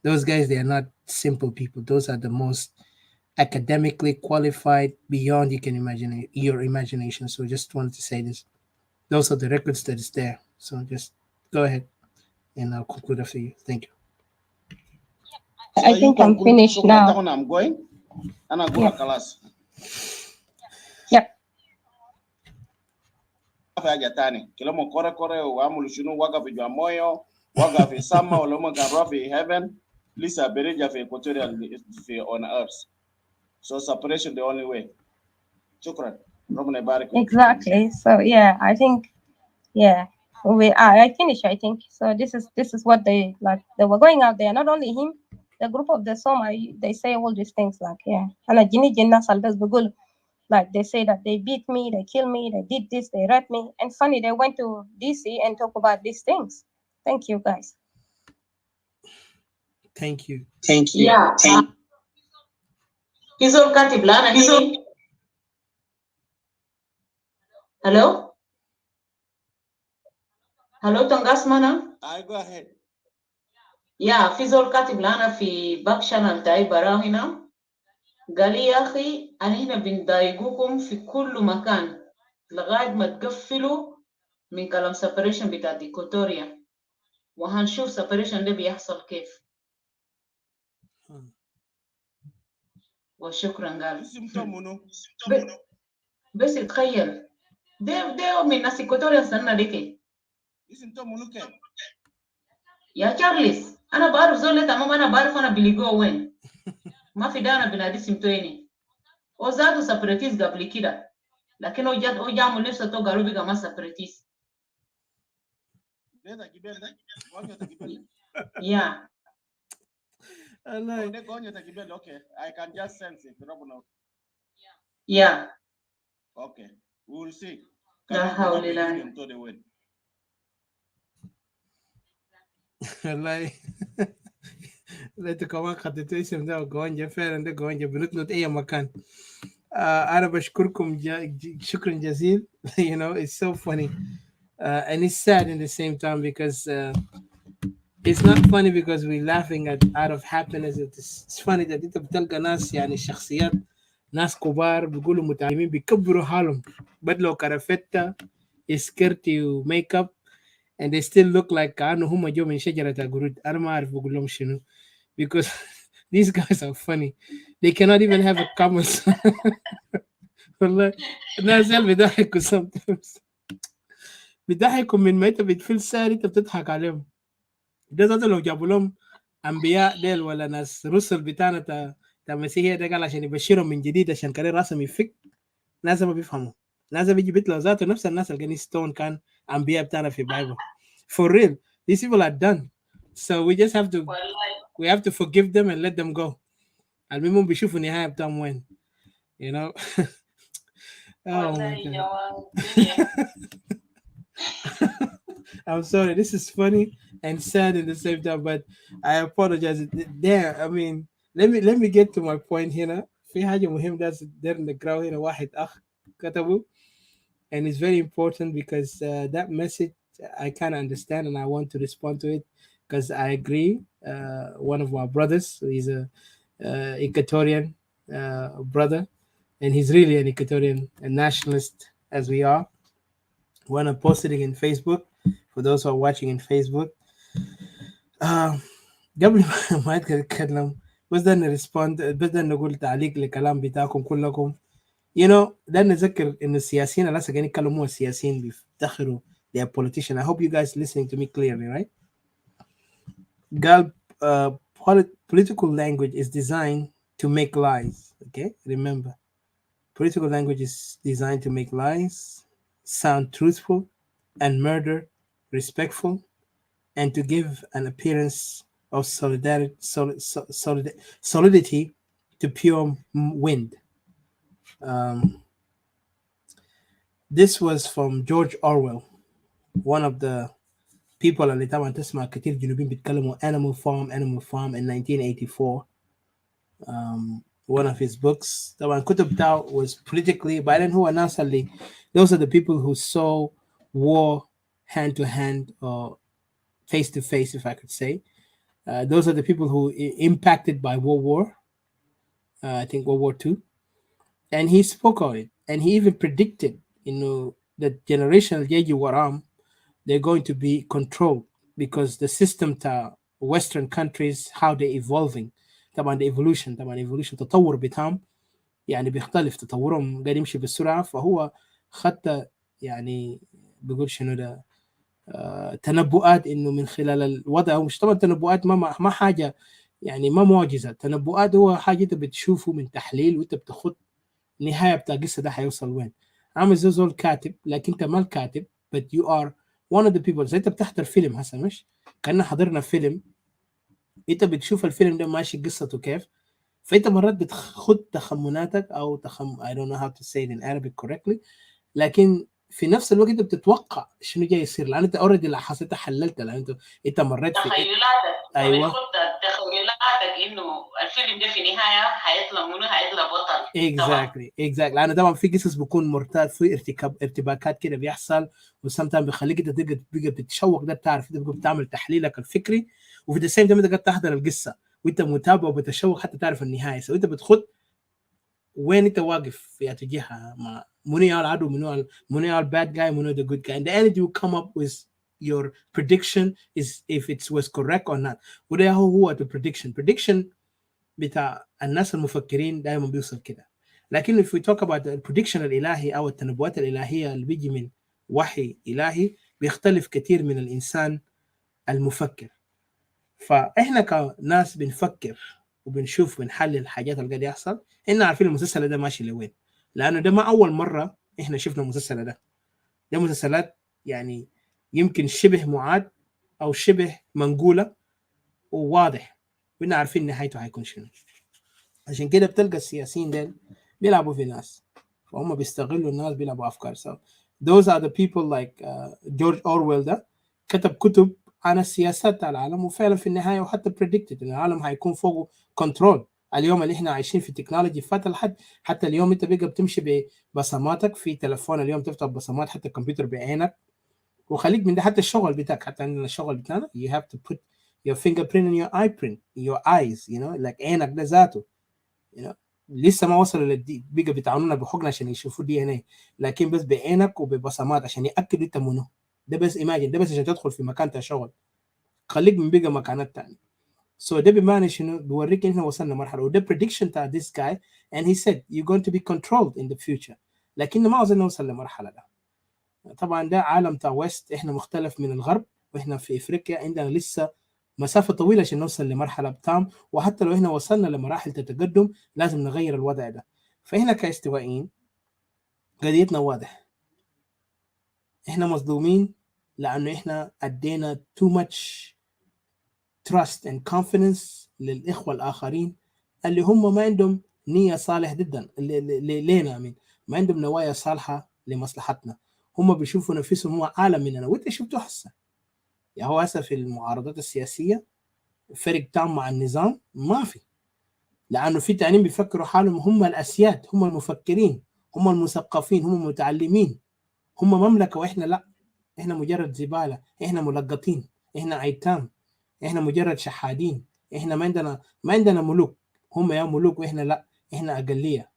Those guys, they are not simple people. Those are the most academically qualified beyond your imagination. So just wanted to say this. Those are the records that is there. So just go ahead and I'll conclude after you. Thank you.
I think I'm finished now.
I'm going and I'll go to class.
Yep.
Kilimo kore wa mulishunu waga vijwa moyo waga fi sama uloma garwa fi heaven lisa bereja fi equatorial fi on earth. So separation the only way. Shukran.
Exactly. So yeah, I think I finished. I think so. This is what they like. They were going out there. Not only him, the group of the Soma. They say all these things like and like they say that they beat me, they kill me, they did this, they raped me. And funny, they went to DC and talk about these things. Thank you, guys.
Thank you.
Yeah. Kizol Katib Lana. Hello? Hello, Tongas Mana?
I go ahead.
يا في زول كاتب لنا في باك شانل تاعي براه هنا، قال لي يا اخي انا هنا بنضايقوكم في كل مكان لغايه ما تقفلوا من كلام سيبريشن بتاع ديكوتوريا، وهنشوف سيبريشن ده بيحصل كيف. وشكرا. قال بس تخيل ده من ناس ديكوتوريا استنى ديكي يا تشارلز. انا بعرف زول تمام، انا بعرف انا بليجوه وين. ما في دانا بنادي سمتويني وزادوا سبريتيز قبل كده، لكن هو جامو نفسه تو قالوا بقى ما سبريتيز. Yeah.
Okay, I can just sense it.
Yeah.
Okay, we will see.
لا حول الله.
والله انتوا كمان خدتوا اسم ده وجوانجا، فعلا ده جوانجا بنطلط اي مكان. انا بشكركم شكرا جزيلا. You know, it's so funny and it's sad in the same time because it's not funny because we're laughing out of happiness. It's funny that انت بتلقى ناس يعني شخصيات ناس كبار بيقولوا متعلمين بيكبروا حالهم بدلوا كرافتة سكرتي وميك اب and they still look like كأنه هم جو من شجرة قرود. أنا ما أعرف بقول لهم شنو because these guys are funny. They cannot even have a comment. والله الناس اللي بيضحكوا sometimes بيضحكوا من ما انت بتفيل ساري انت بتضحك عليهم. ده ذاته لو جابوا لهم انبياء ديل ولا ناس رسل بتاعنا تا مسيحيه ده قال عشان يبشرهم من جديد عشان كده راسهم يفك، ناس ما بيفهموا. ناس بيجي بيطلعوا ذاته نفس الناس اللي ستون كان انبياء بتاعنا في بايبل. For real, these people are done. So we just have to forgive them and let them go. المهم بيشوفوا النهايه بتاعهم وين. You know. Oh my God. I'm sorry, this is funny and sad in the same time, but I apologize. There, I mean, let me get to my point here. في حاجة مهم that's there in the ground هنا واحد أخ كتبه, and it's very important because that message I kind of understand and I want to respond to it because I agree. One of my brothers, he's a Equatorian brother, and he's really an Equatorian, a nationalist as we are. When I'm posting it in Facebook, for those who are watching in Facebook, قبل ما اتكلم بس ده نرسبوند بس ده نقول تعليق لكلام بتاعكم كلكم. You know, ده نذكر ان السياسيين اللي قاعدين يتكلموا السياسيين بيفتخروا they are politicians. I hope you guys listening to me clearly, right? قال political language is designed to make lies. Okay, remember, political language is designed to make lies sound truthful and murder respectful, and to give an appearance of solidity to pure wind. This was from George Orwell, one of the people اللي طبعا تسمع كتير جنوبيين بيتكلموا Animal Farm in 1984. One of his books طبعا الكتب بتاعه was politically, بعدين هو ناس اللي those are the people who saw war hand to hand or face to face, if I could say. Those are the people who impacted by World War, I think World War II. And he spoke on it. And he even predicted, the generation of Yeji Waram, they're going to be controlled because the system to Western countries, how they're evolving. طبعا the evolution تطور بتاعهم يعني بيختلف تطورهم قاعد يمشي بسرعة، فهو خدت يعني بيقول شنو ده تنبؤات انه من خلال الوضع، او مش طبعا تنبؤات ما حاجه يعني ما معجزه، تنبؤات هو حاجه انت بتشوفه من تحليل وانت بتاخد النهايه بتاع القصه ده هيوصل وين. عامل زي زول كاتب لكن انت ما الكاتب but you are one of the people. زي انت بتحضر فيلم هسه مش كأننا حضرنا فيلم، انت بتشوف الفيلم ده ماشي قصته كيف، فانت مرات بتاخد تخمناتك او I don't know how to say it in Arabic correctly، لكن في نفس الوقت انت بتتوقع شنو جاي يصير، لان انت اوريدي لاحظت، انت حللت، لان انت مريت في
تخيلاتك
ايوه
بتحط تخيلاتك انه الفيلم ده في النهايه هيطلع منو، هيطلع بطل.
اكزاكتلي لانه طبعا في قصص بيكون مرتبط في ارتباكات كده بيحصل، وسام بيخليك انت تبقى بتتشوق، ده بتعرف تبقى بتعمل تحليلك الفكري، وفي ذا سيم تايم انت قاعد تحضر القصه وانت متابع وبتشوق حتى تعرف النهايه، سو انت بتخد وين انت واقف في اتجاهها، مع منو يا العدو، منو يا الباد جاي، منو the good guy. In the end you come up with your prediction is if it was correct or not. وده هو the prediction بتاع الناس المفكرين دائما بيوصل كده. لكن if we talk about the prediction الإلهي أو التنبؤات الإلهية اللي بيجي من وحي إلهي بيختلف كثير من الإنسان المفكر. فإحنا كناس بنفكر وبنشوف بنحلل الحاجات اللي قاعد يحصل، إحنا عارفين المسلسل ده ماشي لوين، لأنه ده ما أول مرة إحنا شفنا المسلسل ده مسلسلات يعني يمكن شبه معاد أو شبه منقولة وواضح، وإحنا عارفين نهايته هيكون شنو. عشان كده بتلقى السياسيين دول بيلعبوا في ناس، فهم بيستغلوا الناس بيلعبوا أفكار. So those are the people like جورج أورويل ده كتب كتب عن السياسات بتاع العالم، وفعلا في النهاية وحتى predicted إن العالم هيكون فوقه كنترول. اليوم اللي احنا عايشين في التكنولوجي فات الحد، حتى اليوم انت بقى بتمشي ببصماتك في تلفون، اليوم تفتح بصمات، حتى الكمبيوتر بعينك، وخليك من ده حتى الشغل بتاعك، حتى عندنا الشغل بتاعنا you have to put your fingerprint in your your eyes, you know, like عينك ده ذاته، you know. لسه ما وصلوا بقى بيتعاملونا بحقن عشان يشوفوا دي ان اي، لكن بس بعينك وببصمات عشان ياكدوا انت منو. ده بس ايماجن، ده بس عشان تدخل في مكان تاع شغل، خليك من بقى مكانات تانية. So ده بمعنى شنو؟ بوريك احنا وصلنا مرحله، وده prediction بتاع this guy and he said you're going to be controlled in the future. لكن ما وصلنا نوصل لمرحله ده. طبعا ده عالم تاع ويست، احنا مختلف من الغرب، واحنا في افريقيا عندنا لسه مسافه طويله عشان نوصل لمرحله تام، وحتى لو احنا وصلنا لمراحل تقدم لازم نغير الوضع ده. فاحنا كاستوائيين قضيتنا واضح، احنا مظلومين لانه احنا ادينا too much trust and confidence للاخوه الاخرين اللي هم ما عندهم نيه صالح ضدنا لينا، ما عندهم نوايا صالحه لمصلحتنا، هم بيشوفوا نفسهم هم اعلى مننا. وانت شفتوا هسه، يا هو هسه في المعارضات السياسيه فرق تام مع النظام ما في، لانه في تانيين بيفكروا حالهم هم الاسياد، هم المفكرين، هم المثقفين، هم المتعلمين، هم مملكه، واحنا لا، احنا مجرد زباله، احنا ملقطين، احنا ايتام، احنا مجرد شحادين، احنا ما عندنا ملوك، هم يا ملوك واحنا لا، احنا اقليه.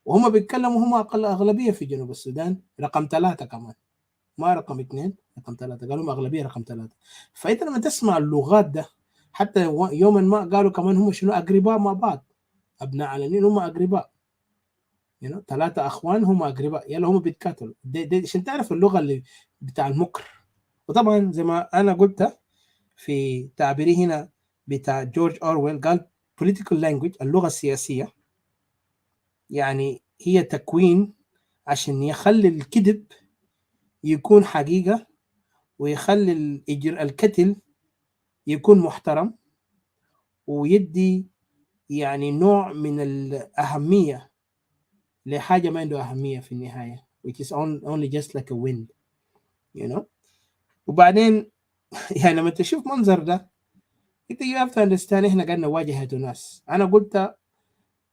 وهم بيتكلموا هم اغلبيه في جنوب السودان، رقم 3 كمان، ما رقم 2، رقم 3، قالوا هم اغلبيه رقم 3. فانت لما تسمع اللغات ده، حتى يوما ما قالوا كمان هم شنو اقرباء مع بعض، ابناء علنيين هم اقرباء، 3 اخوان هم اقرباء، يلا هم بيتكاتلوا عشان تعرف اللغه اللي بتاع المكر. وطبعا زي ما انا قلت في تعبيري هنا بتاع جورج أورويل، قال political language اللغة السياسية يعني هي تكوين عشان يخلي الكذب يكون حقيقة، ويخلي الكتل يكون محترم، ويدي يعني نوع من الأهمية لحاجة ما عنده أهمية في النهاية which is only just like a wind, you know. وبعدين يعني لما تشوف منظر ده انت you have to understand احنا قاعدين نواجه ناس. انا قلت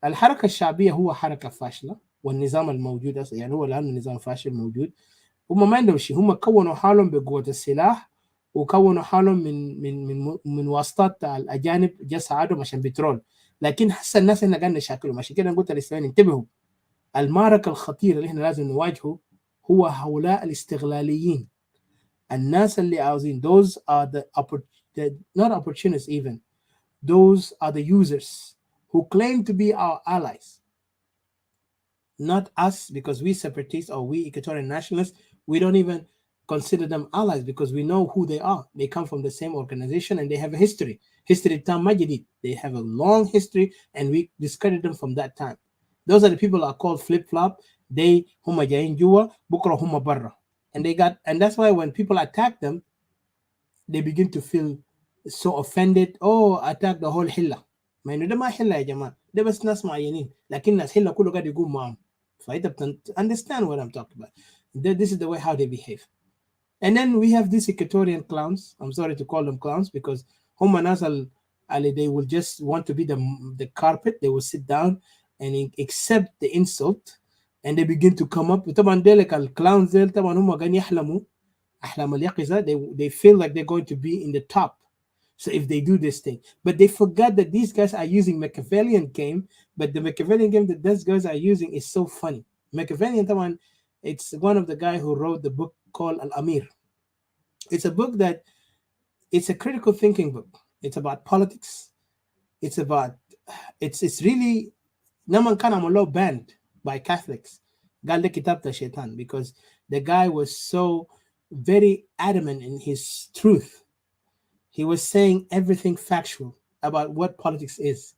الحركه الشعبيه هو حركه فاشله، والنظام الموجود يعني هو الان النظام فاشل موجود، هم ما عندهم شيء، هم كونوا حالهم بقوه السلاح، وكونوا حالهم من واسطات الاجانب جا ساعدهم عشان بترول. لكن هسه الناس احنا قاعدين نشاكلهم، عشان كده قلت للاسلاميين انتبهوا، المعركه الخطيره اللي احنا لازم نواجهه هو هؤلاء الاستغلاليين، الناس اللي عاوزين those are the not opportunists even, those are the users who claim to be our allies, not us, because we separatists or we Equatorian nationalists, we don't even consider them allies because we know who they are. They come from the same organization and they have a history. Tam Majidit. They have a long history and we discredit them from that time. Those are the people that are called flip-flop. They huma jayin jua, bukra huma barra. And that's why when people attack them, they begin to feel so offended. Oh, attack the whole hilla. ما انه ده ما حله يا جماعه، ده بس ناس معينين، لكن الناس حله كله قاعد يقوم معهم. فانت understand what I'm talking about. This is the way how they behave. And then we have these Equatorian clowns. I'm sorry to call them clowns because they will just want to be the carpet. They will sit down and accept the insult, and they begin to come up. طبعا ديلك الclowns ديل طبعا هم قاعدين يحلموا أحلام اليقظة. They feel like they're going to be in the top. So if they do this thing, but they forgot that these guys are using Machiavellian game, but the Machiavellian game that these guys are using is so funny. Machiavellian, it's one of the guy who wrote the book called Al-Amir. It's a book that it's a critical thinking book. It's about politics. It's really Naman Kanamolo banned by Catholics. قال ده كتاب الشيطان, because the guy was so very adamant in his truth. He was saying everything factual about what politics is.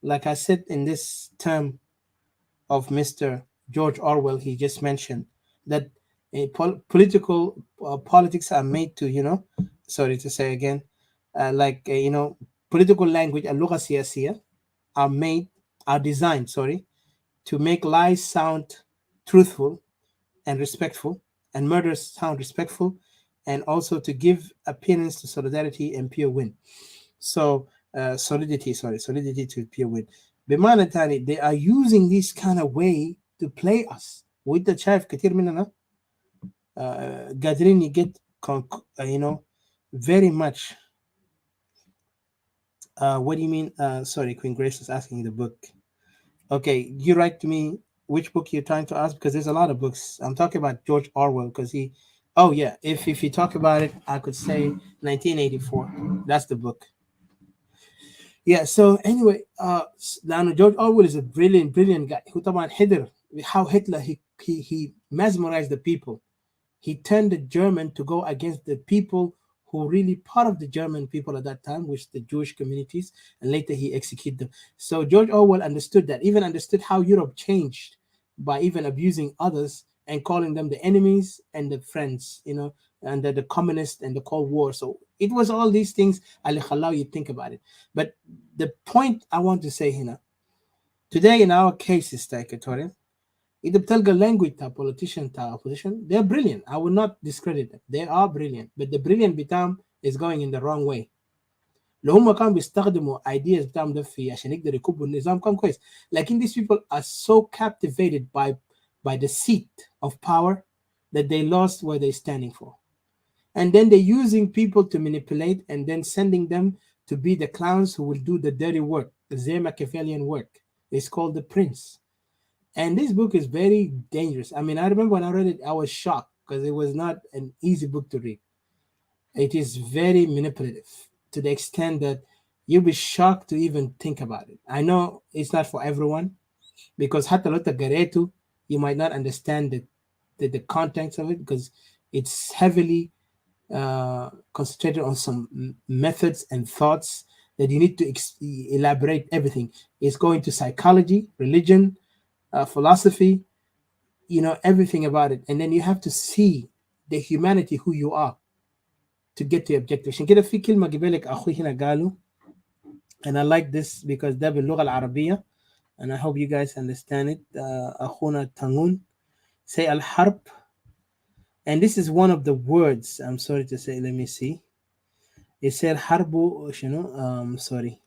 Like I said in this term of Mr. George Orwell, he just mentioned that politics are made to, sorry to say again, political language, اللغة السياسية, are designed, to make lies sound truthful and respectful, and murders sound respectful, and also to give appearance to solidarity and pure win. So solidity to pure win. بمعنى تاني, they are using this kind of way to play us. وانت شايف كتير مننا قادرين get very much. What do you mean? Sorry, Queen Grace is asking the book. Okay, you write to me which book you're trying to ask, because there's a lot of books. I'm talking about George Orwell because if you talk about it, I could say 1984. That's the book. Yeah, so anyway, George Orwell is a brilliant guy. How Hitler, he mesmerized the people. He turned the German to go against the people who really part of the German people at that time, which the Jewish communities, and later he executed them. So George Orwell understood that, even understood how Europe changed by even abusing others and calling them the enemies and the friends, and the communists and the Cold War. So it was all these things, allow you think about it. But the point I want to say here, today in our cases, Equatorian, إذا بتلقى language politician opposition, they're brilliant. I will not discredit them. They are brilliant, but the brilliant بتاعهم is going in the wrong way. لو هم كانوا بيستخدموا ideas بتاعهم ده في عشان يقدر يكبوا النظام كان كويس. لكن these people are so captivated by the seat of power that they lost what they're standing for. And then they're using people to manipulate and then sending them to be the clowns who will do the dirty work, the Machiavellian work. It's called The Prince. And this book is very dangerous. I mean, I remember when I read it, I was shocked because it was not an easy book to read. It is very manipulative to the extent that you'll be shocked to even think about it. I know it's not for everyone, because حتى لو قريته, you might not understand the context of it, because it's heavily concentrated on some methods and thoughts that you need to elaborate everything. It's going to psychology, religion, philosophy, everything about it. And then you have to see the humanity, who you are, to get to the objective. عشان كده في كلمة قبلك أخوي هنا قالوا, and I like this because ده باللغة العربية, and I hope you guys understand it. أخونا تانون say الحرب, and this is one of the words, I'm sorry to say, let me see. It said حرب شنو, sorry,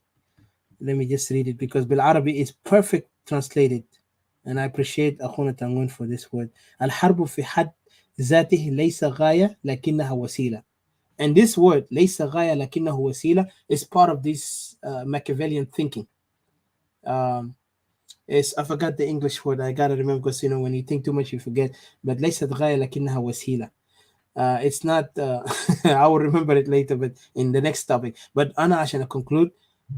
let me just read it because بالعربي is perfect translated. And I appreciate أخونا تانون for this word. الحرب في حد ذاته ليس غاية لكنها وسيلة. And this word ليس غاية لكنها وسيلة is part of this Machiavellian thinking. I forgot the English word. I gotta remember, because when you think too much you forget. But ليست غاية لكنها وسيلة. It's not. I will remember it later, but in the next topic. But أنا عشان conclude,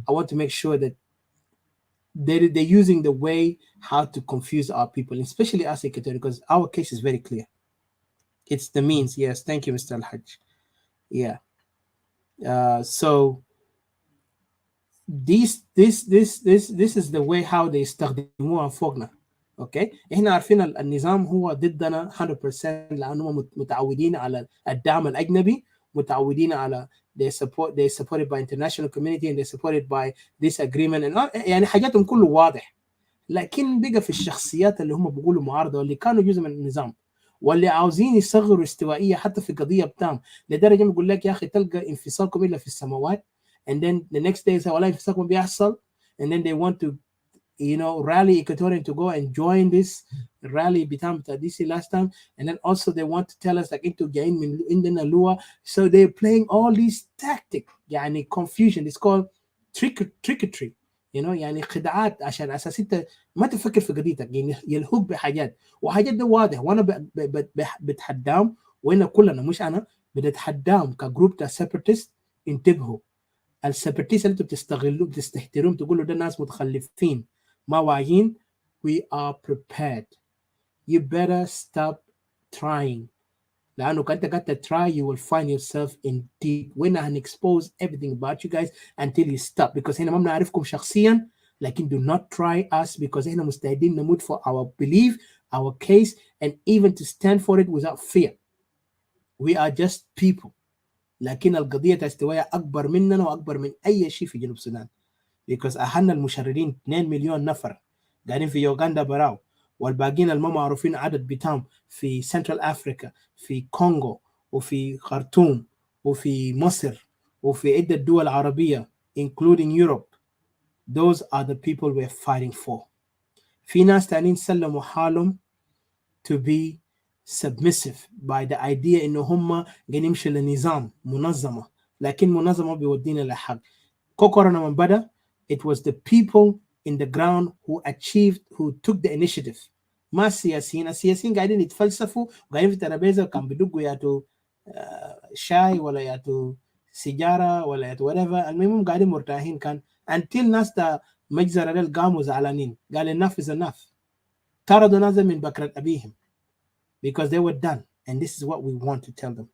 I want to make sure that they're using the way how to confuse our people, especially us Equatorians, because our case is very clear. It's the means. Yes, thank you, Mr. Al-Hajj. Yeah. So this is the way how they يستخدموها فوقنا. اوكي احنا عارفين النظام هو ضدنا 100% لانهم متعودين على الدعم الاجنبي، متعودين على they supported by international community and they supported by this agreement and يعني حاجاتهم كله واضح. لكن بقى في الشخصيات اللي هم بيقولوا معارضه واللي كانوا جزء من النظام واللي عاوزين يصغروا استوائيه حتى في قضيه بتاعهم لدرجه بيقول لك يا اخي تلقى انفصالكم الا في السماوات and then the next day say والله انفصالكم بيحصل and then they want to rally Equatorian to go and join this rally بتاعهم بتاع DC last time and then also they want to tell us like انتوا جايين من عندنا لوا so they're playing all these tactics يعني confusion it's called trickery يعني خداعات عشان اساس انت ما تفكر في قضيتك يعني يلهوك بحاجات وحاجات ده واضح وانا بتحداهم وانا كلنا مش انا بنتحداهم كجروب تاع سيبرتست انتبهوا السيبرتست اللي انتوا بتستغلوا بتستهترون تقولوا ده ناس متخلفين ما واعيين we are prepared you better stop trying لأنه كنت قاعد try you will find yourself in deep we're not expose everything about you guys until you stop because هنا ما بنعرفكم شخصيا لكن do not try us because هنا مستعدين نموت for our belief our case and even to stand for it without fear we are just people لكن القضية استوائية أكبر مننا وأكبر من أي شيء في جنوب السودان because أهلنا المشردين 2 مليون نفر قاعدين في يوغندا براو والباقيين الما معروفين عدد بتاعهم في سنترال أفريقيا في كونغو وفي خرطوم وفي مصر وفي عدة دول عربية including Europe those are the people we're fighting for في ناس تانيين سلموا حالهم to be submissive by the idea إنه هم قاعدين يمشي لنظام منظمة لكن منظمة بيودينا لحق كوكورانا من بدأ it was the people in the ground who took the initiative ما السياسيين قاعدين يتفلسفوا وقاعدين في ترابيزة وكان بدقوا ياتوا شاي ولا ياتوا سيجارة ولا ياتوا whatever المهم قاعدين مرتاحين كان until ناس تا مجزرة لل قاموا زعلانين قال enough is enough طردوا ناس من بكرة أبيهم because they were done and this is what we want to tell them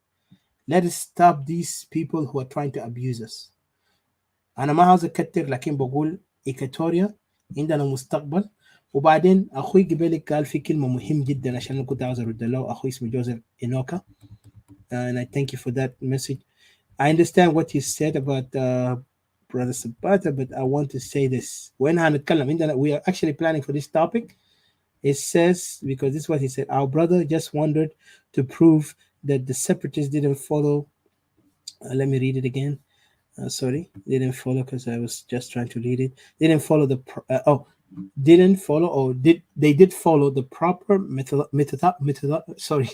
let us stop these people who are trying to abuse us أنا ما عاوز أكتر لكن بقول إيكاتوريا عندنا مستقبل وبعدين أخوي قبلك قال في كلمة مهم جدا عشان أنا كنت عاوز أرد له أخوي اسمه جوزيف إنوكا and I thank you for that message I understand what you said about Brother Sabata but I want to say this when هنتكلم عندنا we are actually planning for this topic it says because this is what he said our brother just wanted to prove that the separatists didn't follow let me read it again sorry didn't follow because I was just trying to read it didn't follow the didn't follow or did follow the proper method sorry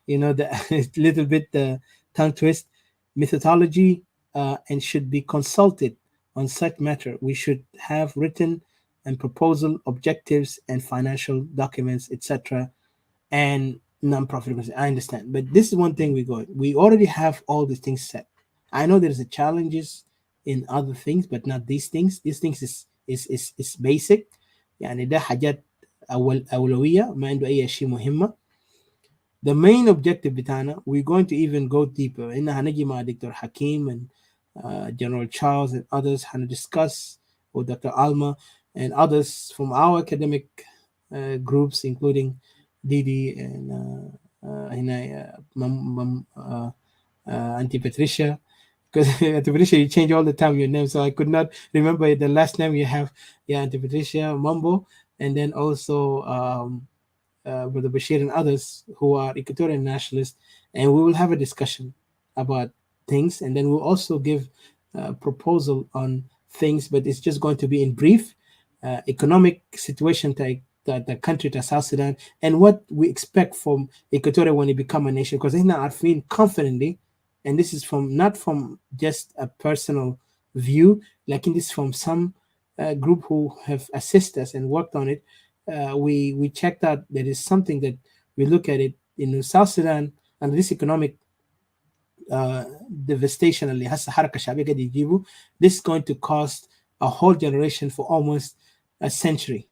the little bit tongue twist methodology and should be consulted on such matter we should have written and proposal objectives and financial documents etc and non-profit I understand but this is one thing we already have all these things set I know there's a challenges in other things but not these things is basic يعني ده حاجات أولوية ما عنده أي شيء مهمة the main objective بتاعنا we're going to even go deeper إن هنجي مع دكتور حكيم and General Charles and others discuss with Dr. Alma and others from our academic groups including Didi and Auntie Patricia because Auntie Patricia you change all the time your name so I could not remember the last name you have Auntie Patricia Mambo and then also Brother Bashir and others who are Equatorian nationalists and we will have a discussion about things and then we'll also give a proposal on things but it's just going to be in brief economic situation the country to South Sudan and what we expect from Equatoria when it become a nation because هنا عارفين confidently and this is not from just a personal view like this is from some group who have assisted us and worked on it we checked out there is something that we look at it in South Sudan and this economic devastation اللي هسه حركة شعبية قاعد يجيبوا this is going to cost a whole generation for almost a century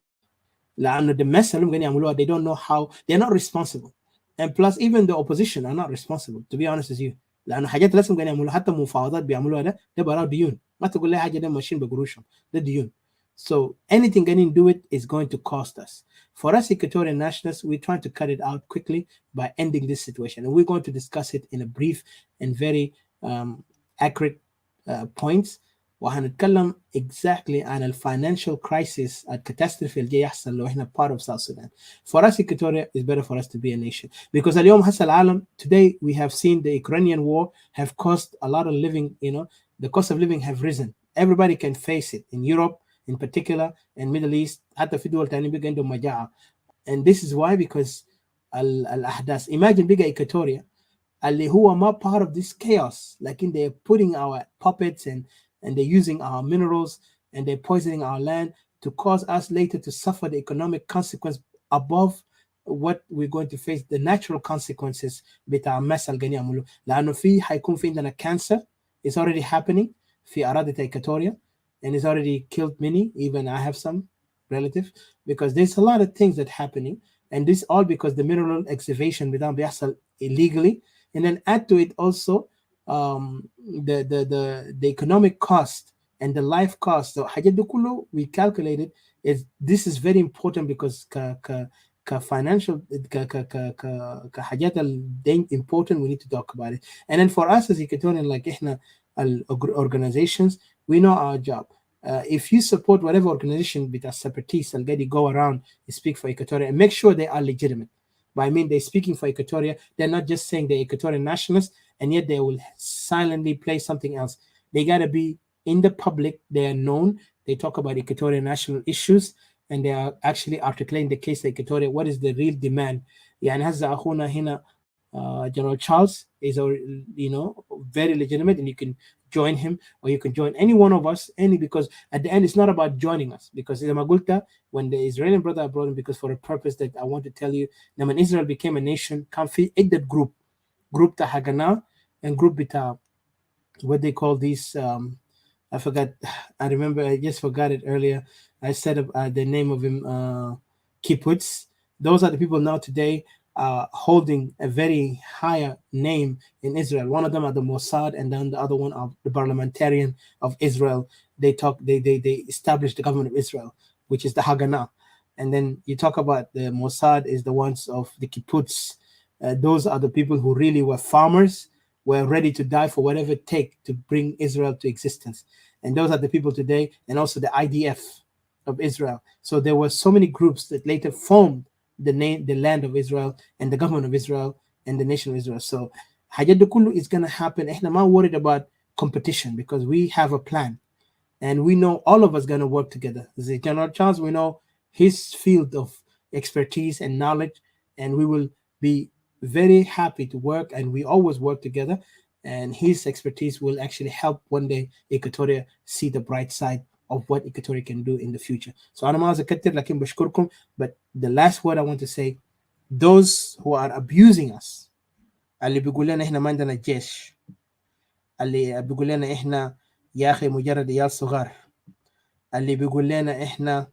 لأنه the mess اللي هم قاعدين يعملوها they don't know how they're not responsible and plus even the opposition are not responsible to be honest with you لأنه حاجات لازم قاعدين يعملوها حتى مفاوضات بيعملوها ده براو ديون ما تقول لي حاجة ده ماشيين بقروشهم ده ديون so anything getting do it is going to cost us for us Equatorian nationalists we're trying to cut it out quickly by ending this situation and we're going to discuss it in a brief and very accurate points وهنتكلم exactly عن الفاينانشال crisis الكاتاستروفي اللي جاي يحصل لو احنا part of South Sudan. For us Equatoria is better for us to be a nation because اليوم هسه العالم today we have seen the Ukrainian war have caused a lot of living, the cost of living have risen. Everybody can face it in Europe in particular and Middle East. حتى في دول تانية بيجي عندهم مجاعة. And this is why because الأحداث imagine بيجي Equatoria اللي هو ما part of this chaos لكن they're putting our puppets and they're using our minerals and they're poisoning our land to cause us later to suffer the economic consequence above what we're going to face, the natural consequences بتاع المس اللي قاعدين يعملوه. لأنه حيكون في عندنا cancer. It's already happening في أراضي Equatoria and it's already killed many. Even I have some relatives because there's a lot of things that happening and this all because the mineral excavation بدأ بيحصل illegally. And then add to it also the economic cost and the life cost. So we calculated is this is very important because financial حاجات important, we need to talk about it. And then for us as Equatorian, like احنا organizations, we know our job. If you support whatever organization with a separatist already go around and speak for Equatoria and make sure they are legitimate. I mean, they're speaking for Equatoria. They're not just saying they're Equatorian nationalists, and yet they will silently play something else. They got to be in the public. They are known. They talk about Equatorian national issues, and they are actually articulating the case of Equatoria. What is the real demand? يعني هذا أخونا هنا General Charles is, very legitimate, and you can join him or you can join any one of us, because at the end it's not about joining us, because when the Israeli brother brought him, because for a purpose that I want to tell you, now when Israel became a nation, كان في عدة group ta Haganah and group bita, what they call these, I forgot, I just forgot it earlier. I said the name of him, Kibbutz. Those are the people now today holding a very higher name in Israel. One of them are the Mossad, and then the other one are the parliamentarian of Israel. They established the government of Israel, which is the Haganah. And then you talk about the Mossad is the ones of the Kibbutz. Those are the people who really were farmers, were ready to die for whatever it takes to bring Israel to existence. And those are the people today, and also the IDF of Israel. So there were so many groups that later formed the land of Israel and the government of Israel and the nation of Israel. So Hajjad Kullu is going to happen. We're not worried about competition because we have a plan. And we know all of us going to work together. The General Charles, we know his field of expertise and knowledge, and we will be very happy to work, and we always work together. And his expertise will actually help one day Equatoria see the bright side of what Equatoria can do in the future. So أنا ما أذكر لكن بشكركم. But the last word I want to say, those who are abusing us, اللي بيقول لنا إحنا ما عندنا جيش، اللي بيقول لنا إحنا يا أخي مجرد عيال صغار، اللي بيقول لنا إحنا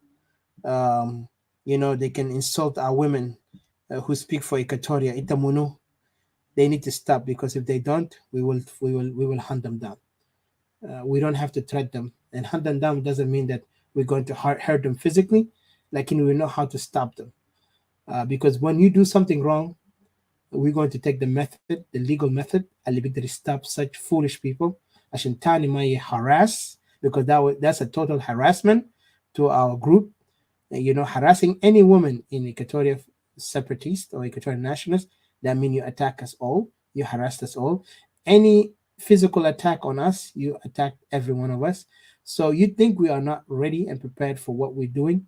they can insult our women who speak for Equatoria. إنت منو? They need to stop, because if they don't, we will hunt them down. We don't have to threat them, and hunt them down doesn't mean that we're going to hurt them physically. Like, we know how to stop them, because when you do something wrong, we're going to take the legal method, اللي بيقدر stop such foolish people عشان تاني ما harass, because that's a total harassment to our group. Harassing any woman in Equatoria separatist or Equatorial nationalist, that means you attack us all, you harass us all. Any physical attack on us, you attack every one of us. So you think we are not ready and prepared for what we're doing?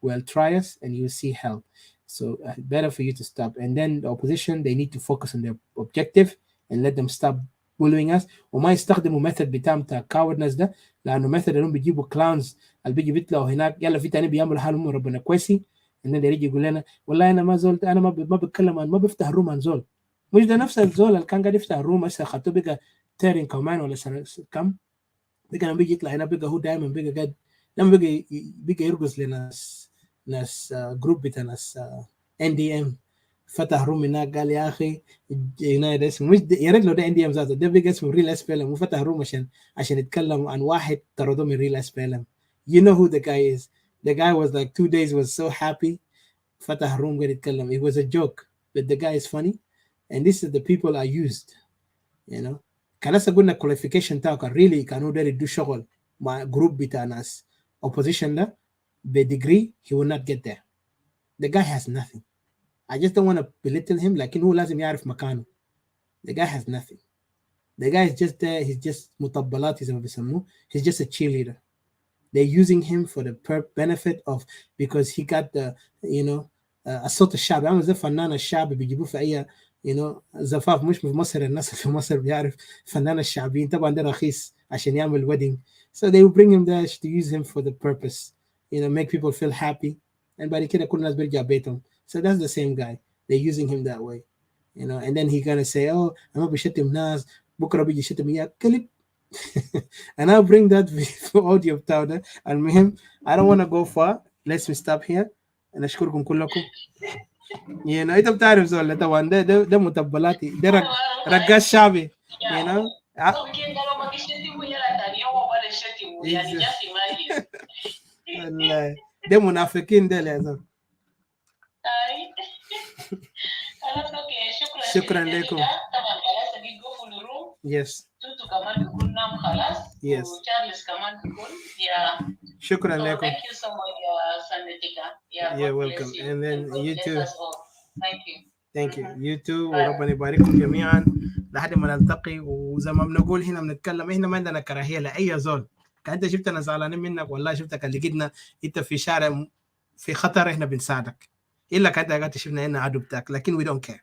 Well, try us and you'll see hell. So better for you to stop. And then the opposition, they need to focus on their objective and let them stop bullying us. وما يستخدموا method بتاعهم cowardness ده، لأنه method اللي بيجيبوا clowns اللي بيجي بيطلعوا هناك يلا في تاني بيعملوا حالهم ربنا كويسي، and then they يجي يقول لنا والله أنا ما زول، أنا ما بتكلم عن، ما بفتح روم عن زول. مش ده نفس الزول اللي كان قاعد يفتح روم هسه خدته بقى تيرين كمان ولا سنة كم، بقى لما بيجي يطلع هنا بقى هو دائما بقى قاعد لما بقى يرقص ناس جروب بتاع ناس NDM، فتح روم هناك قال يا اخي ينايد اسمه مش يا ريت لو ده NDM ذاته، ده بقى اسمه ريل اس بي ال ام، وفتح روم عشان يتكلم عن واحد طردوه من ريل اس بي ال ام. You know who the guy is. The guy was like 2 days was so happy. فتح روم قاعد يتكلم. It was a joke, but the guy is funny, and this is the people are used. كان هسه قلنا qualification تاعه كان really كانوا داير يدوا شغل my group bitanas opposition da the degree, he will not get there. The guy has nothing. I just don't want to belittle him. Like who lazim يعرف مكانه. The guy has nothing. The guy is just there. He's just mutabbalat. He's just a cheerleader. They're using him for the benefit of, because he got the, الصوت الشعبي. عامل زي فنان الشعب بيجيبوه في أي زفاف. مش في مصر، الناس في مصر بيعرف فنان الشعبيين طبعا ده رخيص عشان يعمل wedding. So they will bring him there to use him for the purpose, make people feel happy. And بعد كده كل الناس بيرجع بيتهم. So that's the same guy. They're using him that way, and then he's gonna say, oh, أنا بشتم ناس بكرة بيجي يشتم إياك كلب. And I'll bring that audio بتاعه ده. المهم I don't want to go far. Let's stop here. أنا أشكركم كلكم. أنت بتعرف زول طبعا ده متبلاتي ده رقاص شعبي. ده منافقين ده يا زول. شكرا لكم. Yes. Yes. شكرا لكم.
Thank you so much, Sanatika.
You're welcome. And then you too.
Thank you.
Thank you. You too. وربنا يبارككم جميعا لحد ما نلتقي. وزي ما بنقول هنا بنتكلم، احنا ما عندنا كراهيه لاي زول. كأنت شفتنا زعلانين منك، والله شفتك اللي لقيتنا انت في شارع في خطر، احنا بنساعدك. إلا كأنت قاعد تشوفنا هنا عدو بتاعك، لكن we don't care.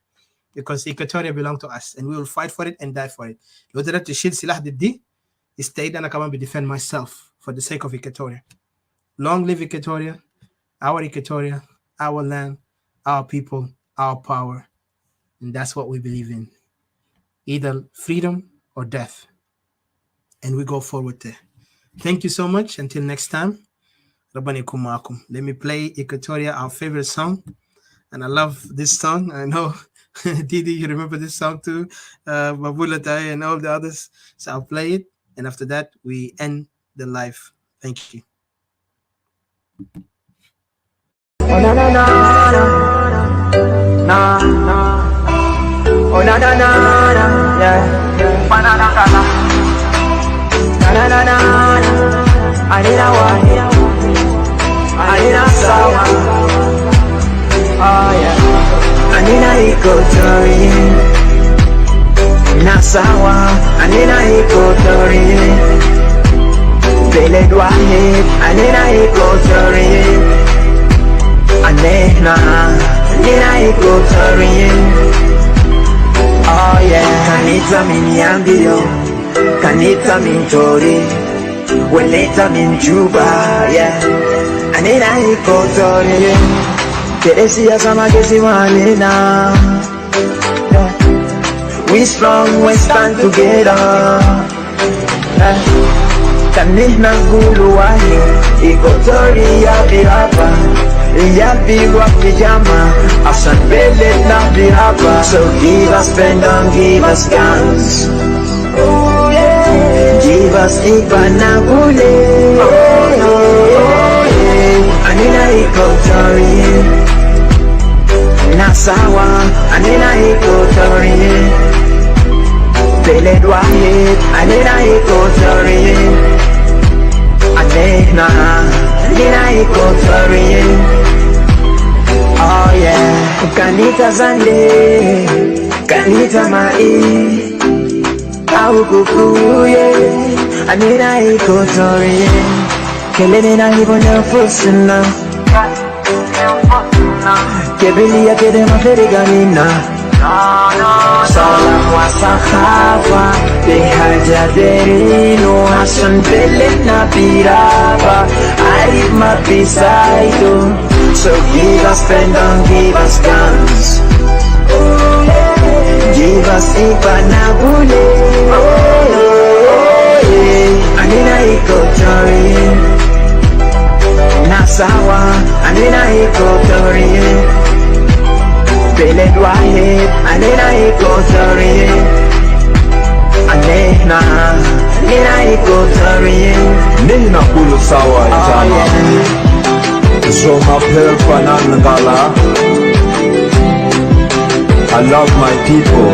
Because Equatoria belongs to us and we will fight for it and die for it. لو قدرت تشيل سلاح ضدي استعيد أنا كمان defend myself for the sake of Equatoria. Long live Equatoria, our Equatoria, our land, our people, our power. And that's what we believe in. Either freedom or death. And we go forward there. Thank you so much. Until next time. Rabbani yakum ma'akum. Let me play Equatoria, our favorite song. And I love this song. I know Didi, you remember this song too, Mabulatai and all the others. So I'll play it, and after that we end the live. Thank you.
Oh na na na na na, oh na na na na, yeah, banana kala, na na na na, anina wa, anina sawa, oh yeah. Anina Equatoria, Nasawa, Anina Equatoria, Beled Wahid, Anina Equatoria, Anina Equatoria. Oh yeah, Kanita min Yambio, Kanita min Tori, Weleta min Juba, yeah, Anina Equatoria. Teresia Samagesi Malina. We strong, we stand together. Kanihna Gulu Wahi, Equatoria Birapa, Yabigwa Pijama, Asan Bele na Birapa. So give us pendant, give us guns. Oh yeah. Give us Ipanabule. Oh yeah. Anina Equatoria. Nasawa, Anina Equatoria, Beled Wahid, Anina Equatoria, Anina Equatoria. Oh yeah, Kanita Zande, Kanita Mai, Aukukuye, Anina Equatoria, Kelena Hibona Fusina. Kebilia kede maferiganina Salam wa sakhafa Bihaja derino Hasan bele na biraba Arif mabisaido. So give us pendant, give us guns. Give us Ipanabule. Anina Equatoria. Nasawa, Anina Equatoria, Beled Wahid, Anina Equatoria, Anina Equatoria.
Nina Kulu Sawa Jana, Zoma Pelfanan Gala. I love my people,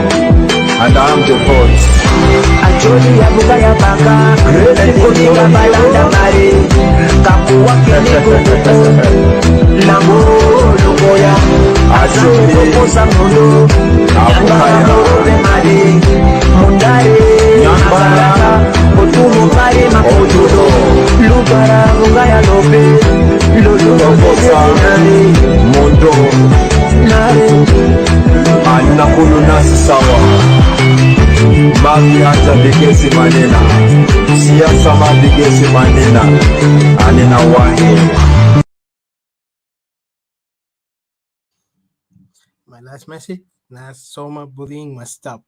and I'm the voice.
Jodi ya buka ya baka Kunika balanda mare Kamu wakili kukuku Nango lugoya Asangu kukusa mundo Nyanga morobe mare Mundare Nyambara Kutumu mare makutudo Lugara mungaya lobe Lulu
Mundo Anakulu nasi sawa Magi hata bigesi manena Siasa mabigesi manena Anena wahe.
My last message, Soma bullying must stop.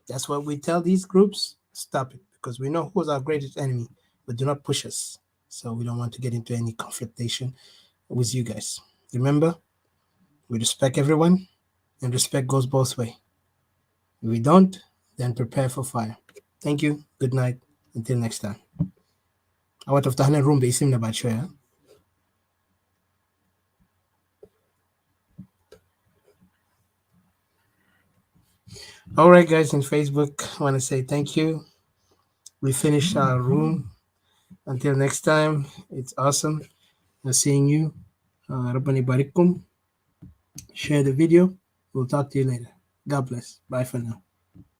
That's what we tell these groups, stop it, because we know who's our greatest enemy, but do not push us. So we don't want to get into any confrontation with you guys. Remember, we respect everyone, and respect goes both ways. If we don't, then prepare for fire. Thank you. Good night. Until next time. Awat of tahna room baisim na bachoya. All right, guys, in Facebook, I want to say thank you. We finished our room. Until next time, it's awesome seeing you. Rabbani barikum. Share the video. We'll talk to you later. God bless. Bye for now.